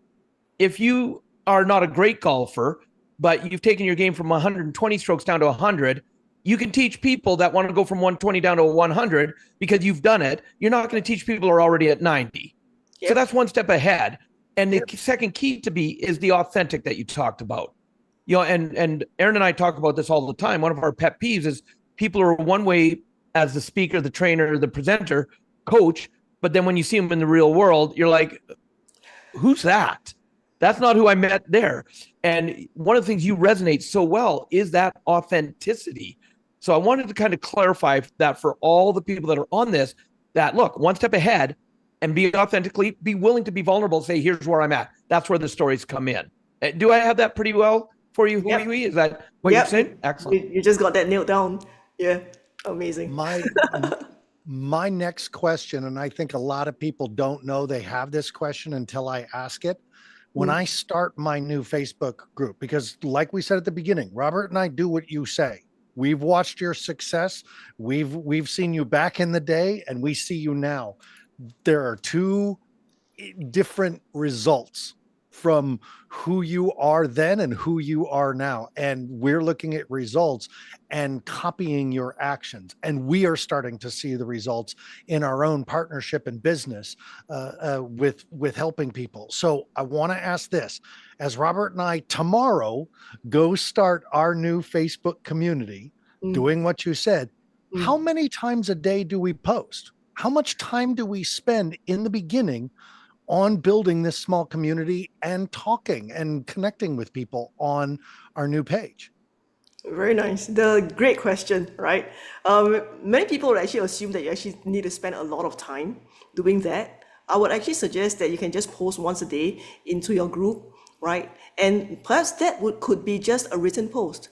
If you are not a great golfer, but you've taken your game from 120 strokes down to 100, you can teach people that want to go from 120 down to 100 because you've done it. You're not going to teach people who are already at 90. Yep. So that's 1 step ahead. And the second key to be is the authentic that you talked about. And Aaron and I talk about this all the time. One of our pet peeves is people are one way as the speaker, the trainer, the presenter, coach, but then when you see them in the real world, you're like, who's that? That's not who I met there. And one of the things you resonate so well is that authenticity. So I wanted to kind of clarify that for all the people that are on this, that look, 1 step ahead and be willing to be vulnerable, say, here's where I'm at. That's where the stories come in. Do I have that pretty well for you, Yep. Hui? Is that what you're saying? Excellent. You just got that nailed down. Yeah, amazing. My next question, and I think a lot of people don't know they have this question until I ask it. When I start my new Facebook group, because like we said at the beginning, Robert and I do what you say. We've watched your success. We've seen you back in the day, and we see you now. There are 2 different results from who you are then and who you are now. And we're looking at results and copying your actions. And we are starting to see the results in our own partnership and business with helping people. So I want to ask this, as Robert and I tomorrow go start our new Facebook community, doing what you said, how many times a day do we post? How much time do we spend in the beginning on building this small community and talking and connecting with people on our new page? Very nice. Great question, right? Many people would actually assume that you actually need to spend a lot of time doing that. I would actually suggest that you can just post once a day into your group, right? And perhaps that could be just a written post.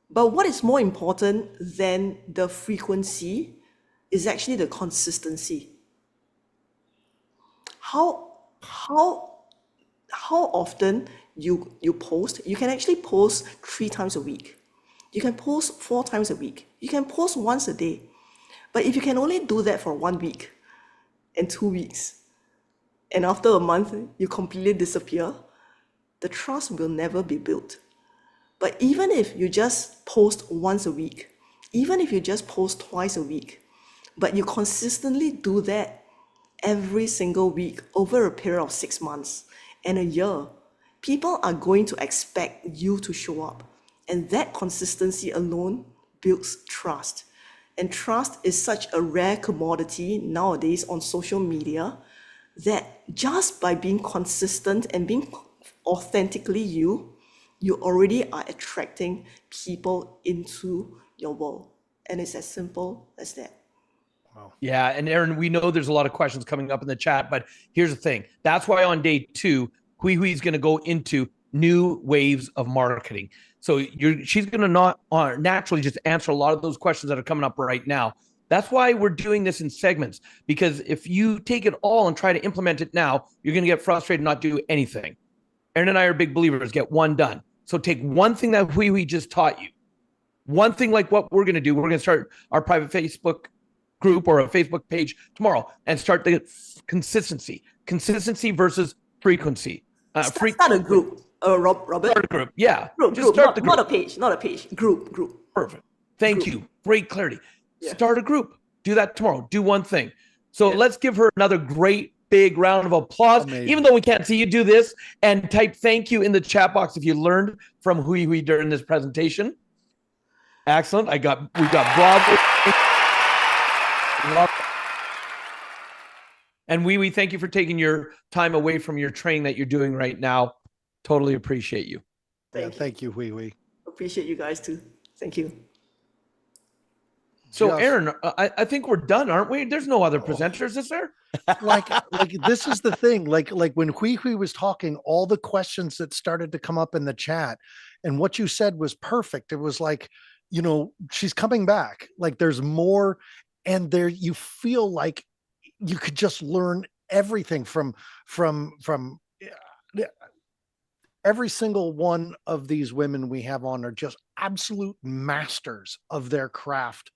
But what is more important than the frequency is actually the consistency. How often you post? You can actually post 3 times a week. You can post 4 times a week. You can post once a day. But if you can only do that for 1 week and 2 weeks, and after a month you completely disappear, the trust will never be built. But even if you just post once a week, even if you just post twice a week, but you consistently do that every single week over a period of 6 months and a year, people are going to expect you to show up. And that consistency alone builds trust. And trust is such a rare commodity nowadays on social media that just by being consistent and being authentically you already are attracting people into your world. And it's as simple as that. Yeah. And Aaron, we know there's a lot of questions coming up in the chat, but here's the thing. That's why on day 2, Hui is going to go into new waves of marketing. So she's going to not naturally just answer a lot of those questions that are coming up right now. That's why we're doing this in segments, because if you take it all and try to implement it now, you're going to get frustrated and not do anything. Aaron and I are big believers, get one done. So take one thing that we just taught you. One thing like what we're going to do. We're going to start our private Facebook group or a Facebook page tomorrow and start the consistency versus frequency. Start a group, Robert. Start a group. Yeah. Group, Just group, start not, the group. not a page, group. Perfect. Thank Group. you. Great clarity. Yeah. Start a group. Do that tomorrow. Do one thing. So let's give her another great big round of applause. Amazing. Even though we can't see you, do this and type thank you in the chat box if you learned from Hui during this presentation. Excellent. We got bravo. And we thank you for taking your time away from your training that you're doing right now. Totally appreciate you. Thank you, Hui. Appreciate you guys too. Thank you. So Aaron, I think we're done, aren't we? There's no other presenters, is there? like this is the thing. Like when Hui was talking, all the questions that started to come up in the chat, and what you said was perfect. It was like, you know, she's coming back. Like there's more, and there you feel like you could just learn everything from every single one of these women we have on are just absolute masters of their craft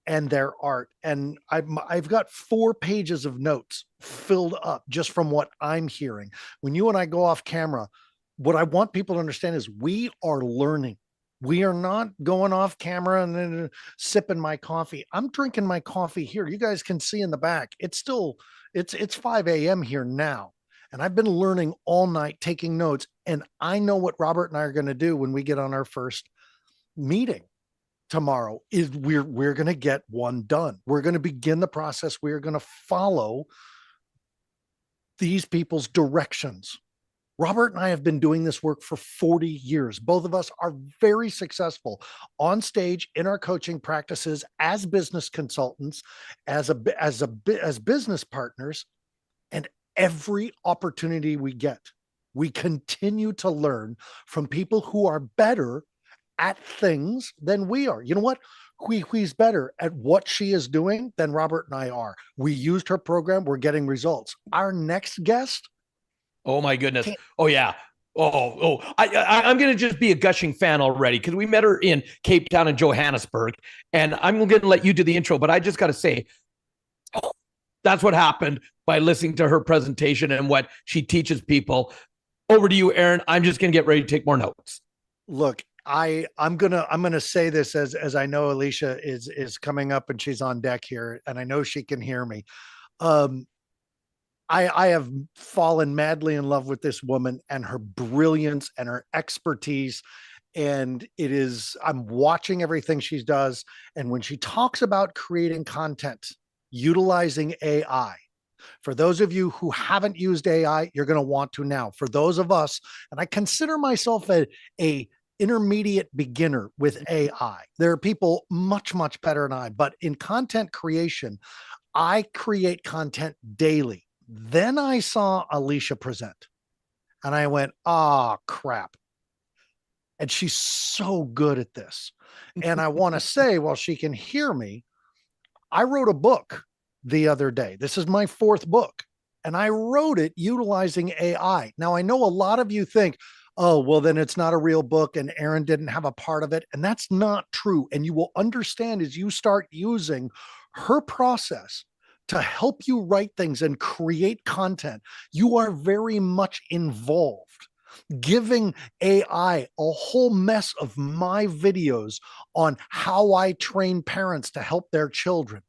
and their art. And I've got 4 pages of notes filled up just from what I'm hearing. When you and I go off camera, what I want people to understand is we are learning. We are not going off camera and then sipping my coffee. I'm drinking my coffee here. You guys can see in the back. It's 5 a.m. here now. And I've been learning all night, taking notes. And I know what Robert and I are going to do when we get on our first meeting tomorrow is we're going to get one done. We're going to begin the process. We're going to follow these people's directions. Robert and I have been doing this work for 40 years. Both of us are very successful on stage in our coaching practices as business consultants, as business partners, and every opportunity we get, we continue to learn from people who are better at things than we are. You know what? Hui's better at what she is doing than Robert and I are. We used her program. We're getting results. Our next guest. Oh my goodness. Oh yeah. I'm going to just be a gushing fan already because we met her in Cape Town and Johannesburg, and I'm going to let you do the intro, but I just got to say, that's what happened by listening to her presentation and what she teaches people. Over to you, Aaron. I'm just going to get ready to take more notes. Look, I'm gonna say this as I know Alicia is coming up and she's on deck here, and I know she can hear me. I have fallen madly in love with this woman and her brilliance and her expertise. And I'm watching everything she does. And when she talks about creating content, utilizing AI, for those of you who haven't used AI, you're going to want to now. For those of us, and I consider myself a intermediate beginner with AI. There are people much, much better than I, but in content creation, I create content daily. Then I saw Alicia present and I went, crap. And she's so good at this. And I want to say, while she can hear me, I wrote a book the other day. This is my 4th book, and I wrote it utilizing AI. Now, I know a lot of you think, oh, well, then it's not a real book and Aaron didn't have a part of it. And that's not true. And you will understand as you start using her process to help you write things and create content, you are very much involved, giving AI a whole mess of my videos on how I train parents to help their children.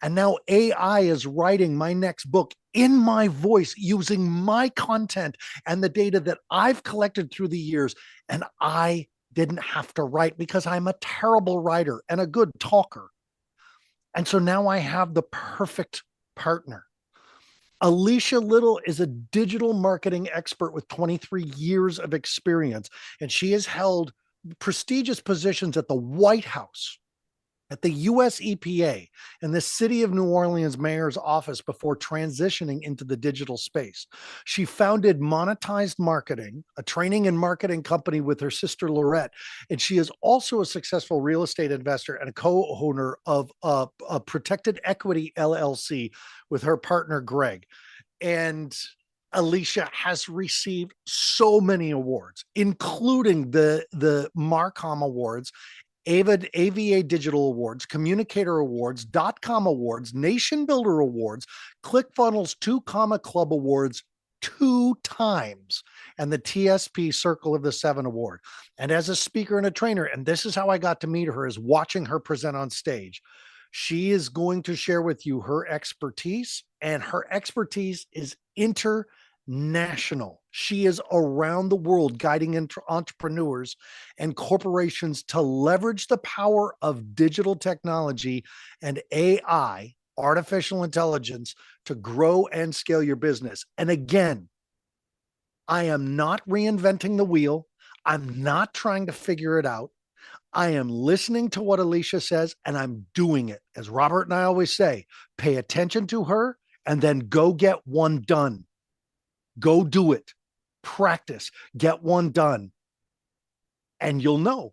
And now AI is writing my next book in my voice using my content and the data that I've collected through the years. And I didn't have to write because I'm a terrible writer and a good talker. And so now I have the perfect partner. Alicia Little is a digital marketing expert with 23 years of experience, and she has held prestigious positions at the White House, at the US EPA, and the City of New Orleans Mayor's office before transitioning into the digital space. She founded Monetized Marketing, a training and marketing company with her sister Lorette, and she is also a successful real estate investor and a co-owner of a Protected Equity LLC with her partner Greg. And Alicia has received so many awards, including the Marcom Awards, AVA Digital Awards, Communicator Awards, .com Awards, Nation Builder Awards, ClickFunnels 2 Club Awards 2 times, and the TSP Circle of the 7 Award. And as a speaker and a trainer, and this is how I got to meet her, is watching her present on stage. She is going to share with you her expertise, and her expertise is international. She is around the world guiding entrepreneurs and corporations to leverage the power of digital technology and AI, artificial intelligence, to grow and scale your business. And again, I am not reinventing the wheel. I'm not trying to figure it out. I am listening to what Alicia says and I'm doing it. As Robert and I always say, pay attention to her and then go get one done. Go do it. Practice. Get one done. And you'll know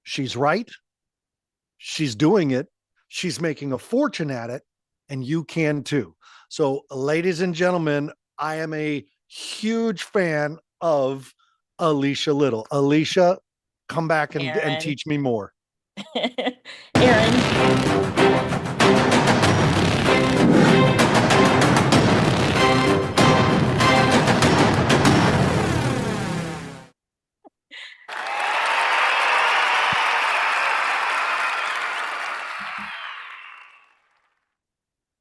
she's right. She's doing it. She's making a fortune at it. And you can too. So, ladies and gentlemen, I am a huge fan of Alicia Little. Alicia, come back and teach me more. Aaron.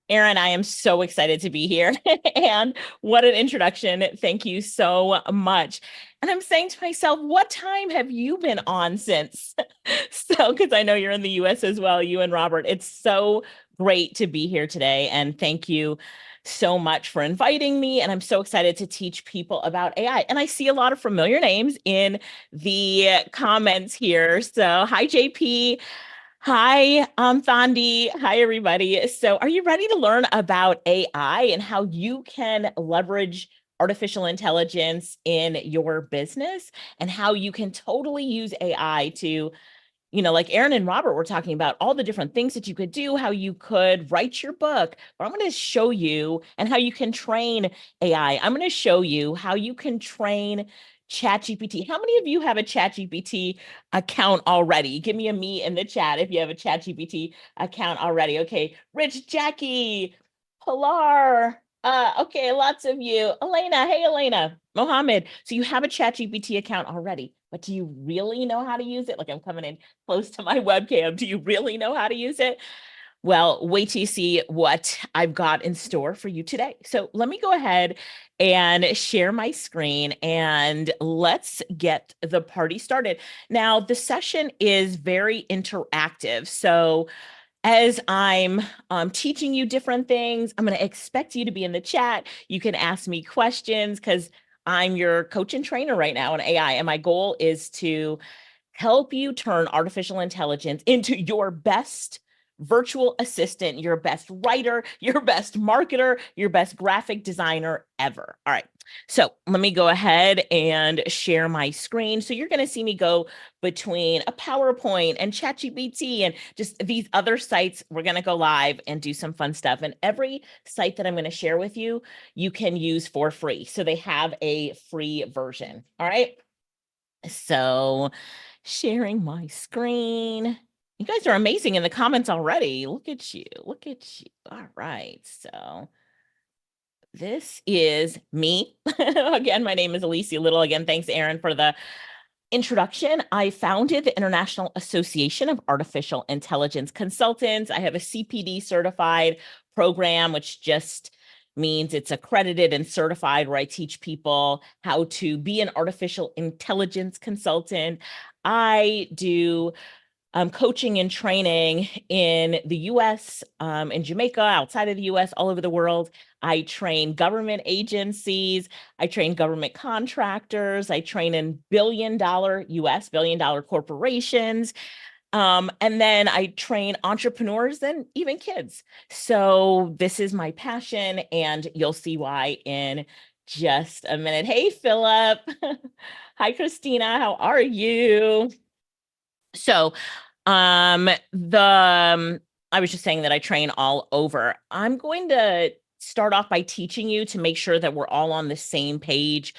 Aaron, I am so excited to be here. And what an introduction. Thank you so much. And I'm saying to myself, what time have you been on since? So, because I know you're in the US as well, you and Robert. It's so great to be here today. And thank you so much for inviting me. And I'm so excited to teach people about AI. And I see a lot of familiar names in the comments here. So hi, JP. Hi, I'm Thandi. Hi, everybody. So are you ready to learn about AI and how you can leverage artificial intelligence in your business and how you can totally use AI to, like Aaron and Robert were talking about all the different things that you could do, how you could write your book, but I'm going to show you and how you can train AI. I'm going to show you how you can train ChatGPT. How many of you have a ChatGPT account already? Give me a me in the chat if you have a ChatGPT account already. Okay, Rich, Jackie, Pilar. Okay, lots of you. Elena, hey Elena, Mohammed. So you have a ChatGPT account already, but do you really know how to use it? Like I'm coming in close to my webcam. Do you really know how to use it? Well, wait till you see what I've got in store for you today. So let me go ahead and share my screen and let's get the party started. Now, the session is very interactive. So as I'm teaching you different things, I'm going to expect you to be in the chat. You can ask me questions because I'm your coach and trainer right now in AI. And my goal is to help you turn artificial intelligence into your best virtual assistant, your best writer, your best marketer, your best graphic designer ever. All right. So let me go ahead and share my screen. So you're going to see me go between a PowerPoint and ChatGPT and just these other sites. We're going to go live and do some fun stuff. And every site that I'm going to share with you, you can use for free. So they have a free version. All right. So sharing my screen. You guys are amazing in the comments already. Look at you. Look at you. All right. So this is me. Again, my name is Alicia Little. Again, thanks, Aaron, for the introduction. I founded the International Association of Artificial Intelligence Consultants. I have a CPD certified program, which just means it's accredited and certified, where I teach people how to be an artificial intelligence consultant. I do coaching and training in the US, in Jamaica, outside of the US, all over the world. I train government agencies. I train government contractors. I train in billion-dollar corporations. And then I train entrepreneurs and even kids. So this is my passion, and you'll see why in just a minute. Hey, Philip. Hi, Christina. How are you? So I was just saying that I train all over. I'm going to start off by teaching you to make sure that we're all on the same page.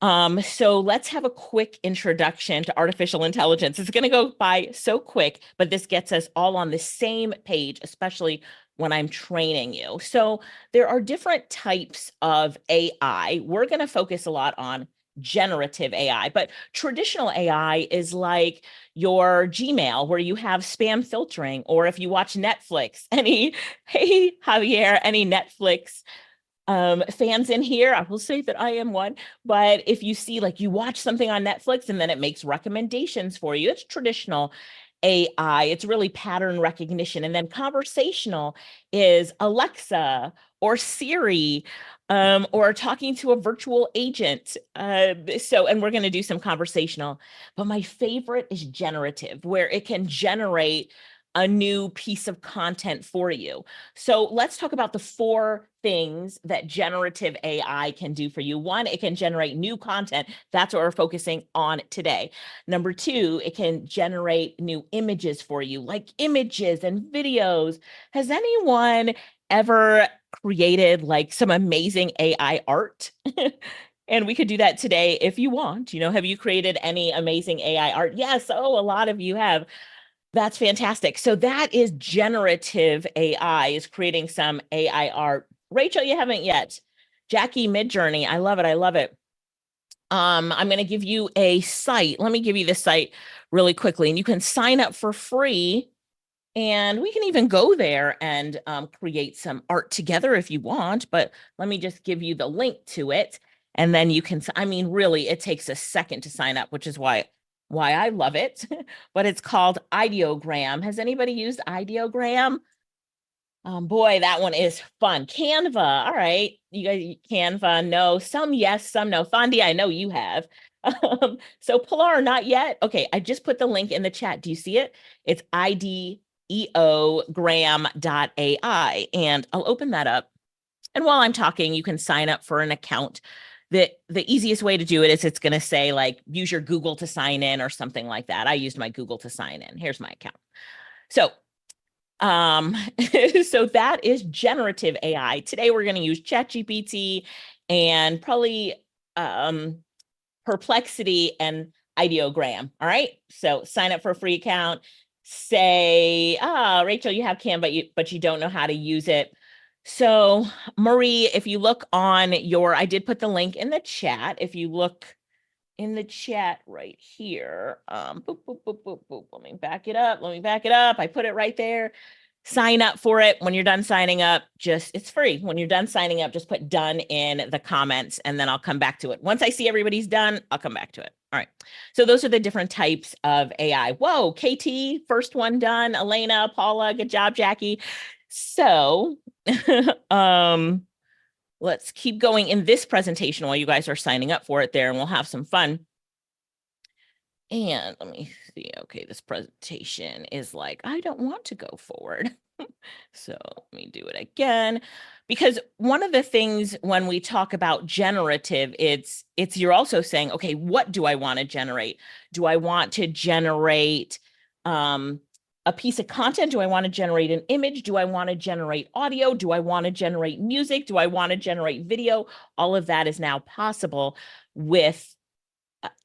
So let's have a quick introduction to artificial intelligence. It's going to go by so quick, but this gets us all on the same page, especially when I'm training you. So there are different types of AI. We're going to focus a lot on generative AI, but traditional AI is like your Gmail, where you have spam filtering, or if you watch Netflix, hey, Javier, any Netflix fans in here, I will say that I am one, but if you see, like, you watch something on Netflix and then it makes recommendations for you, it's traditional AI. It's really pattern recognition. And then conversational is Alexa or Siri, or talking to a virtual agent. And we're going to do some conversational, but my favorite is generative, where it can generate a new piece of content for you. So let's talk about the 4 things that generative AI can do for you. 1, it can generate new content. That's what we're focusing on today. Number 2, it can generate new images for you, like images and videos. Has anyone ever created like some amazing AI art? And we could do that today if you want. Have you created any amazing AI art? Yes. Oh, a lot of you have. That's fantastic. So that is generative AI, is creating some AI art. Rachel, you haven't yet. Jackie, Midjourney. I love it. I love it. I'm going to give you a site. Let me give you this site really quickly, and you can sign up for free, and we can even go there and create some art together if you want, but let me just give you the link to it. And then you can, really, it takes a second to sign up, which is why I love it, but it's called Ideogram. Has anybody used Ideogram? Boy, that one is fun. Canva. All right. You guys, Canva, no. Some yes, some no. Fondi, I know you have. So Pilar, not yet. Okay, I just put the link in the chat. Do you see it? It's ideogram.ai, and I'll open that up. And while I'm talking, you can sign up for an account. The easiest way to do it is it's going to say, like, use your Google to sign in or something like that. I used my Google to sign in. Here's my account. So, so that is generative AI. Today, we're going to use ChatGPT and probably Perplexity and Ideogram. All right. So sign up for a free account. Say, Rachel, you have Canva, but you don't know how to use it. So Marie, if you look on I did put the link in the chat. If you look in the chat right here, boop, boop, boop, boop, boop. Let me back it up. I put it right there. Sign up for it. When you're done signing up, it's free. When you're done signing up, just put done in the comments, and then I'll come back to it. Once I see everybody's done, I'll come back to it. All right. So those are the different types of AI. Whoa, KT, first one done. Elena, Paula, good job, Jackie. So let's keep going in this presentation while you guys are signing up for it there, and we'll have some fun. And let me see. Okay, this presentation is like, I don't want to go forward. So let me do it again, because one of the things when we talk about generative, it's you're also saying, okay, what do I want to generate? Do I want to generate a piece of content? Do I want to generate an image? Do I want to generate audio? Do I want to generate music? Do I want to generate video? All of that is now possible with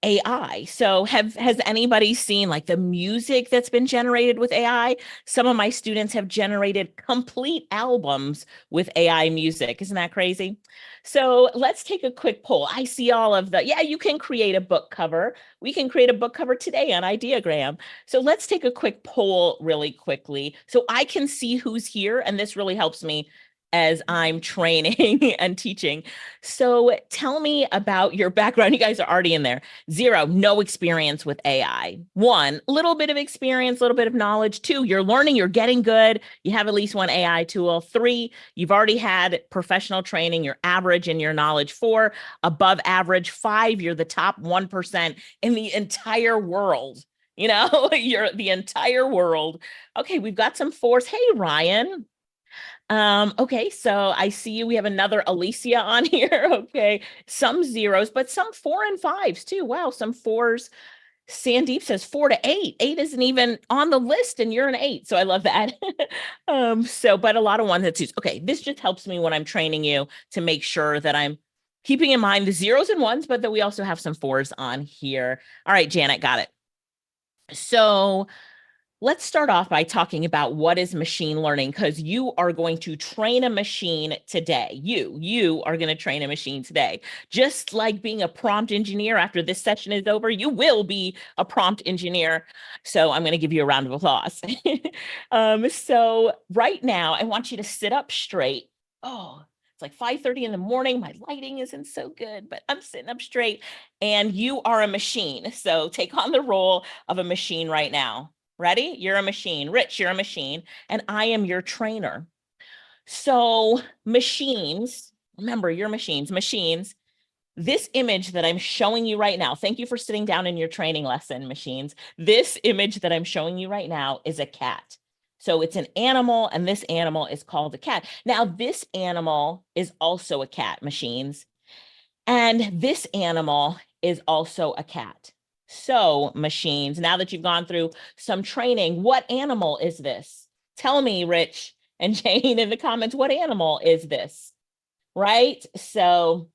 AI. So has anybody seen like the music that's been generated with AI? Some of my students have generated complete albums with AI music. Isn't that crazy? So let's take a quick poll. I see all of you can create a book cover. We can create a book cover today on Ideogram. So let's take a quick poll really quickly so I can see who's here. And this really helps me as I'm training and teaching. So tell me about your background. You guys are already in there. 0, no experience with AI. 1, little bit of experience, little bit of knowledge. 2, you're learning, you're getting good. You have at least one AI tool. 3, you've already had professional training, you're average in your knowledge. 4, above average. 5, you're the top 1% in the entire world. You're the entire world. Okay, we've got some 4s. Hey, Ryan. Okay, so I see you. We have another Alicia on here. Okay, some 0s, but some 4 and 5s too. Wow, some 4s. Sandeep says 4 to 8. 8 isn't even on the list and you're an 8. So I love that. But a lot of ones that twos. Okay, this just helps me when I'm training you to make sure that I'm keeping in mind the zeros and ones, but that we also have some 4s on here. All right, Janet, got it. So let's start off by talking about what is machine learning, because you are going to train a machine today. You are going to train a machine today. Just like being a prompt engineer after this session is over, you will be a prompt engineer. So I'm going to give you a round of applause. So right now, I want you to sit up straight. Oh, it's like 5:30 in the morning. My lighting isn't so good, but I'm sitting up straight and you are a machine. So take on the role of a machine right now. Ready? You're a machine. Rich, you're a machine, and I am your trainer. So machines, remember, you're machines. This image that I'm showing you right now, thank you for sitting down in your training lesson, machines. This image that I'm showing you right now is a cat. So it's an animal, and this animal is called a cat. Now, this animal is also a cat, machines, and this animal is also a cat. So machines, now that you've gone through some training, what animal is this? Tell me, Rich and Jane, in the comments, what animal is this? Right? So,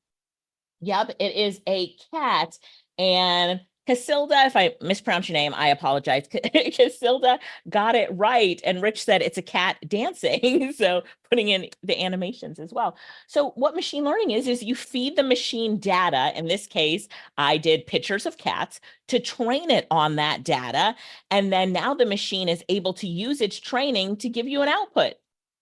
yep, it is a cat. And Casilda, if I mispronounce your name, I apologize. Casilda got it right. And Rich said it's a cat dancing. So putting in the animations as well. So what machine learning is you feed the machine data. In this case, I did pictures of cats to train it on that data. And then now the machine is able to use its training to give you an output.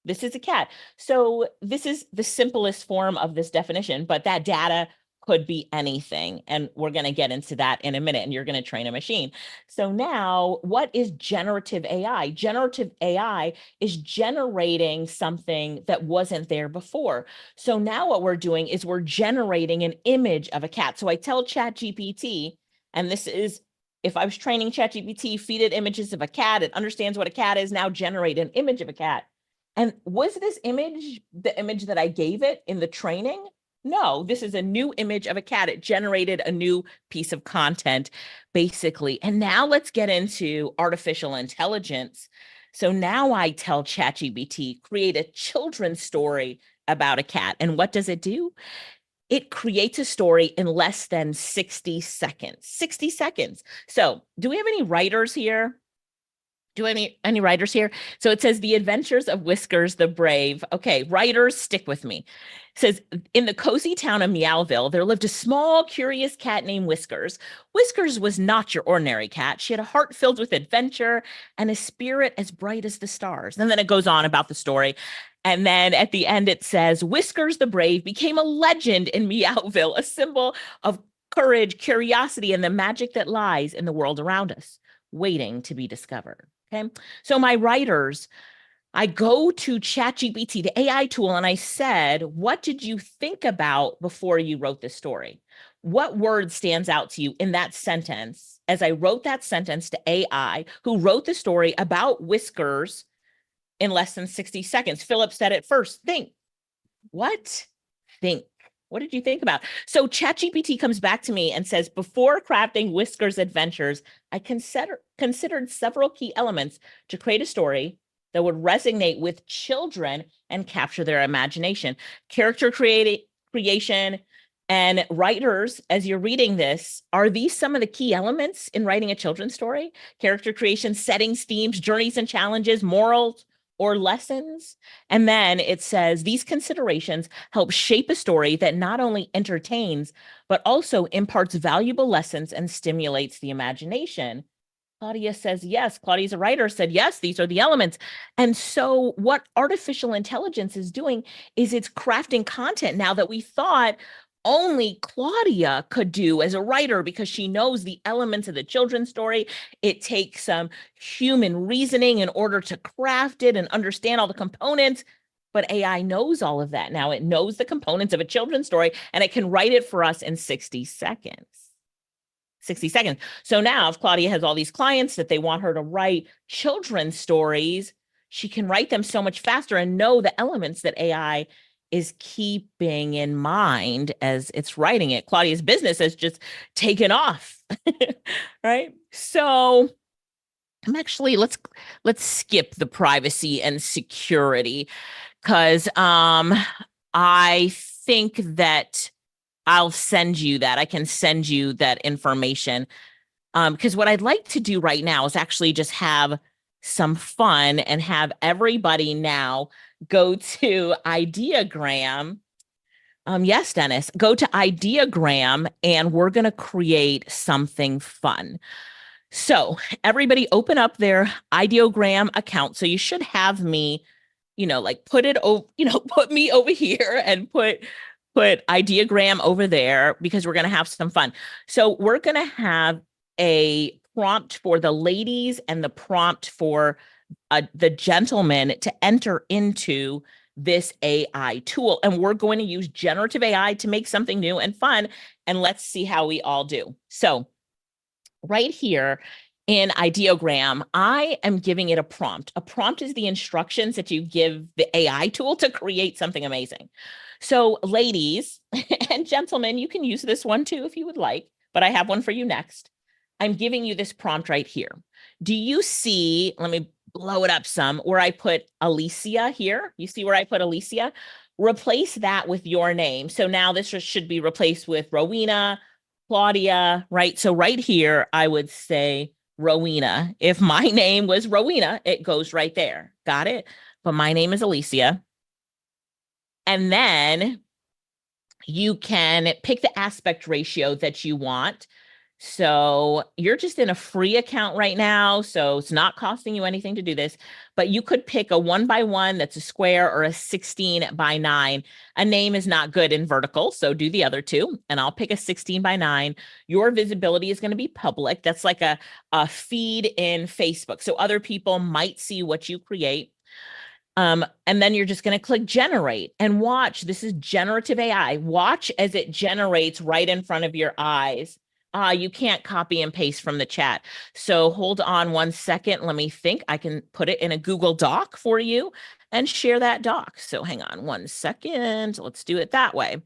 This is a cat. So this is the simplest form of this definition, but that data could be anything. And we're going to get into that in a minute, and you're going to train a machine. So now, what is generative AI? Generative AI is generating something that wasn't there before. So now what we're doing is we're generating an image of a cat. So I tell ChatGPT, and this is, if I was training ChatGPT, feed it images of a cat, it understands what a cat is, now generate an image of a cat. And was this image the image that I gave it in the training? No, this is a new image of a cat. It generated a new piece of content, basically. And now let's get into artificial intelligence. So now I tell ChatGPT, create a children's story about a cat. And what does it do? It creates a story in less than 60 seconds. 60 seconds. So do we have any writers here? Do any writers here? So it says The Adventures of Whiskers the Brave. Okay, writers, stick with me. It says, in the cozy town of Meowville, there lived a small, curious cat named Whiskers. Whiskers was not your ordinary cat. She had a heart filled with adventure and a spirit as bright as the stars. And then it goes on about the story. And then at the end, it says, Whiskers the Brave became a legend in Meowville, a symbol of courage, curiosity, and the magic that lies in the world around us, waiting to be discovered. Okay, so my writers, I go to ChatGPT, the AI tool, and I said, what did you think about before you wrote this story? What word stands out to you in that sentence? As I wrote that sentence to AI, who wrote the story about Whiskers in less than 60 seconds. Philip said it first, think. What? Think. What did you think about? So ChatGPT comes back to me and says, before crafting Whiskers' adventures, I considered several key elements to create a story that would resonate with children and capture their imagination. Character creation and writers, as you're reading this, are these some of the key elements in writing a children's story? Character creation, settings, themes, journeys and challenges, morals, or lessons. And then it says these considerations help shape a story that not only entertains, but also imparts valuable lessons and stimulates the imagination. Claudia says, yes. Claudia's a writer, said, yes, these are the elements. And so what artificial intelligence is doing is it's crafting content now that we thought only Claudia could do as a writer because she knows the elements of the children's story. It takes some human reasoning in order to craft it and understand all the components. But AI knows all of that now. It knows the components of a children's story, and it can write it for us in 60 seconds. 60 seconds. So now if Claudia has all these clients that they want her to write children's stories, she can write them so much faster and know the elements that AI is keeping in mind as it's writing it. Claudia's business has just taken off, right? So I'm actually, let's skip the privacy and security, because I think that I'll send you that. I can send you that information. Because what I'd like to do right now is actually just have some fun and have everybody now go to Ideogram. Yes, Dennis, go to Ideogram and we're going to create something fun. So everybody open up their Ideogram account. So you should have me, like put me over here and put Ideogram over there, because we're going to have some fun. So we're going to have a prompt for the ladies and the prompt for the gentlemen to enter into this AI tool. And we're going to use generative AI to make something new and fun. And let's see how we all do. So right here in Ideogram, I am giving it a prompt. A prompt is the instructions that you give the AI tool to create something amazing. So ladies and gentlemen, you can use this one too if you would like, but I have one for you next. I'm giving you this prompt right here. Do you see, let me blow it up some, where I put Alicia here? You see where I put Alicia? Replace that with your name. So now this should be replaced with Rowena, Claudia, right? So right here, I would say Rowena. If my name was Rowena, it goes right there. Got it? But my name is Alicia. And then you can pick the aspect ratio that you want. So you're just in a free account right now, so it's not costing you anything to do this, but you could pick a 1x1 that's a square, or a 16x9. A name is not good in vertical, so do the other two, and I'll pick a 16x9. Your visibility is going to be public. That's like a feed in Facebook, so other people might see what you create. And then you're just going to click generate and watch. This is generative AI. Watch as it generates right in front of your eyes. You can't copy and paste from the chat. So hold on 1 second. Let me think. I can put it in a Google Doc for you and share that doc. So hang on 1 second. Let's do it that way.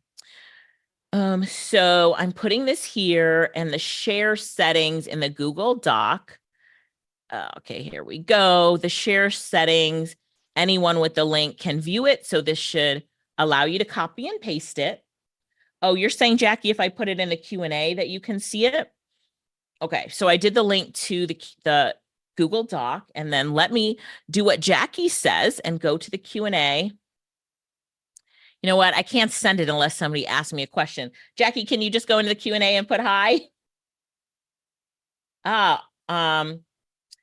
So I'm putting this here and the share settings in the Google Doc. Okay, here we go. The share settings. Anyone with the link can view it. So this should allow you to copy and paste it. Oh, you're saying, Jackie, if I put it in the Q&A that you can see it? Okay, so I did the link to the Google Doc, and then let me do what Jackie says and go to the Q&A. You know what? I can't send it unless somebody asks me a question. Jackie, can you just go into the Q&A and put hi?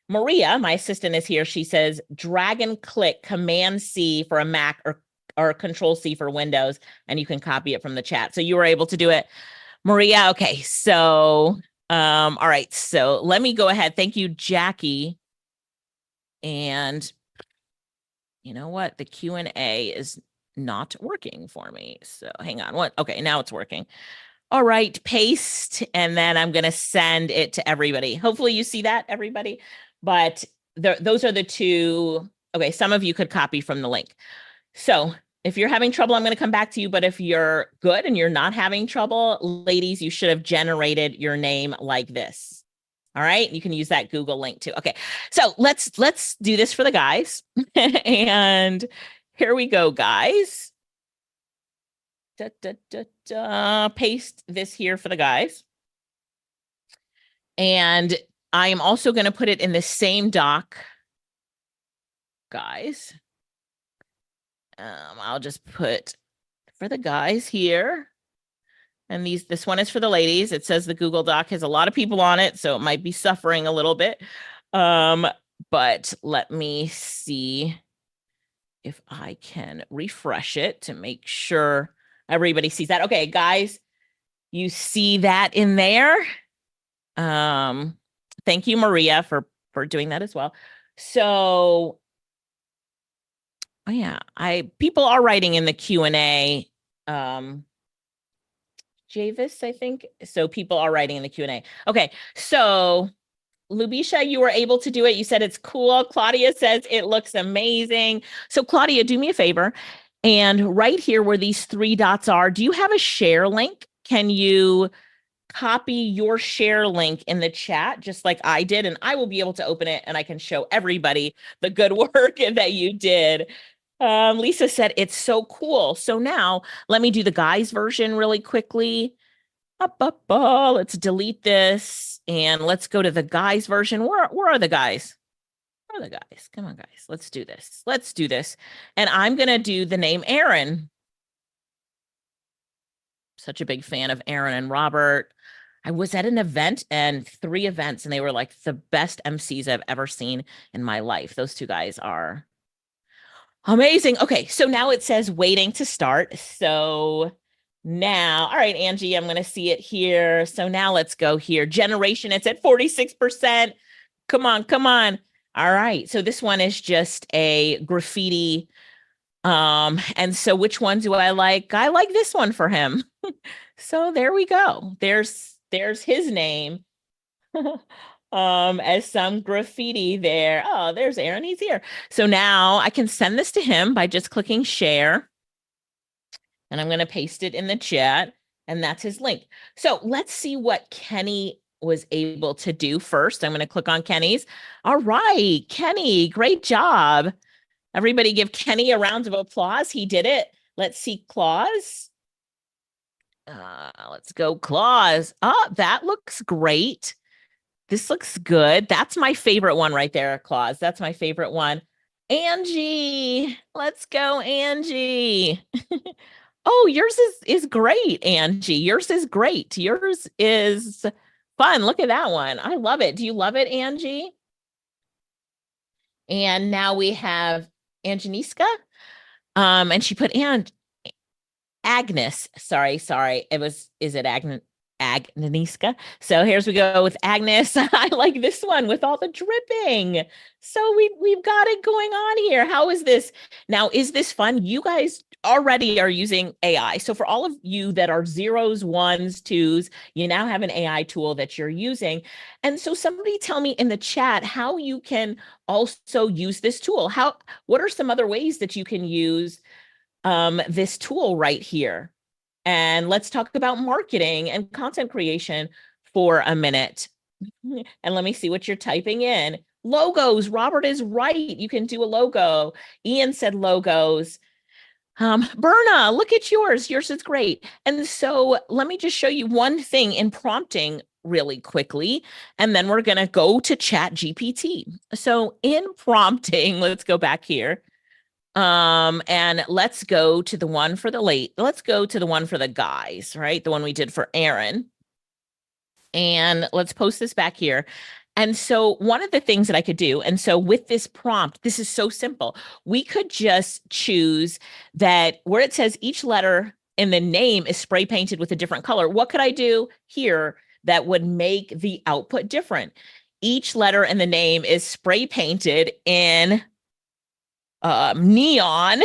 Maria, my assistant, is here. She says, drag and click Command-C for a Mac or Control-C for Windows, and you can copy it from the chat. So you were able to do it, Maria. Okay, so, all right. So let me go ahead. Thank you, Jackie. And you know what? The Q&A is not working for me. So hang on. What? Okay, now it's working. All right, paste, and then I'm going to send it to everybody. Hopefully you see that, everybody. But those are the two. Okay, some of you could copy from the link. So if you're having trouble, I'm going to come back to you. But if you're good and you're not having trouble, ladies, you should have generated your name like this. All right, you can use that Google link too. Okay, so let's do this for the guys. And here we go, guys. Paste this here for the guys. And I am also going to put it in the same doc, guys. I'll just put for the guys here. And this one is for the ladies. It says the Google Doc has a lot of people on it, so it might be suffering a little bit. But let me see if I can refresh it to make sure everybody sees that. Okay, guys, you see that in there? Thank you, Maria, for doing that as well. So, oh yeah, people are writing in the Q&A. Javis, I think. So people are writing in the Q&A. Okay, so Lubisha, you were able to do it. You said it's cool. Claudia says it looks amazing. So Claudia, do me a favor. And right here where these three dots are, do you have a share link? Can you copy your share link in the chat, just like I did? And I will be able to open it and I can show everybody the good work that you did. Lisa said, it's so cool. So now let me do the guys version really quickly. Let's delete this and let's go to the guys version. Where are the guys? Where are the guys? Come on, guys. Let's do this. Let's do this. And I'm going to do the name Aaron. Such a big fan of Aaron and Robert. I was at an event and 3 events, and they were like the best MCs I've ever seen in my life. Those 2 guys are amazing. Okay, so now it says waiting to start. So now, all right, Angie, I'm going to see it here. So now let's go here. Generation, it's at 46%. Come on, come on. All right, so this one is just a graffiti. And so which one do I like? I like this one for him. So there we go. There's his name. As some graffiti there. Oh, there's Aaron. He's here. So now I can send this to him by just clicking share. And I'm going to paste it in the chat. And that's his link. So let's see what Kenny was able to do first. I'm going to click on Kenny's. All right, Kenny, great job. Everybody give Kenny a round of applause. He did it. Let's see Claus. Let's go Claus. Oh, that looks great. This looks good. That's my favorite one right there, Claus. That's my favorite one. Angie, let's go, Angie. Oh, yours is great, Angie. Yours is great. Yours is fun. Look at that one. I love it. Do you love it, Angie? And now we have Angeniska. And she put Agnes. Sorry. Is it Agnieszka? So here's we go with Agnes. I like this one with all the dripping. So we've got it going on here. How is this? Now, is this fun? You guys already are using AI. So for all of you that are 0s, 1s, 2s, you now have an AI tool that you're using. And so somebody tell me in the chat how you can also use this tool. What are some other ways that you can use this tool right here? And let's talk about marketing and content creation for a minute. And let me see what you're typing in. Logos. Robert is right. You can do a logo. Ian said logos. Berna, look at yours. Yours is great. And so let me just show you one thing in prompting really quickly, and then we're going to go to Chat GPT. So in prompting, let's go back here. And let's go to the one for let's go to the one for the guys, right? The one we did for Aaron. And let's post this back here. And so one of the things that I could do, and so with this prompt, this is so simple. We could just choose that where it says each letter in the name is spray painted with a different color. What could I do here that would make the output different? Each letter in the name is spray painted in neon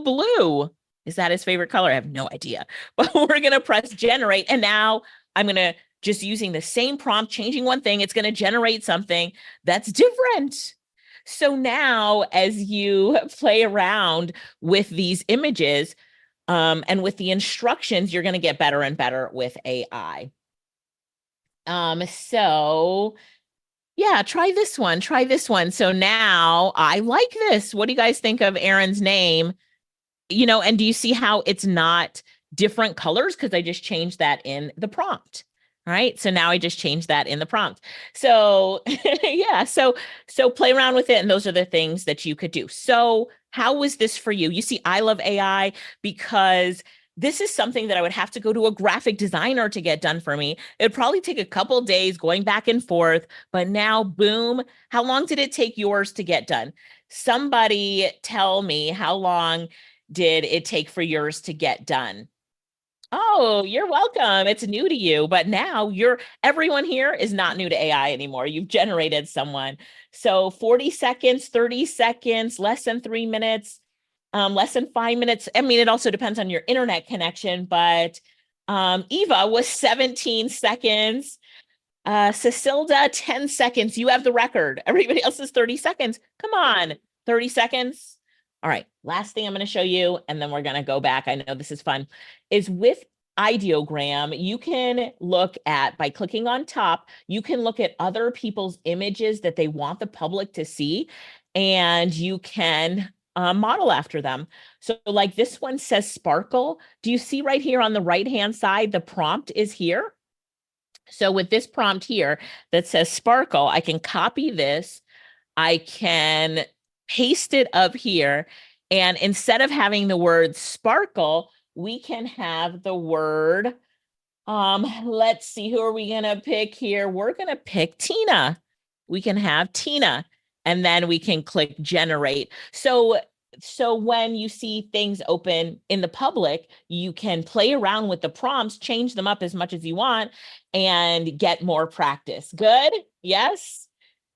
blue. Is that his favorite color? I have no idea. But we're going to press generate. And now I'm going to just using the same prompt, changing one thing, it's going to generate something that's different. So now as you play around with these images and with the instructions, you're going to get better and better with AI. So yeah, try this one. Try this one. So now I like this. What do you guys think of Aaron's name? You know, and do you see how it's not different colors? Because I just changed that in the prompt. Right. So now I just changed that in the prompt. So yeah, so play around with it. And those are the things that you could do. So how was this for you? You see, I love AI because this is something that I would have to go to a graphic designer to get done for me. It'd probably take a couple of days going back and forth, but now, boom. How long did it take yours to get done? Somebody tell me, how long did it take for yours to get done? Oh, you're welcome. It's new to you, but now everyone here is not new to AI anymore. You've generated someone. So 40 seconds, 30 seconds, less than 3 minutes. Less than 5 minutes. I mean, it also depends on your internet connection, but Eva was 17 seconds. Cecilda, 10 seconds. You have the record. Everybody else is 30 seconds. Come on, 30 seconds. All right, last thing I'm going to show you, and then we're going to go back. I know this is fun, is with ideogram, you can look at, by clicking on top, you can look at other people's images that they want the public to see, and you can model after them. So like this one says sparkle. Do you see right here on the right-hand side, the prompt is here? So with this prompt here that says sparkle, I can copy this, I can paste it up here, and instead of having the word sparkle, we can have the word, let's see, who are we gonna pick here? We're gonna pick Tina. We can have Tina, and then we can click generate. So when you see things open in the public, you can play around with the prompts, change them up as much as you want, and get more practice. Good? Yes?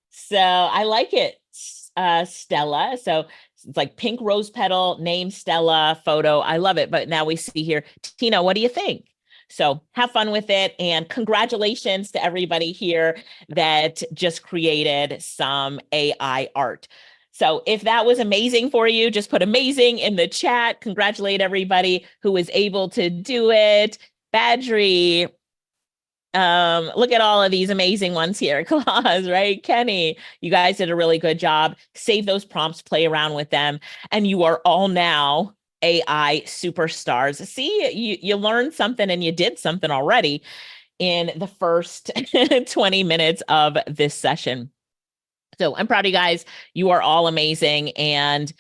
So I like it, Stella. So it's like pink rose petal, name Stella, photo. I love it. But now we see here, Tina, what do you think? So have fun with it. And congratulations to everybody here that just created some AI art. So if that was amazing for you, just put amazing in the chat. Congratulate everybody who was able to do it. Badri, look at all of these amazing ones here. Claus, right? Kenny, you guys did a really good job. Save those prompts, play around with them, and you are all now AI superstars. See, you learned something and you did something already in the first 20 minutes of this session. So I'm proud of you guys. You are all amazing. And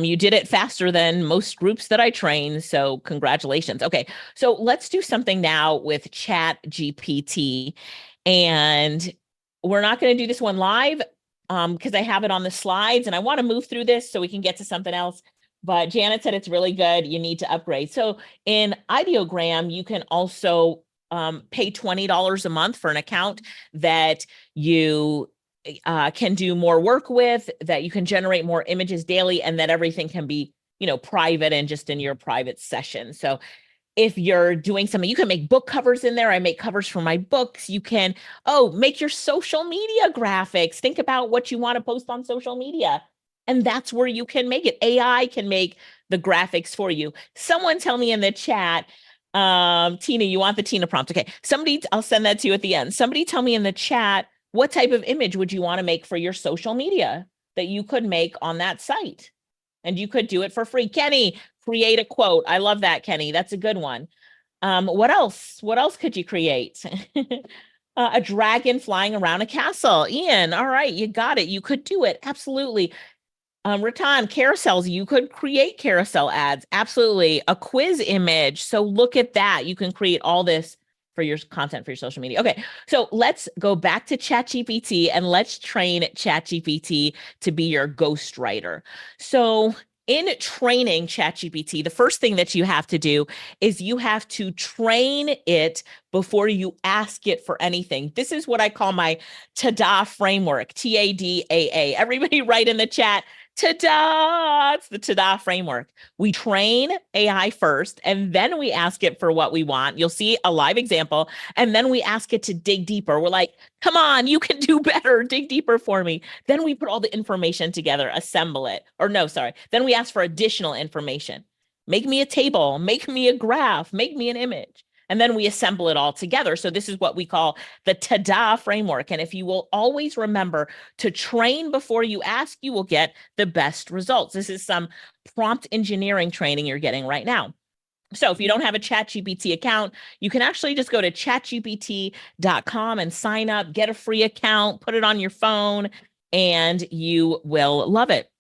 you did it faster than most groups that I train. So congratulations. Okay, so let's do something now with Chat GPT. And we're not going to do this one live because I have it on the slides and I want to move through this so we can get to something else. But Janet said it's really good. You need to upgrade. So in Ideogram, you can also pay $20 a month for an account that you can do more work with, that you can generate more images daily, and that everything can be, private and just in your private session. So if you're doing something, you can make book covers in there. I make covers for my books. You can, make your social media graphics. Think about what you want to post on social media. And that's where you can make it. AI can make the graphics for you. Someone tell me in the chat, Tina, you want the Tina prompt. Okay, I'll send that to you at the end. Somebody tell me in the chat, what type of image would you want to make for your social media that you could make on that site? And you could do it for free. Kenny, create a quote. I love that, Kenny. That's a good one. What else? What else could you create? A dragon flying around a castle. Ian, all right, you got it. You could do it. Absolutely. Ratan, carousels. You could create carousel ads. Absolutely. A quiz image. So look at that. You can create all this for your content for your social media. Okay, so let's go back to ChatGPT and let's train ChatGPT to be your ghostwriter. So in training ChatGPT, the first thing that you have to do is you have to train it before you ask it for anything. This is what I call my TADA framework, TADAA. Everybody write in the chat, ta-da, it's the TADA framework. We train AI first, and then we ask it for what we want. You'll see a live example, and then we ask it to dig deeper. We're like, come on, you can do better, dig deeper for me. Then we put all the information together, assemble it. Or no, sorry. Then we ask for additional information. Make me a table, make me a graph, make me an image. And then we assemble it all together. So this is what we call the TADA framework. And if you will always remember to train before you ask, you will get the best results. This is some prompt engineering training you're getting right now. So if you don't have a ChatGPT account, you can actually just go to chatgpt.com and sign up, get a free account, put it on your phone, and you will love it.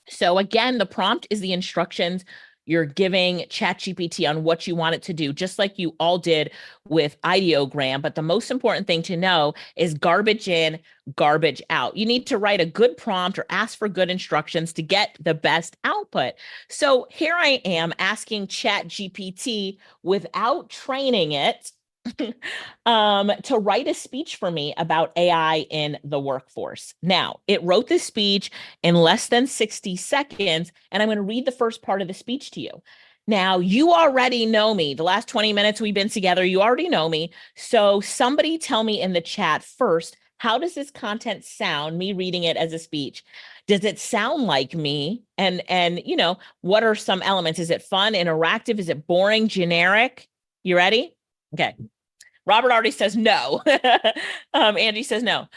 So again, the prompt is the instructions you're giving ChatGPT on what you want it to do, just like you all did with Ideogram. But the most important thing to know is garbage in, garbage out. You need to write a good prompt or ask for good instructions to get the best output. So here I am asking ChatGPT without training it to write a speech for me about AI in the workforce. Now, it wrote this speech in less than 60 seconds, and I'm going to read the first part of the speech to you. Now, you already know me. The last 20 minutes we've been together, you already know me. So somebody tell me in the chat first, how does this content sound, me reading it as a speech? Does it sound like me? And you know, what are some elements? Is it fun, interactive? Is it boring, generic? You ready? Okay. Robert already says no. Angie says no.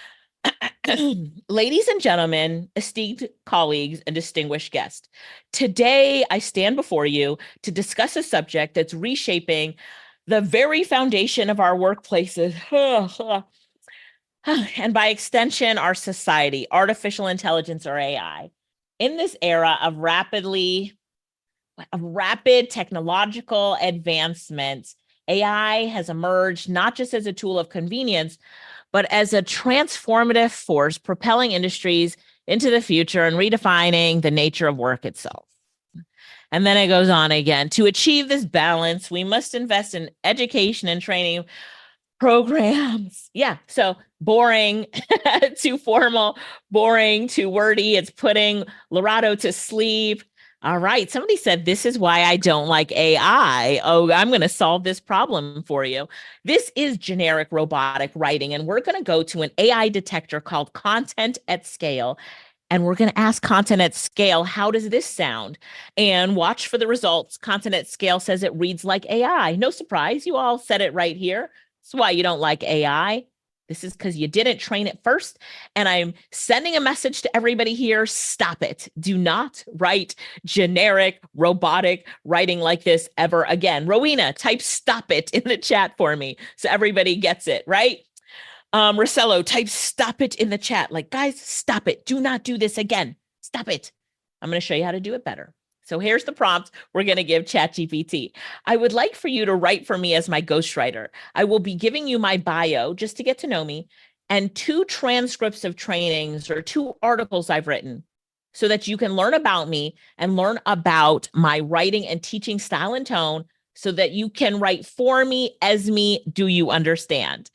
Ladies and gentlemen, esteemed colleagues and distinguished guests, today I stand before you to discuss a subject that's reshaping the very foundation of our workplaces and by extension, our society, artificial intelligence or AI. In this era of rapid technological advancements, AI has emerged not just as a tool of convenience, but as a transformative force propelling industries into the future and redefining the nature of work itself. And then it goes on again. To achieve this balance, we must invest in education and training programs. Yeah, so boring to formal, boring to wordy. It's putting Lorado to sleep. All right. Somebody said, this is why I don't like AI. Oh, I'm going to solve this problem for you. This is generic robotic writing, and we're going to go to an AI detector called Content at Scale. And we're going to ask Content at Scale, how does this sound? And watch for the results. Content at Scale says it reads like AI. No surprise. You all said it right here. That's why you don't like AI. This is because you didn't train it first. And I'm sending a message to everybody here. Stop it. Do not write generic robotic writing like this ever again. Rowena, type stop it in the chat for me so everybody gets it, right? Rosello, type stop it in the chat. Like, guys, stop it. Do not do this again. Stop it. I'm going to show you how to do it better. So here's the prompt we're going to give ChatGPT. I would like for you to write for me as my ghostwriter. I will be giving you my bio just to get to know me and 2 transcripts of trainings or 2 articles I've written so that you can learn about me and learn about my writing and teaching style and tone so that you can write for me, as me. Do you understand?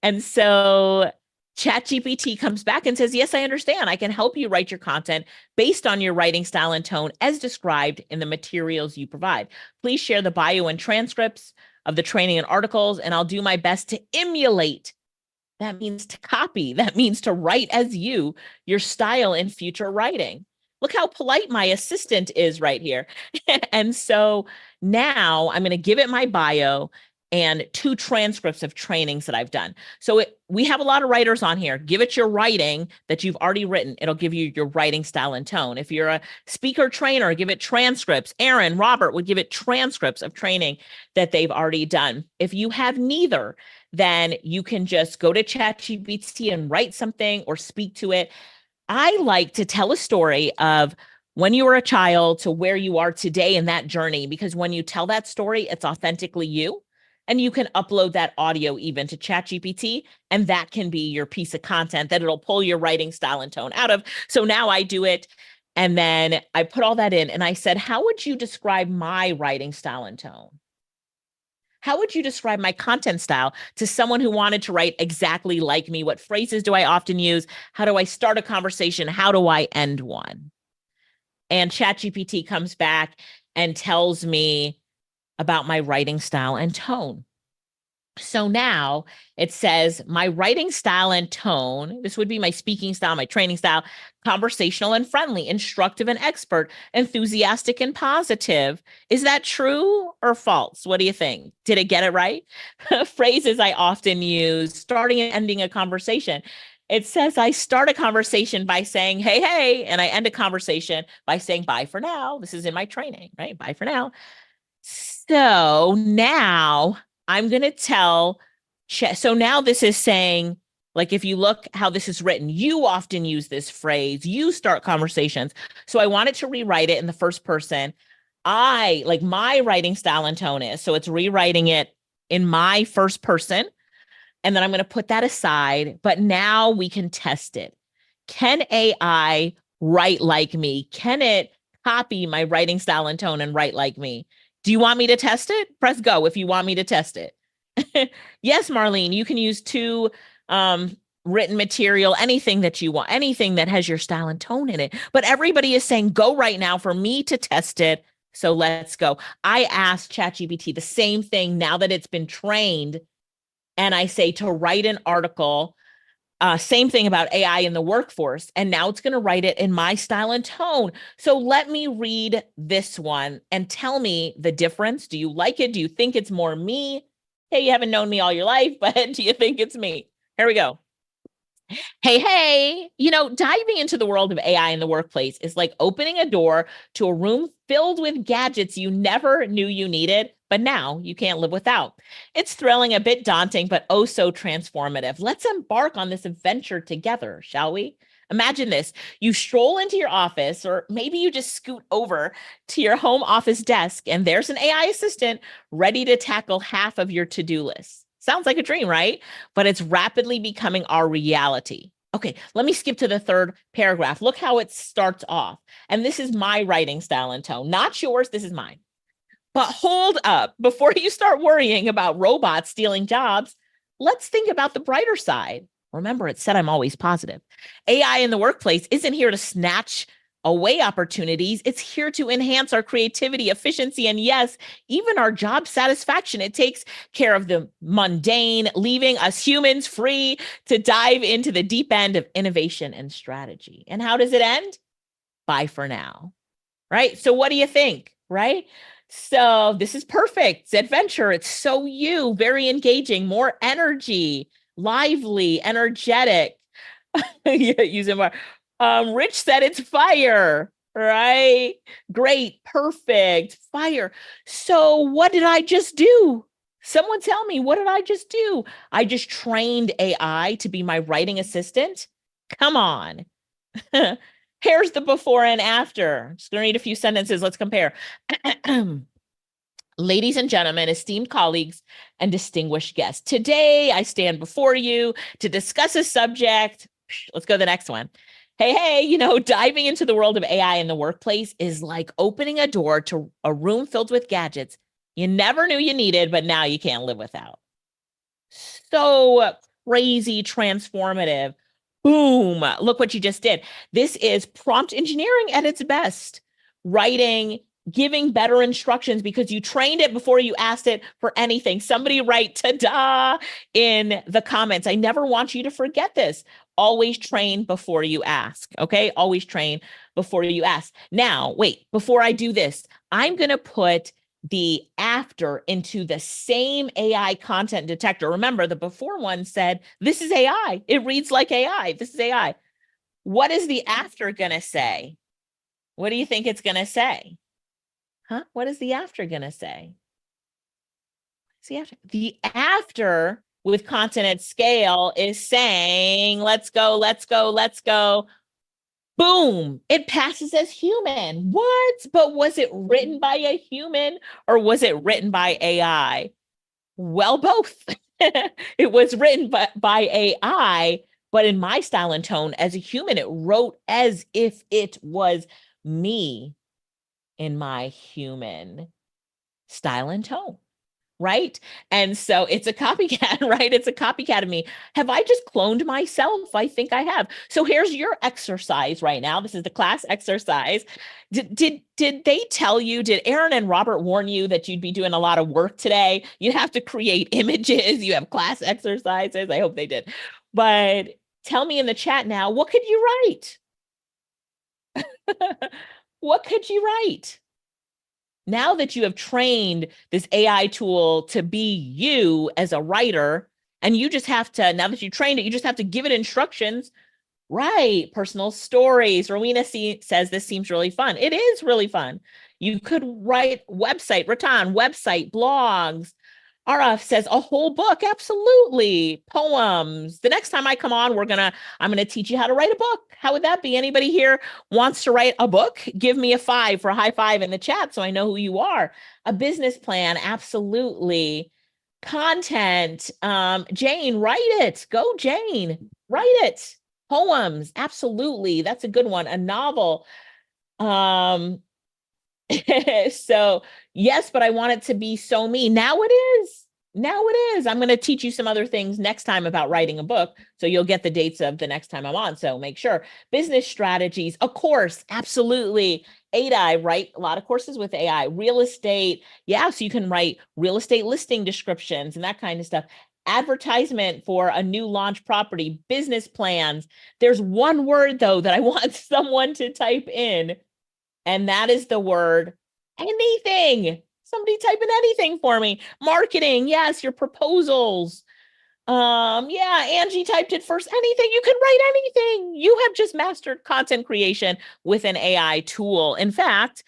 And so ChatGPT comes back and says, yes, I understand. I can help you write your content based on your writing style and tone as described in the materials you provide. Please share the bio and transcripts of the training and articles, and I'll do my best to emulate. That means to copy. That means to write as you, your style in future writing. Look how polite my assistant is right here. And so now I'm going to give it my bio and 2 transcripts of trainings that I've done. So we have a lot of writers on here. Give it your writing that you've already written. It'll give you your writing style and tone. If you're a speaker trainer, give it transcripts. Aaron, Robert would give it transcripts of training that they've already done. If you have neither, then you can just go to ChatGPT and write something or speak to it. I like to tell a story of when you were a child to where you are today in that journey, because when you tell that story, it's authentically you. And you can upload that audio even to ChatGPT, and that can be your piece of content that it'll pull your writing style and tone out of. So now I do it, and then I put all that in, and I said, how would you describe my writing style and tone? How would you describe my content style to someone who wanted to write exactly like me? What phrases do I often use? How do I start a conversation? How do I end one? And ChatGPT comes back and tells me about my writing style and tone. So now it says my writing style and tone, this would be my speaking style, my training style, conversational and friendly, instructive and expert, enthusiastic and positive. Is that true or false? What do you think? Did it get it right? Phrases I often use, starting and ending a conversation. It says I start a conversation by saying, hey, hey, and I end a conversation by saying, bye for now. This is in my training, right? Bye for now. So now I'm going to tell, so now this is saying, like, if you look how this is written, you often use this phrase, you start conversations. So I wanted to rewrite it in the first person. I, like my writing style and tone is, so it's rewriting it in my first person. And then I'm going to put that aside, but now we can test it. Can AI write like me? Can it copy my writing style and tone and write like me? Do you want me to test it? Press go if you want me to test it. Yes, Marlene, you can use 2 written material, anything that you want, anything that has your style and tone in it. But everybody is saying go right now for me to test it. So let's go. I asked ChatGPT the same thing now that it's been trained. And I say to write an article Same thing about AI in the workforce. And now it's going to write it in my style and tone. So let me read this one and tell me the difference. Do you like it? Do you think it's more me? Hey, you haven't known me all your life, but do you think it's me? Here we go. Hey, diving into the world of AI in the workplace is like opening a door to a room filled with gadgets you never knew you needed, but now you can't live without. It's thrilling, a bit daunting, but oh so transformative. Let's embark on this adventure together, shall we? Imagine this. You stroll into your office, or maybe you just scoot over to your home office desk, and there's an AI assistant ready to tackle half of your to-do list. Sounds like a dream, right? But it's rapidly becoming our reality. Okay, let me skip to the third paragraph. Look how it starts off. And this is my writing style and tone, not yours. This is mine. But hold up, before you start worrying about robots stealing jobs, let's think about the brighter side. Remember, it said I'm always positive. AI in the workplace isn't here to snatch away opportunities. It's here to enhance our creativity, efficiency, and yes, even our job satisfaction. It takes care of the mundane, leaving us humans free to dive into the deep end of innovation and strategy. And how does it end? Bye for now, right? So what do you think, right? So this is perfect. It's adventure. It's so you, very engaging, more energy, lively, energetic. Using more. Rich said it's fire, right? Great, perfect, fire. So what did I just do? Someone tell me, what did I just do? I just trained AI to be my writing assistant? Come on. Here's the before and after. Just gonna read a few sentences. Let's compare. Ladies and gentlemen, esteemed colleagues and distinguished guests, today I stand before you to discuss a subject. Let's go to the next one. Hey, diving into the world of AI in the workplace is like opening a door to a room filled with gadgets you never knew you needed, but now you can't live without. So crazy, transformative. Boom. Look what you just did. This is prompt engineering at its best. Writing, giving better instructions because you trained it before you asked it for anything. Somebody write ta-da in the comments. I never want you to forget this. Always train before you ask, okay? Always train before you ask. Now, wait, before I do this, I'm going to put the after into the same AI content detector. Remember, the before one said, this is AI. It reads like AI. This is AI. What is the after going to say? What do you think it's going to say? Huh? What is the after going to say? See, the after with content at scale is saying, let's go, let's go, let's go. Boom, it passes as human. What? But was it written by a human or was it written by AI? Well, both. It was written by AI, but in my style and tone as a human, it wrote as if it was me in my human style and tone. Right? And so it's a copycat, right? It's a copycat of me. Have I just cloned myself? I think I have. So here's your exercise right now. This is the class exercise. Did they tell you, did Aaron and Robert warn you that you'd be doing a lot of work today? You have to create images. You have class exercises. I hope they did. But tell me in the chat now, what could you write? What could you write? Now that you have trained this AI tool to be you as a writer, and you just have to, now that you trained it, you just have to give it instructions, right? Personal stories. Rowena says this seems really fun. It is really fun. You could write website, Ratan, website, blogs. Araf says a whole book. Absolutely. Poems. The next time I come on, I'm going to teach you how to write a book. How would that be? Anybody here wants to write a book? Give me a 5 for a high 5 in the chat so I know who you are. A business plan. Absolutely. Content. Jane, write it. Go, Jane. Write it. Poems. Absolutely. That's a good one. A novel. So yes, but I want it to be so me. Now it is. Now it is. I'm going to teach you some other things next time about writing a book. So you'll get the dates of the next time I'm on. So make sure. Business strategies, a course. Absolutely. AI, write a lot of courses with AI. Real estate. Yeah. So you can write real estate listing descriptions and that kind of stuff. advertisement for a new launch property, business plans. There's one word though that I want someone to type in, and that is the word anything. Somebody type in anything for me. Marketing, yes, your proposals. Yeah, Angie typed it first. Anything, you can write anything. You have just mastered content creation with an AI tool. In fact,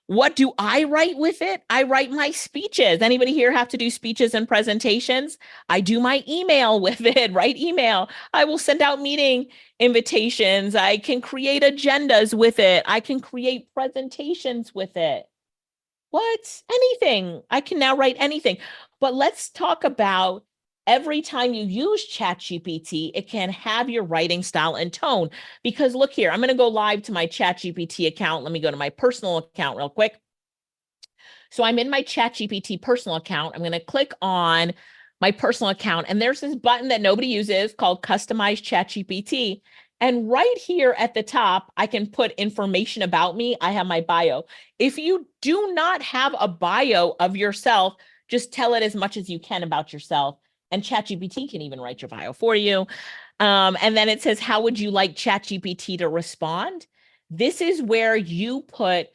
what do I write with it? I write my speeches. Anybody here have to do speeches and presentations? I do my email with it, write email. I will send out meeting invitations. I can create agendas with it. I can create presentations with it. What? Anything. I can now write anything. But let's talk about every time you use ChatGPT, it can have your writing style and tone. Because look here, I'm going to go live to my ChatGPT account. Let me go to my personal account real quick. So I'm in my ChatGPT personal account. I'm going to click on my personal account, and there's this button that nobody uses called Customize ChatGPT. And right here at the top, I can put information about me. I have my bio. If you do not have a bio of yourself, just tell it as much as you can about yourself. And ChatGPT can even write your bio for you. And then it says, how would you like ChatGPT to respond? This is where you put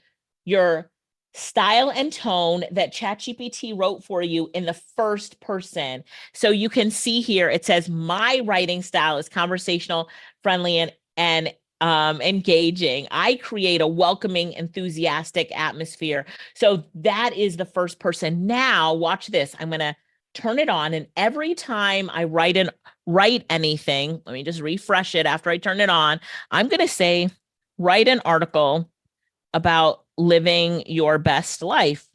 your style and tone that ChatGPT wrote for you in the first person. So you can see here, it says, my writing style is conversational, friendly, and engaging. I create a welcoming, enthusiastic atmosphere. So that is the first person. Now, watch this. I'm going to turn it on, and every time I write anything, let me just refresh it after I turn it on. I'm going to say, write an article about living your best life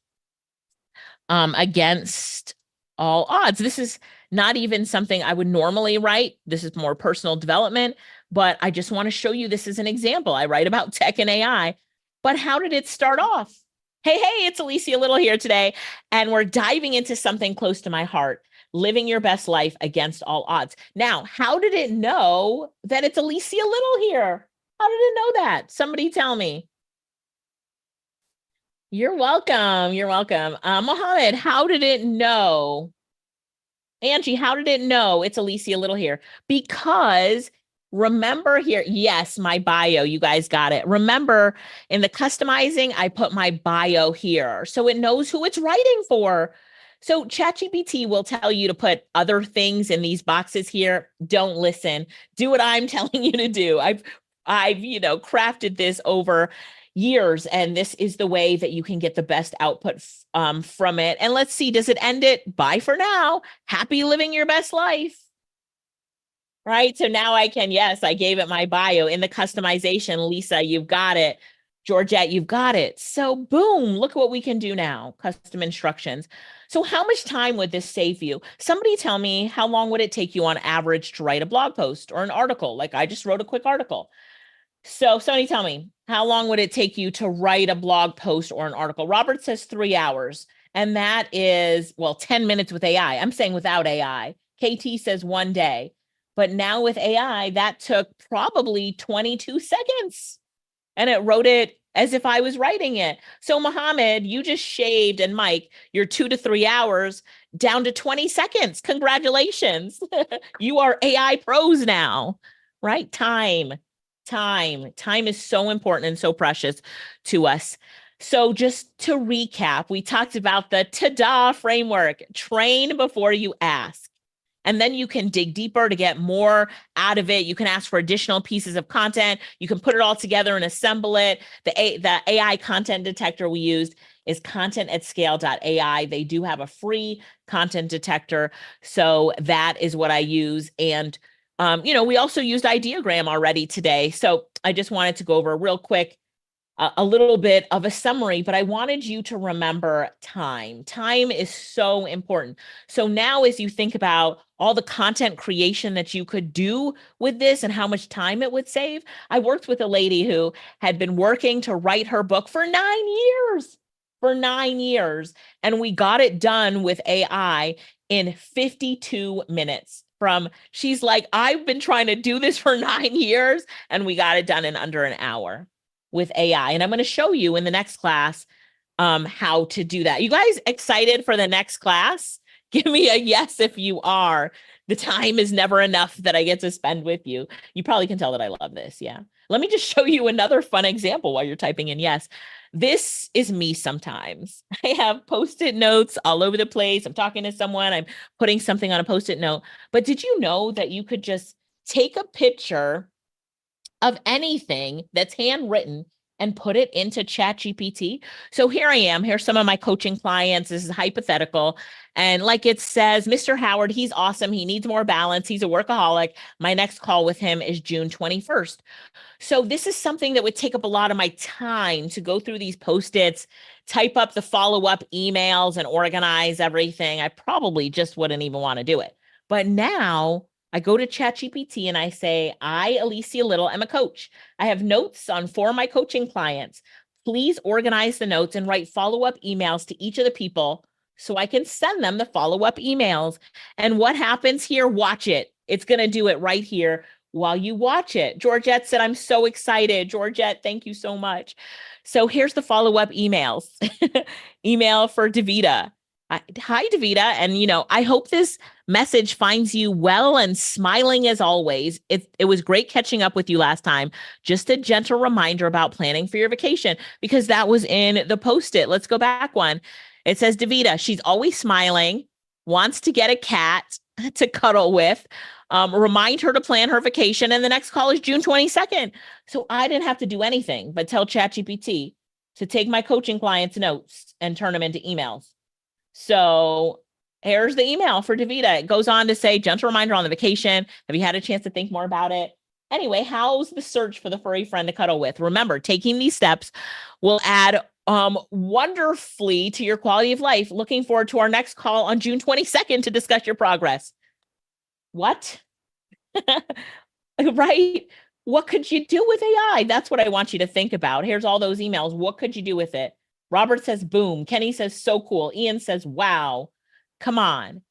against all odds. This is not even something I would normally write. This is more personal development, but I just want to show you this as an example. I write about tech and AI, but how did it start off? Hey, it's Alicia Little here today, and we're diving into something close to my heart, living your best life against all odds. Now, how did it know that it's Alicia Little here? How did it know that? Somebody tell me. You're welcome. You're welcome. Mohammed, how did it know? Angie, how did it know it's Alicia Little here? Because remember here, yes, my bio, you guys got it. Remember in the customizing, I put my bio here so it knows who it's writing for. So ChatGPT will tell you to put other things in these boxes here. Don't listen. Do what I'm telling you to do. I've crafted this over years, and this is the way that you can get the best output from it. And let's see, does it end it? Bye for now. Happy living your best life. Right? So now I can, yes, I gave it my bio in the customization. Lisa, you've got it. Georgette, you've got it. So boom, look what we can do now. Custom instructions. So how much time would this save you? Somebody tell me, how long would it take you on average to write a blog post or an article? Like I just wrote a quick article. So somebody tell me, how long would it take you to write a blog post or an article? Robert says 3 hours. And that is, 10 minutes with AI. I'm saying without AI. KT says 1 day. But now with AI, that took probably 22 seconds. And it wrote it as if I was writing it. So Mohammed, you just shaved, and Mike, your 2 to 3 hours down to 20 seconds. Congratulations. You are AI pros now, right? Time is so important and so precious to us. So just to recap, we talked about the TADA framework, train before you ask. And then you can dig deeper to get more out of it. You can ask for additional pieces of content. You can put it all together and assemble it. The AI content detector we used is content@scale.ai. They do have a free content detector. So that is what I use. And we also used Ideogram already today. So I just wanted to go over real quick a little bit of a summary, but I wanted you to remember time. Time is so important. So now as you think about all the content creation that you could do with this and how much time it would save, I worked with a lady who had been working to write her book for 9 years. And we got it done with AI in 52 minutes. She's like, I've been trying to do this for 9 years, and we got it done in under an hour with AI. And I'm going to show you in the next class how to do that. You guys excited for the next class? Give me a yes if you are. The time is never enough that I get to spend with you. You probably can tell that I love this. Yeah. Let me just show you another fun example while you're typing in yes. This is me sometimes. I have Post-it notes all over the place. I'm talking to someone, I'm putting something on a Post-it note. But did you know that you could just take a picture of anything that's handwritten and put it into ChatGPT? So here I am. Here's some of my coaching clients. This is hypothetical. And like it says, Mr. Howard, he's awesome. He needs more balance. He's a workaholic. My next call with him is June 21st. So this is something that would take up a lot of my time to go through these Post-its, type up the follow-up emails and organize everything. I probably just wouldn't even want to do it. But now I go to ChatGPT and I say, I, Alicia Little, am a coach. I have notes on 4 of my coaching clients. Please organize the notes and write follow-up emails to each of the people so I can send them the follow-up emails. And what happens here? Watch it. It's going to do it right here while you watch it. Georgette said, I'm so excited. Georgette, thank you so much. So here's the follow-up emails. Email for Davita. Hi, Davita. And, I hope this message finds you well and smiling as always. It was great catching up with you last time. Just a gentle reminder about planning for your vacation, because that was in the Post-it. Let's go back one. It says, Davita, she's always smiling, wants to get a cat to cuddle with. Remind her to plan her vacation. And the next call is June 22nd. So I didn't have to do anything but tell ChatGPT to take my coaching clients' notes and turn them into emails. So here's the email for Davita. It goes on to say, gentle reminder on the vacation. Have you had a chance to think more about it? Anyway, how's the search for the furry friend to cuddle with? Remember, taking these steps will add wonderfully to your quality of life. Looking forward to our next call on June 22nd to discuss your progress. What? Right? What could you do with AI? That's what I want you to think about. Here's all those emails. What could you do with it? Robert says, boom. Kenny says, so cool. Ian says, wow. Come on.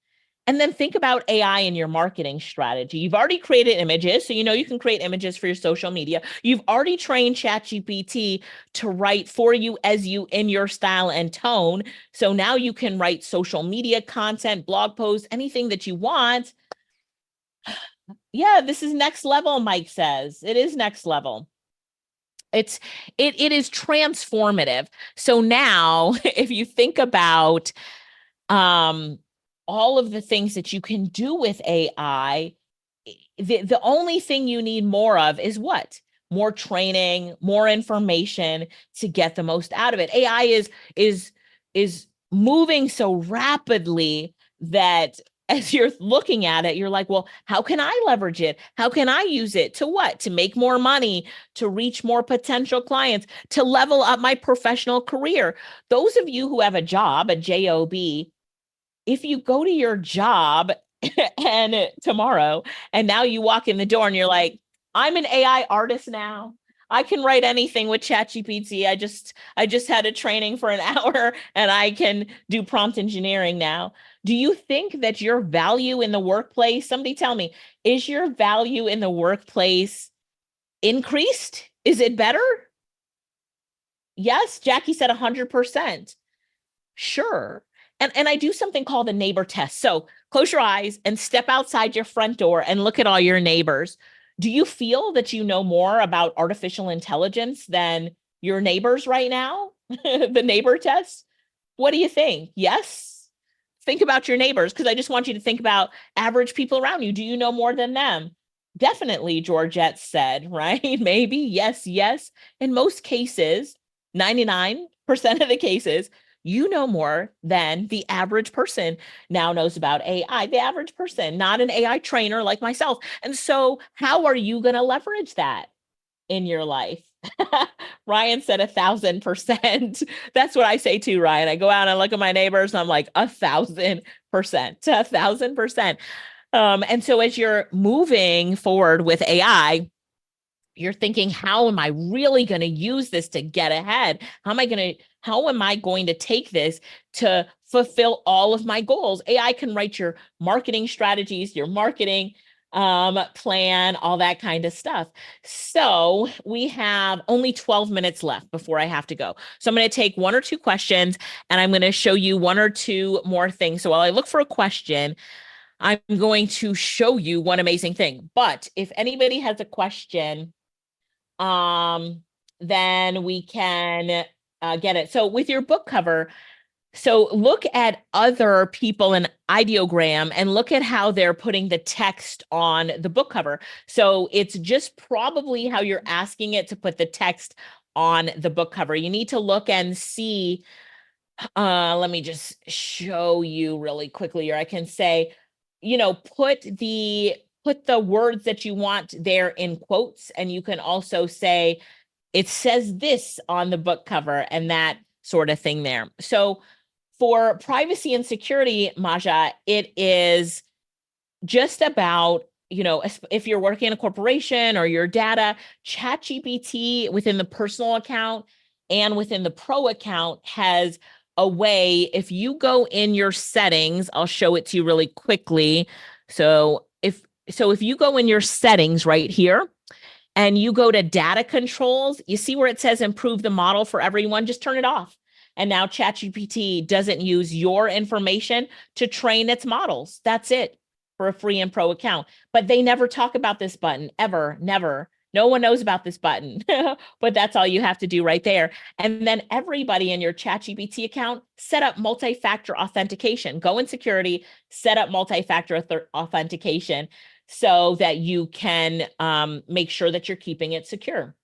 And then think about AI in your marketing strategy. You've already created images, so you can create images for your social media. You've already trained ChatGPT to write for you as you in your style and tone. So now you can write social media content, blog posts, anything that you want. Yeah, this is next level, Mike says. It is next level. It is transformative. So now if you think about all of the things that you can do with AI, the only thing you need more of is what? More training, more information to get the most out of it. AI is moving so rapidly that as you're looking at it, you're like, well, how can I leverage it? How can I use it to what? To make more money, to reach more potential clients, to level up my professional career. Those of you who have a job, a job, if you go to your job and tomorrow, and now you walk in the door and you're like, I'm an AI artist now. I can write anything with ChatGPT. I just had a training for an hour and I can do prompt engineering now. Do you think that your value in the workplace, somebody tell me, is your value in the workplace increased? Is it better? Yes, Jackie said 100%. Sure. And I do something called the neighbor test. So close your eyes and step outside your front door and look at all your neighbors. Do you feel that you know more about artificial intelligence than your neighbors right now? The neighbor test? What do you think? Yes? Think about your neighbors, because I just want you to think about average people around you. Do you know more than them? Definitely, Georgette said, right? Maybe, yes. In most cases, 99% of the cases, you know more than the average person now knows about AI, the average person, not an AI trainer like myself. And so how are you going to leverage that in your life? Ryan said 1,000%. That's what I say too, Ryan. I go out and I look at my neighbors and I'm like 1,000%, 1,000%. And so as you're moving forward with AI, you're thinking, how am I really going to use this to get ahead? How am I going to take this to fulfill all of my goals? AI can write your marketing strategies, your marketing plan, all that kind of stuff. So we have only 12 minutes left before I have to go. So I'm going to take one or two questions and I'm going to show you one or two more things. So while I look for a question, I'm going to show you one amazing thing. But if anybody has a question, then we can get it. So with your book cover, so look at other people in ideogram and look at how they're putting the text on the book cover. So it's just probably how you're asking it to put the text on the book cover. You need to look and see, let me just show you really quickly, or I can say, you know, put the words that you want there in quotes, and you can also say, it says this on the book cover, and that sort of thing there. So for privacy and security, Maja, it is just about, you know, if you're working in a corporation or your data, ChatGPT within the personal account and within the pro account has a way, if you go in your settings, I'll show it to you really quickly. So if you go in your settings right here, and you go to data controls, you see where it says improve the model for everyone, just turn it off. And now ChatGPT doesn't use your information to train its models. That's it for a free and pro account. But they never talk about this button, ever, never. No one knows about this button, but that's all you have to do right there. And then everybody in your ChatGPT account, set up multi-factor authentication. Go in security, set up multi-factor authentication so that you can make sure that you're keeping it secure.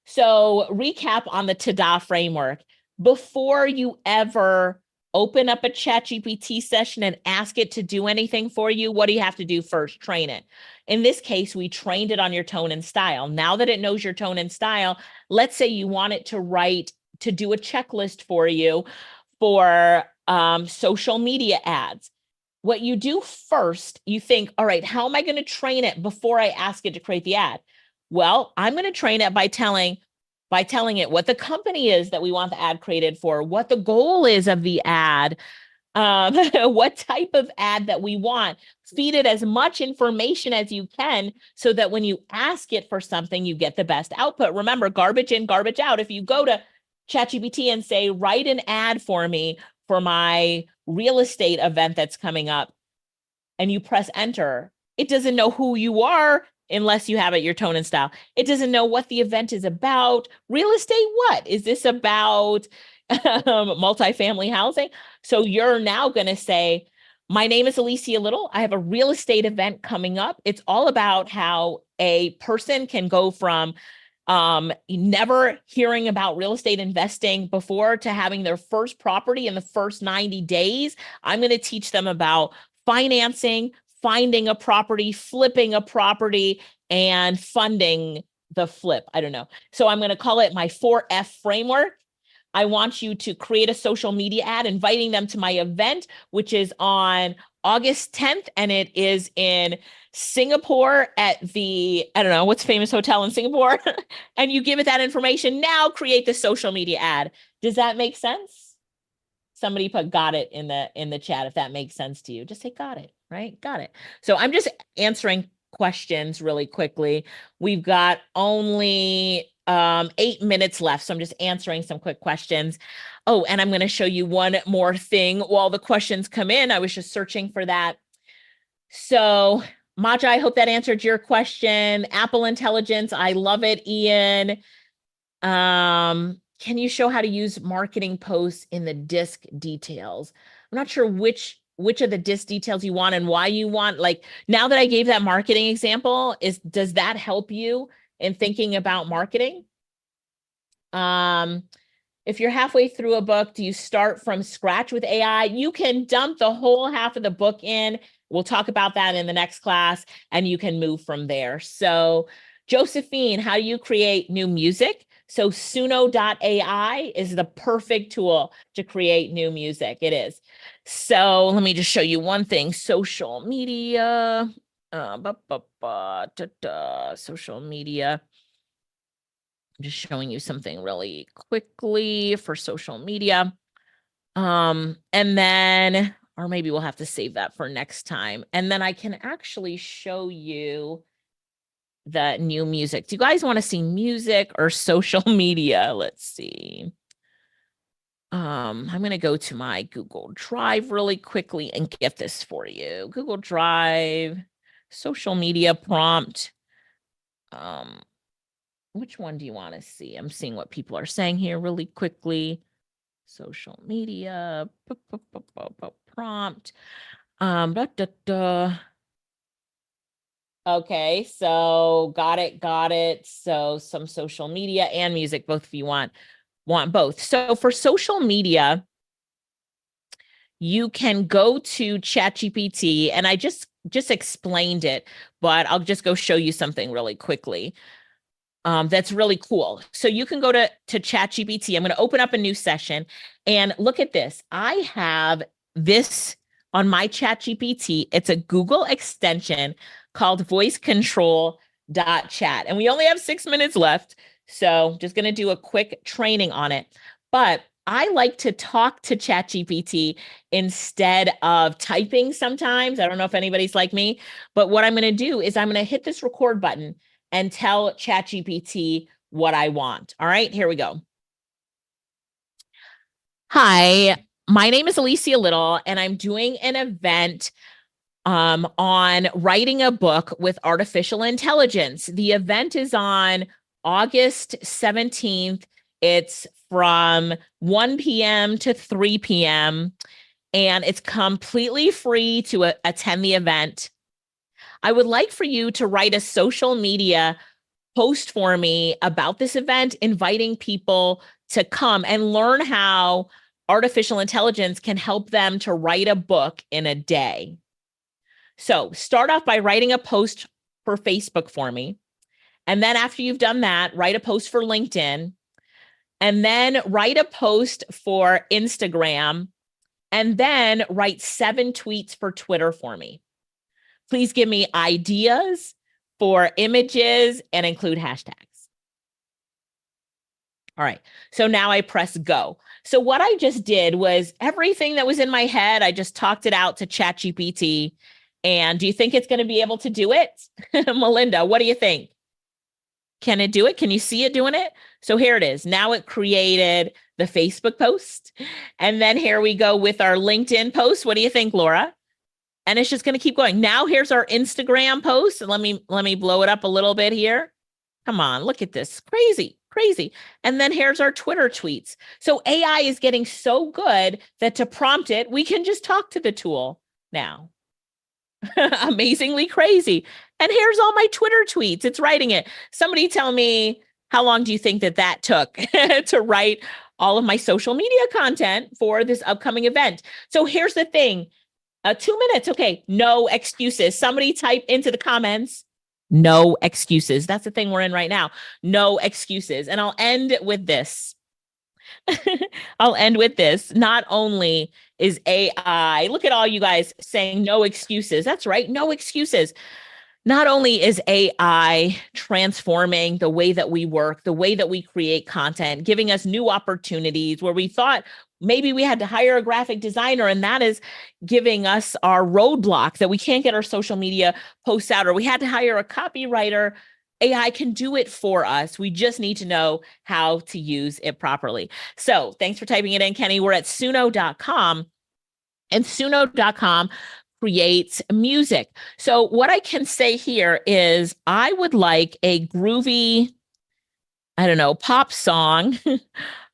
So recap on the TDA framework. Before you ever open up a ChatGPT session and ask it to do anything for you, what do you have to do first? Train it. In this case, we trained it on your tone and style. Now that it knows your tone and style, let's say you want it to do a checklist for you for social media ads. What you do first, you think, all right, how am I going to train it before I ask it to create the ad? Well, I'm going to train it by telling it what the company is that we want the ad created for, what the goal is of the ad, what type of ad that we want. Feed it as much information as you can so that when you ask it for something, you get the best output. Remember, garbage in, garbage out. If you go to ChatGPT and say, write an ad for me for my real estate event that's coming up, and you press enter, it doesn't know who you are unless you have it your tone and style. It doesn't know what the event is about. Real estate, what? Is this about multifamily housing? So you're now going to say, my name is Alicia Little. I have a real estate event coming up. It's all about how a person can go from never hearing about real estate investing before to having their first property in the first 90 days. I'm going to teach them about financing, finding a property, flipping a property, and funding the flip. I don't know. So I'm going to call it my 4F framework. I want you to create a social media ad inviting them to my event, which is on August 10th, and it is in Singapore at the, I don't know, what's famous hotel in Singapore? And you give it that information. Now create the social media ad. Does that make sense? Somebody put got it in the chat if that makes sense to you. Just say got it, right? Got it. So I'm just answering questions really quickly. We've got only 8 minutes left, so I'm just answering some quick questions. Oh, and I'm going to show you one more thing while the questions come in. I was just searching for that. So Maja, I hope that answered your question. Apple Intelligence, I love it. Ian, can you show how to use marketing posts in the disc details? I'm not sure which of the disc details you want and why you want, like, now that I gave that marketing example, does that help you in thinking about marketing? If you're halfway through a book, do you start from scratch with AI? You can dump the whole half of the book in. We'll talk about that in the next class, and you can move from there. So Josephine, how do you create new music? So Suno.ai is the perfect tool to create new music. It is. So let me just show you one thing. Social media, social media. I'm just showing you something really quickly for social media. And then or maybe we'll have to save that for next time. And then I can actually show you the new music. Do you guys want to see music or social media? Let's see. I'm going to go to my Google Drive really quickly and get this for you. Google Drive, social media prompt. Which one do you want to see? I'm seeing what people are saying here really quickly. Social media prompt. Okay, so got it. So some social media and music, both of you want both. So for social media, you can go to ChatGPT, and I just explained it, but I'll just go show you something really quickly. That's really cool. So you can go to ChatGPT. I'm going to open up a new session and look at this. I have this on my ChatGPT. It's a Google extension called voicecontrol.chat. And we only have 6 minutes left. So just going to do a quick training on it. But I like to talk to ChatGPT instead of typing sometimes. I don't know if anybody's like me, but what I'm going to do is I'm going to hit this record button and tell ChatGPT what I want. All right, here we go. Hi, my name is Alicia Little, and I'm doing an event on writing a book with artificial intelligence. The event is on August 17th. It's from 1 p.m. to 3 p.m. and it's completely free to attend the event. I would like for you to write a social media post for me about this event, inviting people to come and learn how artificial intelligence can help them to write a book in a day. So start off by writing a post for Facebook for me. And then after you've done that, write a post for LinkedIn. And then write a post for Instagram. And then write 7 tweets for Twitter for me. Please give me ideas for images and include hashtags. All right, so now I press go. So what I just did was everything that was in my head, I just talked it out to ChatGPT. And do you think it's going to be able to do it? Melinda, what do you think? Can it do it? Can you see it doing it? So here it is. Now it created the Facebook post. And then here we go with our LinkedIn post. What do you think, Laura? And it's just going to keep going. Now here's our Instagram post. And let me blow it up a little bit here. Come on, look at this. Crazy. And then here's our Twitter tweets. So AI is getting so good that to prompt it, we can just talk to the tool now. Amazingly crazy. And here's all my Twitter tweets. It's writing it. Somebody tell me, how long do you think that took to write all of my social media content for this upcoming event? So here's the thing. 2 minutes. Okay. No excuses. Somebody type into the comments, no excuses. That's the thing we're in right now. No excuses. And I'll end with this. Not only is AI, look at all you guys saying no excuses. That's right. No excuses. Not only is AI transforming the way that we work, the way that we create content, giving us new opportunities where we thought maybe we had to hire a graphic designer, and that is giving us our roadblock that we can't get our social media posts out, or we had to hire a copywriter. AI can do it for us. We just need to know how to use it properly. So thanks for typing it in, Kenny. We're at suno.com, and suno.com creates music. So what I can say here is I would like a groovy, pop song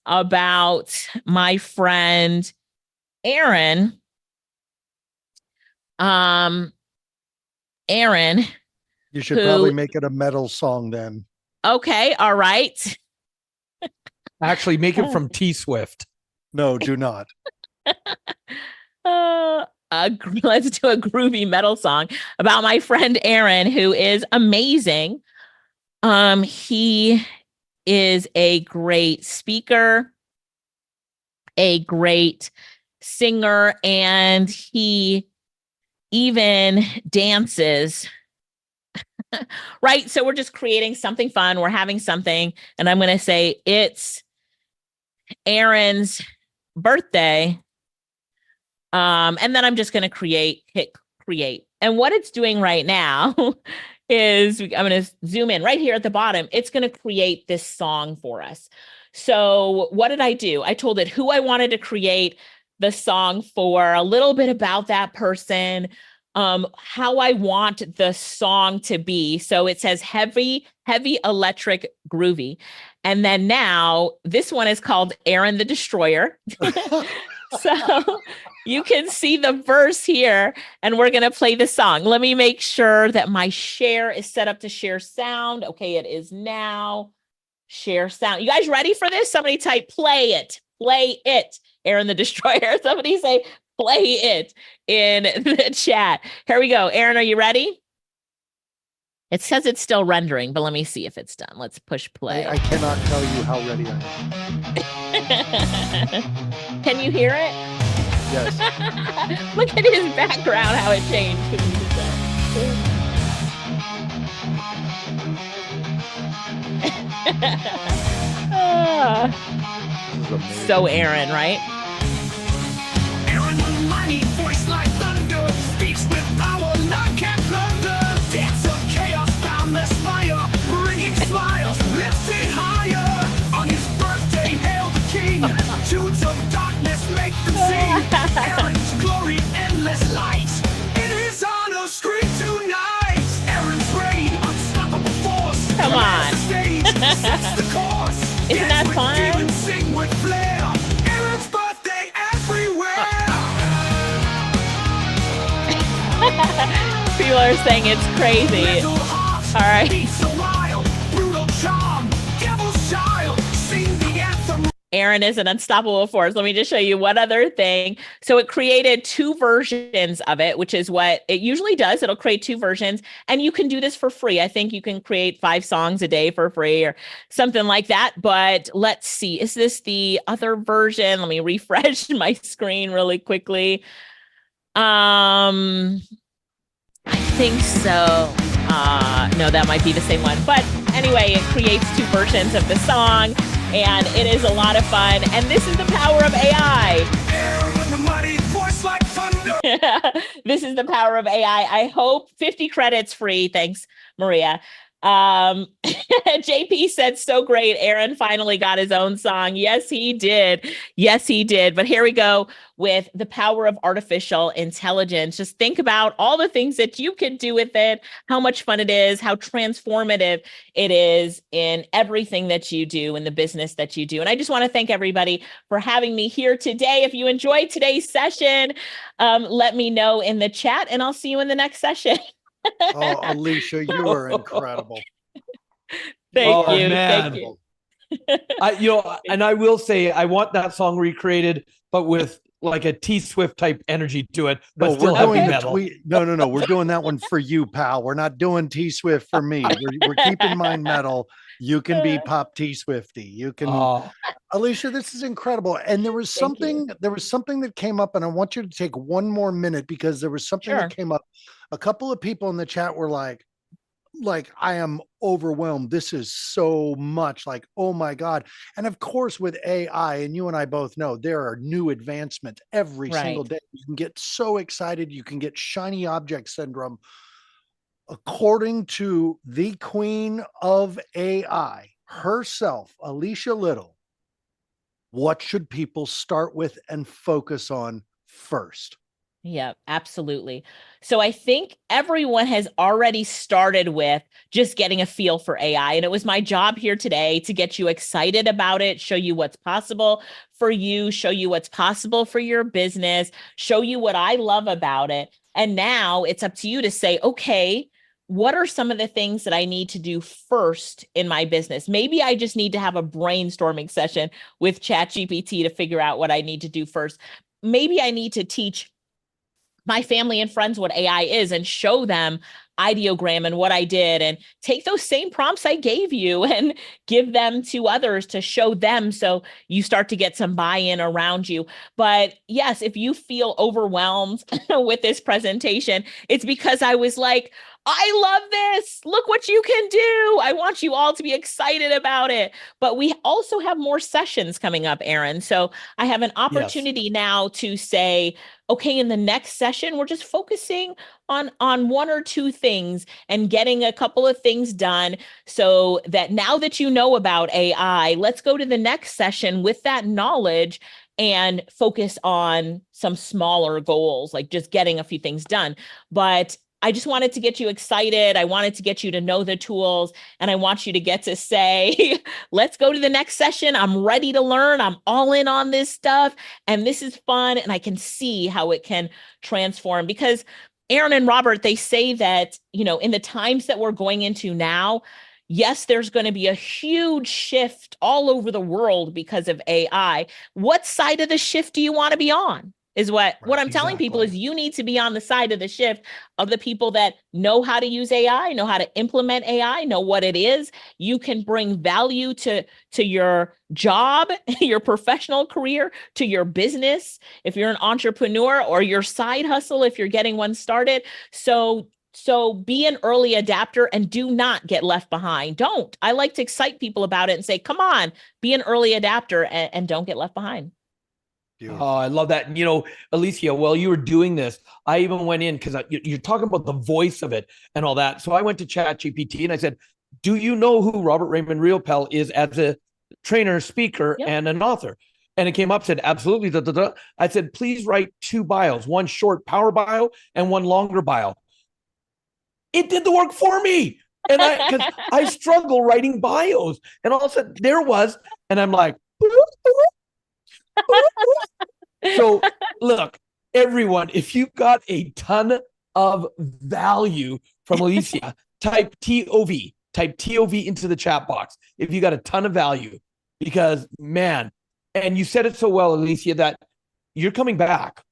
about my friend Aaron. Aaron. You should probably make it a metal song then. Okay, all right. Actually, make it from T-Swift. No, do not. Let's do a groovy metal song about my friend Aaron, who is amazing. He is a great speaker, a great singer, and he even dances. Right? So we're just creating something fun. We're having something, and I'm going to say it's Aaron's birthday. And then I'm just going to hit create. And what it's doing right now is I'm going to zoom in right here at the bottom. It's going to create this song for us. So what did I do? I told it who I wanted to create the song for, a little bit about that person, how I want the song to be. So it says heavy, electric, groovy. And then now this one is called Aaron the Destroyer. So you can see the verse here, and we're going to play the song. Let me make sure that my share is set up to share sound. Okay, it is now. Share sound. You guys ready for this? Somebody type play it, Aaron the Destroyer. Somebody say play it in the chat. Here we go. Aaron, are you ready? It says it's still rendering, but let me see if it's done. Let's push play. I cannot tell you how ready I am. Can you hear it? Yes. Look at his background, how it changed. So Aaron, right? Aaron the mighty, voice like thunder, speaks with power like a thunder. Dance of chaos, boundless fire, bringing smiles, lifted higher. On his birthday, hail the king. Tunes of darkness make them sing. Aaron's glory, endless light. In his honor, scream tonight. Aaron's reign, unstoppable force. Come on. Stage, sets the course. Isn't that fun? Demon sing with flair. Aaron's birthday everywhere. People are saying it's crazy. Little heart, All right. beats so wild, brutal charm, devil's child, sing the anthem. Aaron is an unstoppable force. Let me just show you one other thing. So it created 2 versions of it, which is what it usually does. It'll create 2 versions, and you can do this for free. I think you can create 5 songs a day for free or something like that. But let's see, is this the other version? Let me refresh my screen really quickly. I think so. No, that might be the same one. But anyway, it creates 2 versions of the song, and it is a lot of fun. And this is the power of AI. Aaron the mighty, voice like thunder. This is the power of AI. I hope 50 credits free. Thanks, Maria. JP said, so great. Aaron finally got his own song. Yes, he did. Yes, he did. But here we go with the power of artificial intelligence. Just think about all the things that you can do with it, how much fun it is, how transformative it is in everything that you do, in the business that you do. And I just want to thank everybody for having me here today. If you enjoyed today's session, let me know in the chat, and I'll see you in the next session. Oh, Alicia, you are incredible. Thank you. Man. Thank you. And I will say, I want that song recreated, but with like a T Swift type energy to it, but No, still we're heavy doing metal. No. We're doing that one for you, pal. We're not doing T Swift for me. We're keeping mine metal. You can be pop T Swifty. You can. Alicia, this is incredible. And there was something that came up, and I want you to take one more minute, because there was something that came up. A couple of people in the chat were like, I am overwhelmed. This is so much, like, oh my God. And of course, with AI, and you and I both know, there are new advancements every single day. You can get so excited. You can get shiny object syndrome. According to the queen of AI herself, Alicia Little, what should people start with and focus on first? Yeah, absolutely. So I think everyone has already started with just getting a feel for AI. And it was my job here today to get you excited about it, show you what's possible for you, show you what's possible for your business, show you what I love about it. And now it's up to you to say, okay, what are some of the things that I need to do first in my business? Maybe I just need to have a brainstorming session with ChatGPT to figure out what I need to do first. Maybe I need to teach my family and friends what AI is and show them ideogram and what I did, and take those same prompts I gave you and give them to others to show them, so you start to get some buy-in around you. But yes, if you feel overwhelmed with this presentation, it's because I was like, I love this. Look what you can do. I want you all to be excited about it. But we also have more sessions coming up, Aaron. So I have an opportunity now to say, okay, in the next session, we're just focusing on one or two things and getting a couple of things done, so that now that you know about AI, let's go to the next session with that knowledge and focus on some smaller goals, like just getting a few things done. But I just wanted to get you excited. I wanted to get you to know the tools, and I want you to get to say, let's go to the next session. I'm ready to learn. I'm all in on this stuff, and this is fun, and I can see how it can transform. Because Aaron and Robert, they say that, in the times that we're going into now, yes, there's going to be a huge shift all over the world because of AI. What side of the shift do you want to be on? Is what I'm telling people is you need to be on the side of the shift of the people that know how to use AI, know how to implement AI, know what it is. You can bring value to your job, your professional career, to your business, if you're an entrepreneur, or your side hustle, if you're getting one started. So be an early adapter and do not get left behind. Don't. I like to excite people about it and say, come on, be an early adapter and don't get left behind. Beautiful. Oh, I love that. Alicia, while you were doing this, I even went in because you're talking about the voice of it and all that. So I went to ChatGPT and I said, do you know who Robert Raymond Riopel is as a trainer, speaker, and an author? And it came up, said, absolutely. Da, da, da. I said, please write 2 bios, one short power bio and one longer bio. It did the work for me. And because I struggle writing bios, and all of a sudden there was, and I'm like, so look, everyone, if you've got a ton of value from Alicia, type TOV into the chat box. If you got a ton of value, because man, and you said it so well, Alicia, that you're coming back.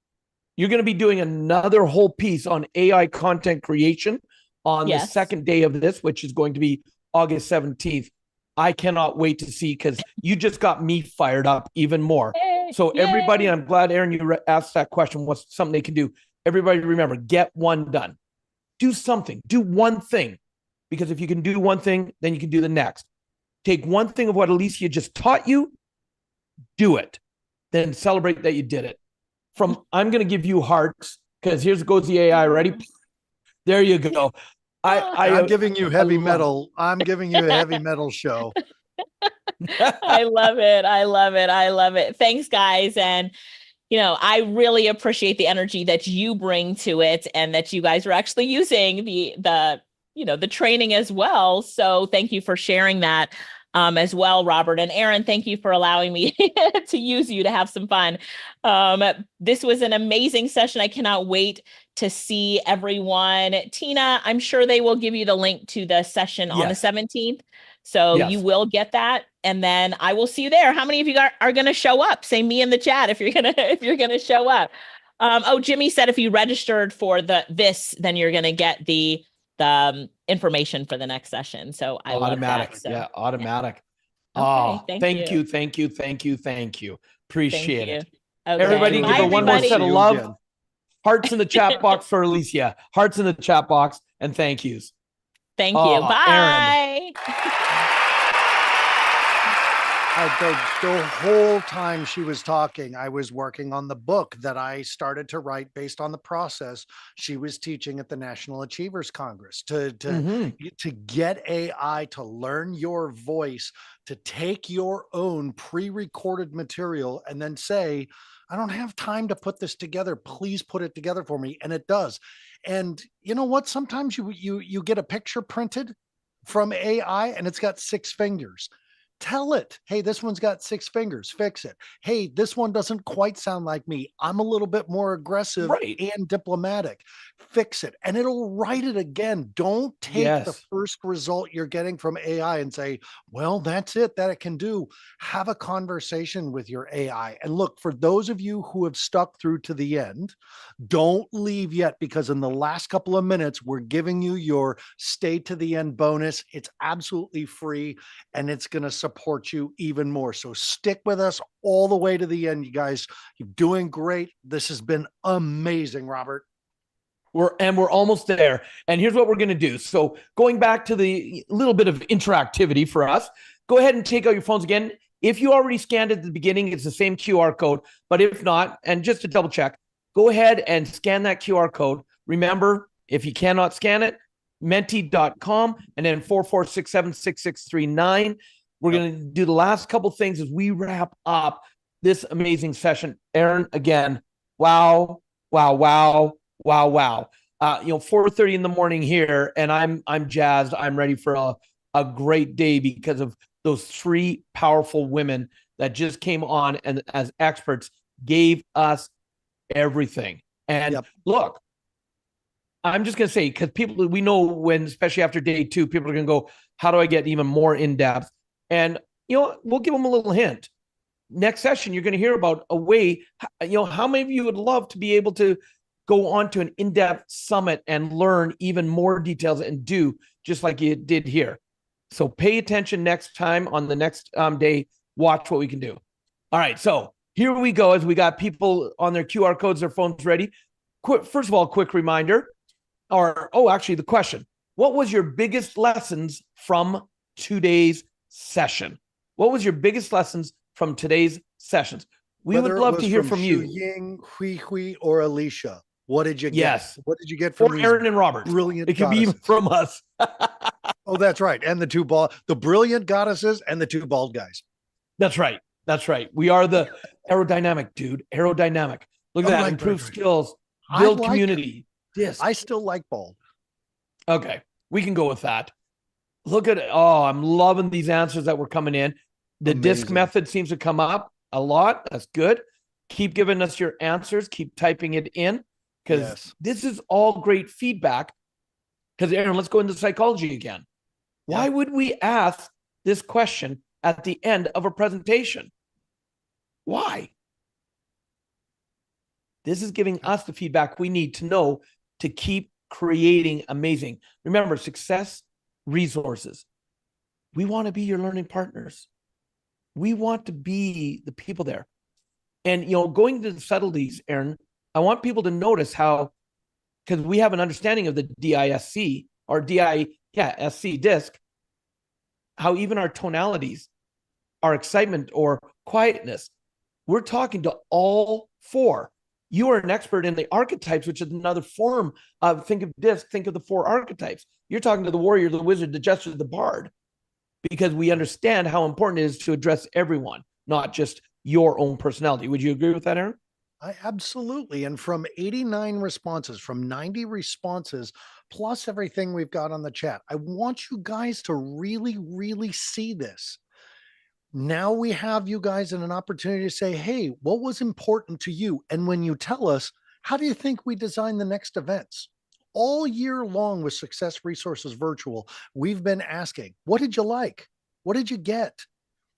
You're going to be doing another whole piece on AI content creation on the second day of this, which is going to be August 17th. I cannot wait to see, because you just got me fired up even more. So everybody, I'm glad, Aaron, you asked that question. What's something they can do? Everybody remember, get one done. Do something. Do one thing. Because if you can do one thing, then you can do the next. Take one thing of what Alicia just taught you, do it. Then celebrate that you did it. I'm going to give you hearts, because here goes the AI. Ready? There you go. I'm giving you heavy metal. I'm giving you a heavy metal show. I love it. I love it. I love it. Thanks, guys. And, I really appreciate the energy that you bring to it, and that you guys are actually using the training as well. So thank you for sharing that as well, Robert. And Aaron, thank you for allowing me to use you to have some fun. This was an amazing session. I cannot wait to see everyone. Tina, I'm sure they will give you the link to the session on the 17th. So you will get that. And then I will see you there. How many of you are going to show up? Say me in the chat if you're going to show up. Jimmy said if you registered for this, then you're going to get the information for the next session. So I automatic. Love that. So, automatic. Okay, Thank you. Appreciate it. Okay. Everybody, give her one more set of love. Hearts in the chat box for Alicia. Hearts in the chat box, and thank yous. Thank you. Bye. The whole time she was talking, I was working on the book that I started to write based on the process she was teaching at the National Achievers Congress to get AI to learn your voice, to take your own pre-recorded material and then say, I don't have time to put this together. Please put it together for me. And it does. And you know what? Sometimes you get a picture printed from AI and it's got 6 fingers. Tell it, hey, this one's got 6 fingers, fix it. Hey, this one doesn't quite sound like me. I'm a little bit more aggressive and diplomatic. Fix it. And it'll write it again. Don't take the first result you're getting from AI and say, well, that's it that it can do. Have a conversation with your AI. And look, for those of you who have stuck through to the end, don't leave yet, because in the last couple of minutes, we're giving you your stay to the end bonus. It's absolutely free, and it's going to support you even more. So stick with us all the way to the end, you guys. You're doing great. This has been amazing, Robert. We're almost there. And here's what we're going to do. So going back to the little bit of interactivity for us, go ahead and take out your phones again. If you already scanned at the beginning, it's the same QR code. But if not, and just to double check, go ahead and scan that QR code. Remember, if you cannot scan it, menti.com and then 44676639. We're going to do the last couple things as we wrap up this amazing session. Aaron, again, wow, wow, wow, wow, wow. 4:30 in the morning here, and I'm jazzed. I'm ready for a great day because of those three powerful women that just came on and as experts gave us everything. And look, I'm just going to say, because people, we know when, especially after day 2, people are going to go, how do I get even more in depth? And, we'll give them a little hint. Next session, you're going to hear about a way, how many of you would love to be able to go on to an in-depth summit and learn even more details and do just like you did here. So pay attention next time on the next day. Watch what we can do. All right. So here we go. As we got people on their QR codes, their phones ready. First of all, quick reminder, actually the question, what was your biggest lessons from today's session? What was your biggest lessons from today's sessions? We would love to hear from you. Ying, Hui, or Alicia. What did you get? Yes. What did you get from Aaron and Robert? Brilliant. It could be even from us. Oh, that's right. And the brilliant goddesses and the 2 bald guys. That's right. That's right. We are the aerodynamic, dude. Aerodynamic. Look at that. Improve skills, build community. Yes. I still like bald. Okay. We can go with that. Look at it. Oh, I'm loving these answers that were coming in. The disc method seems to come up a lot. That's good. Keep giving us your answers. Keep typing it in because this is all great feedback. Because Aaron, let's go into psychology again. Why would we ask this question at the end of a presentation? Why? This is giving us the feedback we need to know to keep creating amazing. Remember, success resources. We want to be your learning partners. We want to be the people there. And, going to the subtleties, Aaron, I want people to notice how, because we have an understanding of the DISC or SC disc, how even our tonalities, our excitement or quietness, we're talking to all 4. You are an expert in the archetypes, which is another form of, think of disc, think of the 4 archetypes. You're talking to the warrior, the wizard, the jester, the bard, because we understand how important it is to address everyone, not just your own personality. Would you agree with that, Aaron? I absolutely. And from 89 responses, from 90 responses, plus everything we've got on the chat, I want you guys to really, really see this. Now we have you guys in an opportunity to say, hey, what was important to you? And when you tell us, how do you think we design the next events? All year long with Success Resources Virtual, we've been asking, what did you like? What did you get?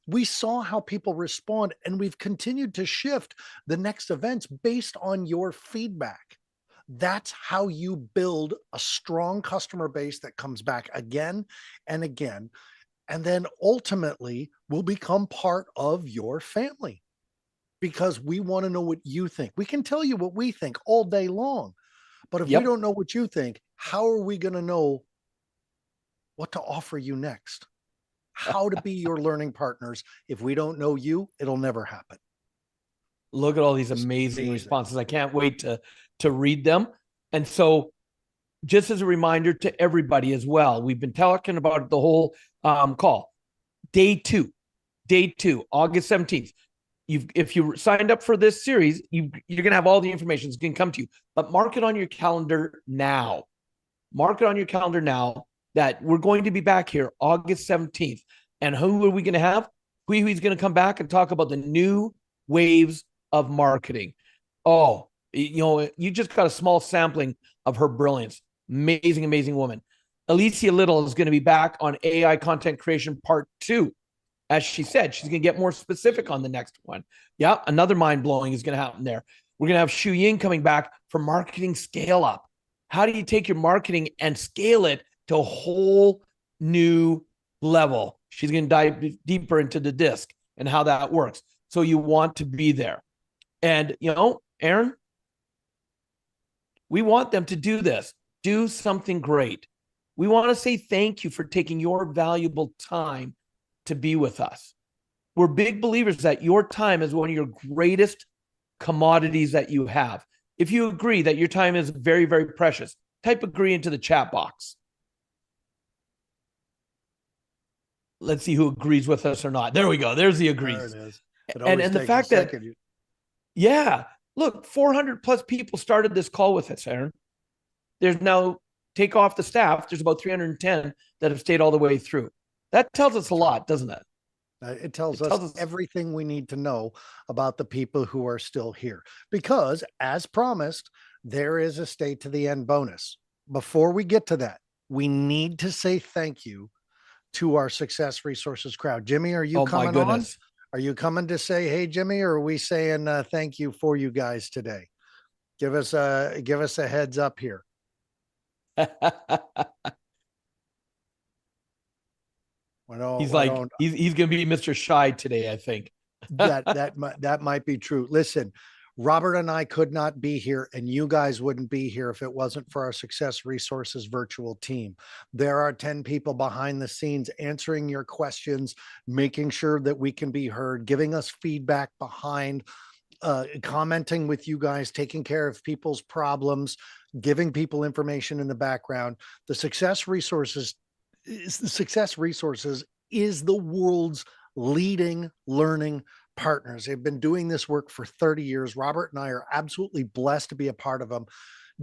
We saw how people respond, and we've continued to shift the next events based on your feedback. That's how you build a strong customer base that comes back again and again, and then ultimately will become part of your family because we want to know what you think. We can tell you what we think all day long, but if we don't know what you think, how are we going to know what to offer you next? How to be your learning partners. If we don't know you, it'll never happen. Look at all these amazing responses. I can't wait to read them. And so just as a reminder to everybody as well, we've been talking about the whole call. Day two, August 17th. If you signed up for this series, you're going to have all the information. It's going to come to you. But mark it on your calendar now. Mark it on your calendar now that we're going to be back here August 17th. And who are we going to have? Hui's going to come back and talk about the new waves of marketing. Oh, you just got a small sampling of her brilliance. Amazing, amazing woman. Alicia Little is going to be back on AI content creation part 2. As she said, she's going to get more specific on the next one. Yeah, another mind-blowing is going to happen there. We're going to have Xu Ying coming back for marketing scale up. How do you take your marketing and scale it to a whole new level? She's going to dive deeper into the disc and how that works. So you want to be there. And, Aaron, We want them to do this. Do something great. We want to say thank you for taking your valuable time to be with us. We're big believers that your time is one of your greatest commodities that you have. If you agree that your time is very, very precious, type agree into the chat box. Let's see who agrees with us or not. There we go. There's the agrees. There it is. And the fact that, yeah, look, 400 plus people started this call with us, Aaron. There's now, take off the staff, there's about 310 that have stayed all the way through. That tells us a lot, doesn't it? It tells us everything we need to know about the people who are still here. Because, as promised, there is a stay to the end bonus. Before we get to that, we need to say thank you to our Success Resources crowd. Jimmy, are you coming on? Are you coming to say, hey, Jimmy, or are we saying thank you for you guys today? Give us a heads up here. He's like, he's going to be Mr. Shy today, I think. that might be true. Listen, Robert and I could not be here, and you guys wouldn't be here if it wasn't for our Success Resources virtual team. There are 10 people behind the scenes answering your questions, making sure that we can be heard, giving us feedback behind, commenting with you guys, taking care of people's problems, giving people information in the background. The Success Resources is the world's leading learning partners. They've been doing this work for 30 years. Robert and I are absolutely blessed to be a part of them.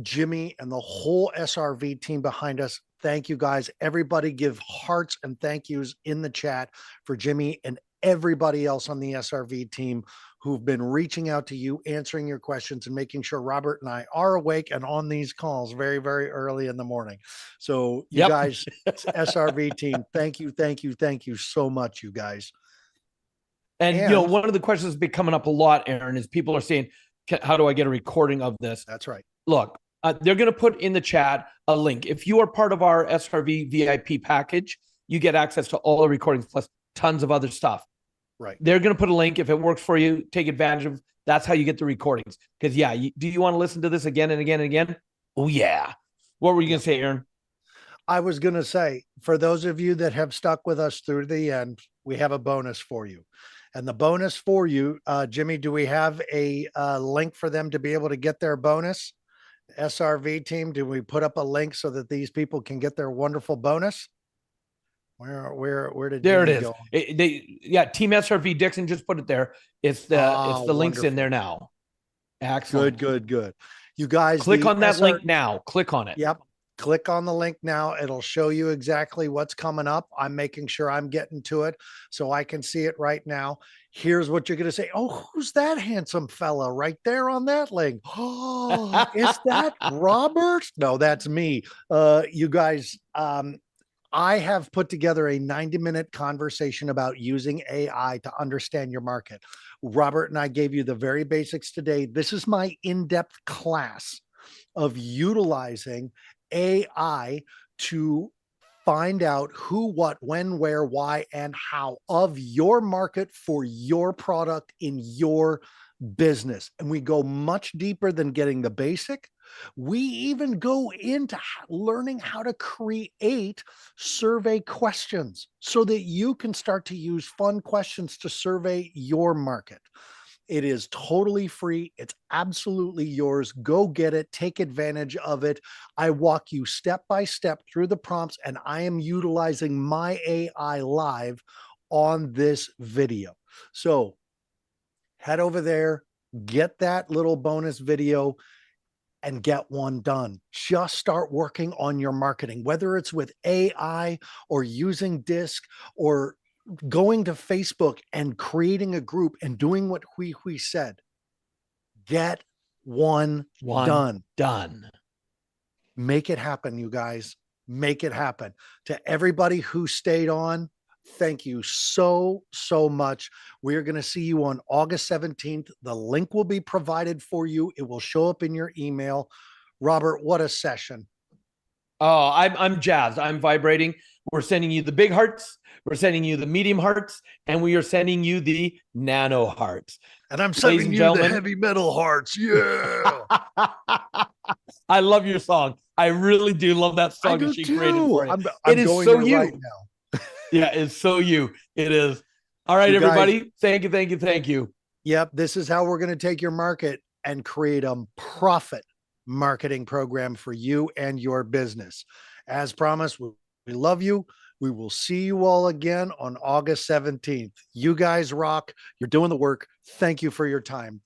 Jimmy and the whole SRV team behind us. Thank you guys. Everybody give hearts and thank yous in the chat for Jimmy and everybody else on the SRV team who've been reaching out to you, answering your questions, and making sure Robert and I are awake and on these calls very, very early in the morning. So you guys, SRV team, thank you so much, you guys. And you know, one of the questions that's been coming up a lot, Aaron, is people are saying, how do I get a recording of this? That's right. Look, they're going to put in the chat a link. If you are part of our SRV VIP package, you get access to all the recordings plus tons of other stuff. Right. They're going to put a link. If it works for you, take advantage of. That's how you get the recordings. Because do you want to listen to this again and again and again? Oh yeah. What were you going to say, Aaron? I was going to say, for those of you that have stuck with us through the end, we have a bonus for you. And the bonus for you, Jimmy, do we have a link for them to be able to get their bonus? SRV team, do we put up a link so that these people can get their wonderful bonus? Where did there Jimmy it is? go? Team SRV Dixon just put it there. It's the links in there now. Excellent. Good. You guys click on that link now. Click on it. Yep. Click on the link now. It'll show you exactly what's coming up. I'm making sure I'm getting to it so I can see it right now. Here's what you're going to say. Oh, who's that handsome fella right there on that link? Oh, is that Robert? No, that's me. You guys, I have put together a 90-minute conversation about using AI to understand your market. Robert and I gave you the very basics today. This is my in-depth class of utilizing AI to find out who, what, when, where, why, and how of your market for your product in your business. And we go much deeper than getting the basic. We even go into learning how to create survey questions so that you can start to use fun questions to survey your market. It is totally free. It's absolutely yours. Go get it. Take advantage of it. I walk you step by step through the prompts, and I am utilizing my AI live on this video. So head over there, get that little bonus video, and get one done. Just start working on your marketing, whether it's with AI or using Disc or going to Facebook and creating a group and doing what we said. Get one done. Make it happen, you guys. Make it happen. To everybody who stayed on, thank you so much. We're going to see you on August 17th. The link will be provided for you. It will show up in your email. Robert, what a session. Oh, I'm jazzed. I'm vibrating. We're sending you the big hearts. We're sending you the medium hearts, and we are sending you the nano hearts. And I'm sending you the heavy metal hearts. Yeah. I love your song. I really do love that I song do that she created too. for you. I'm It is going so there you. right now. Yeah, it's so you. It is. All right, You guys- everybody. Thank you, thank you, thank you. Yep. This is how we're going to take your market and create a profit marketing program for you and your business. As promised, we love you. We will see you all again on August 17th. You guys rock. You're doing the work. Thank you for your time.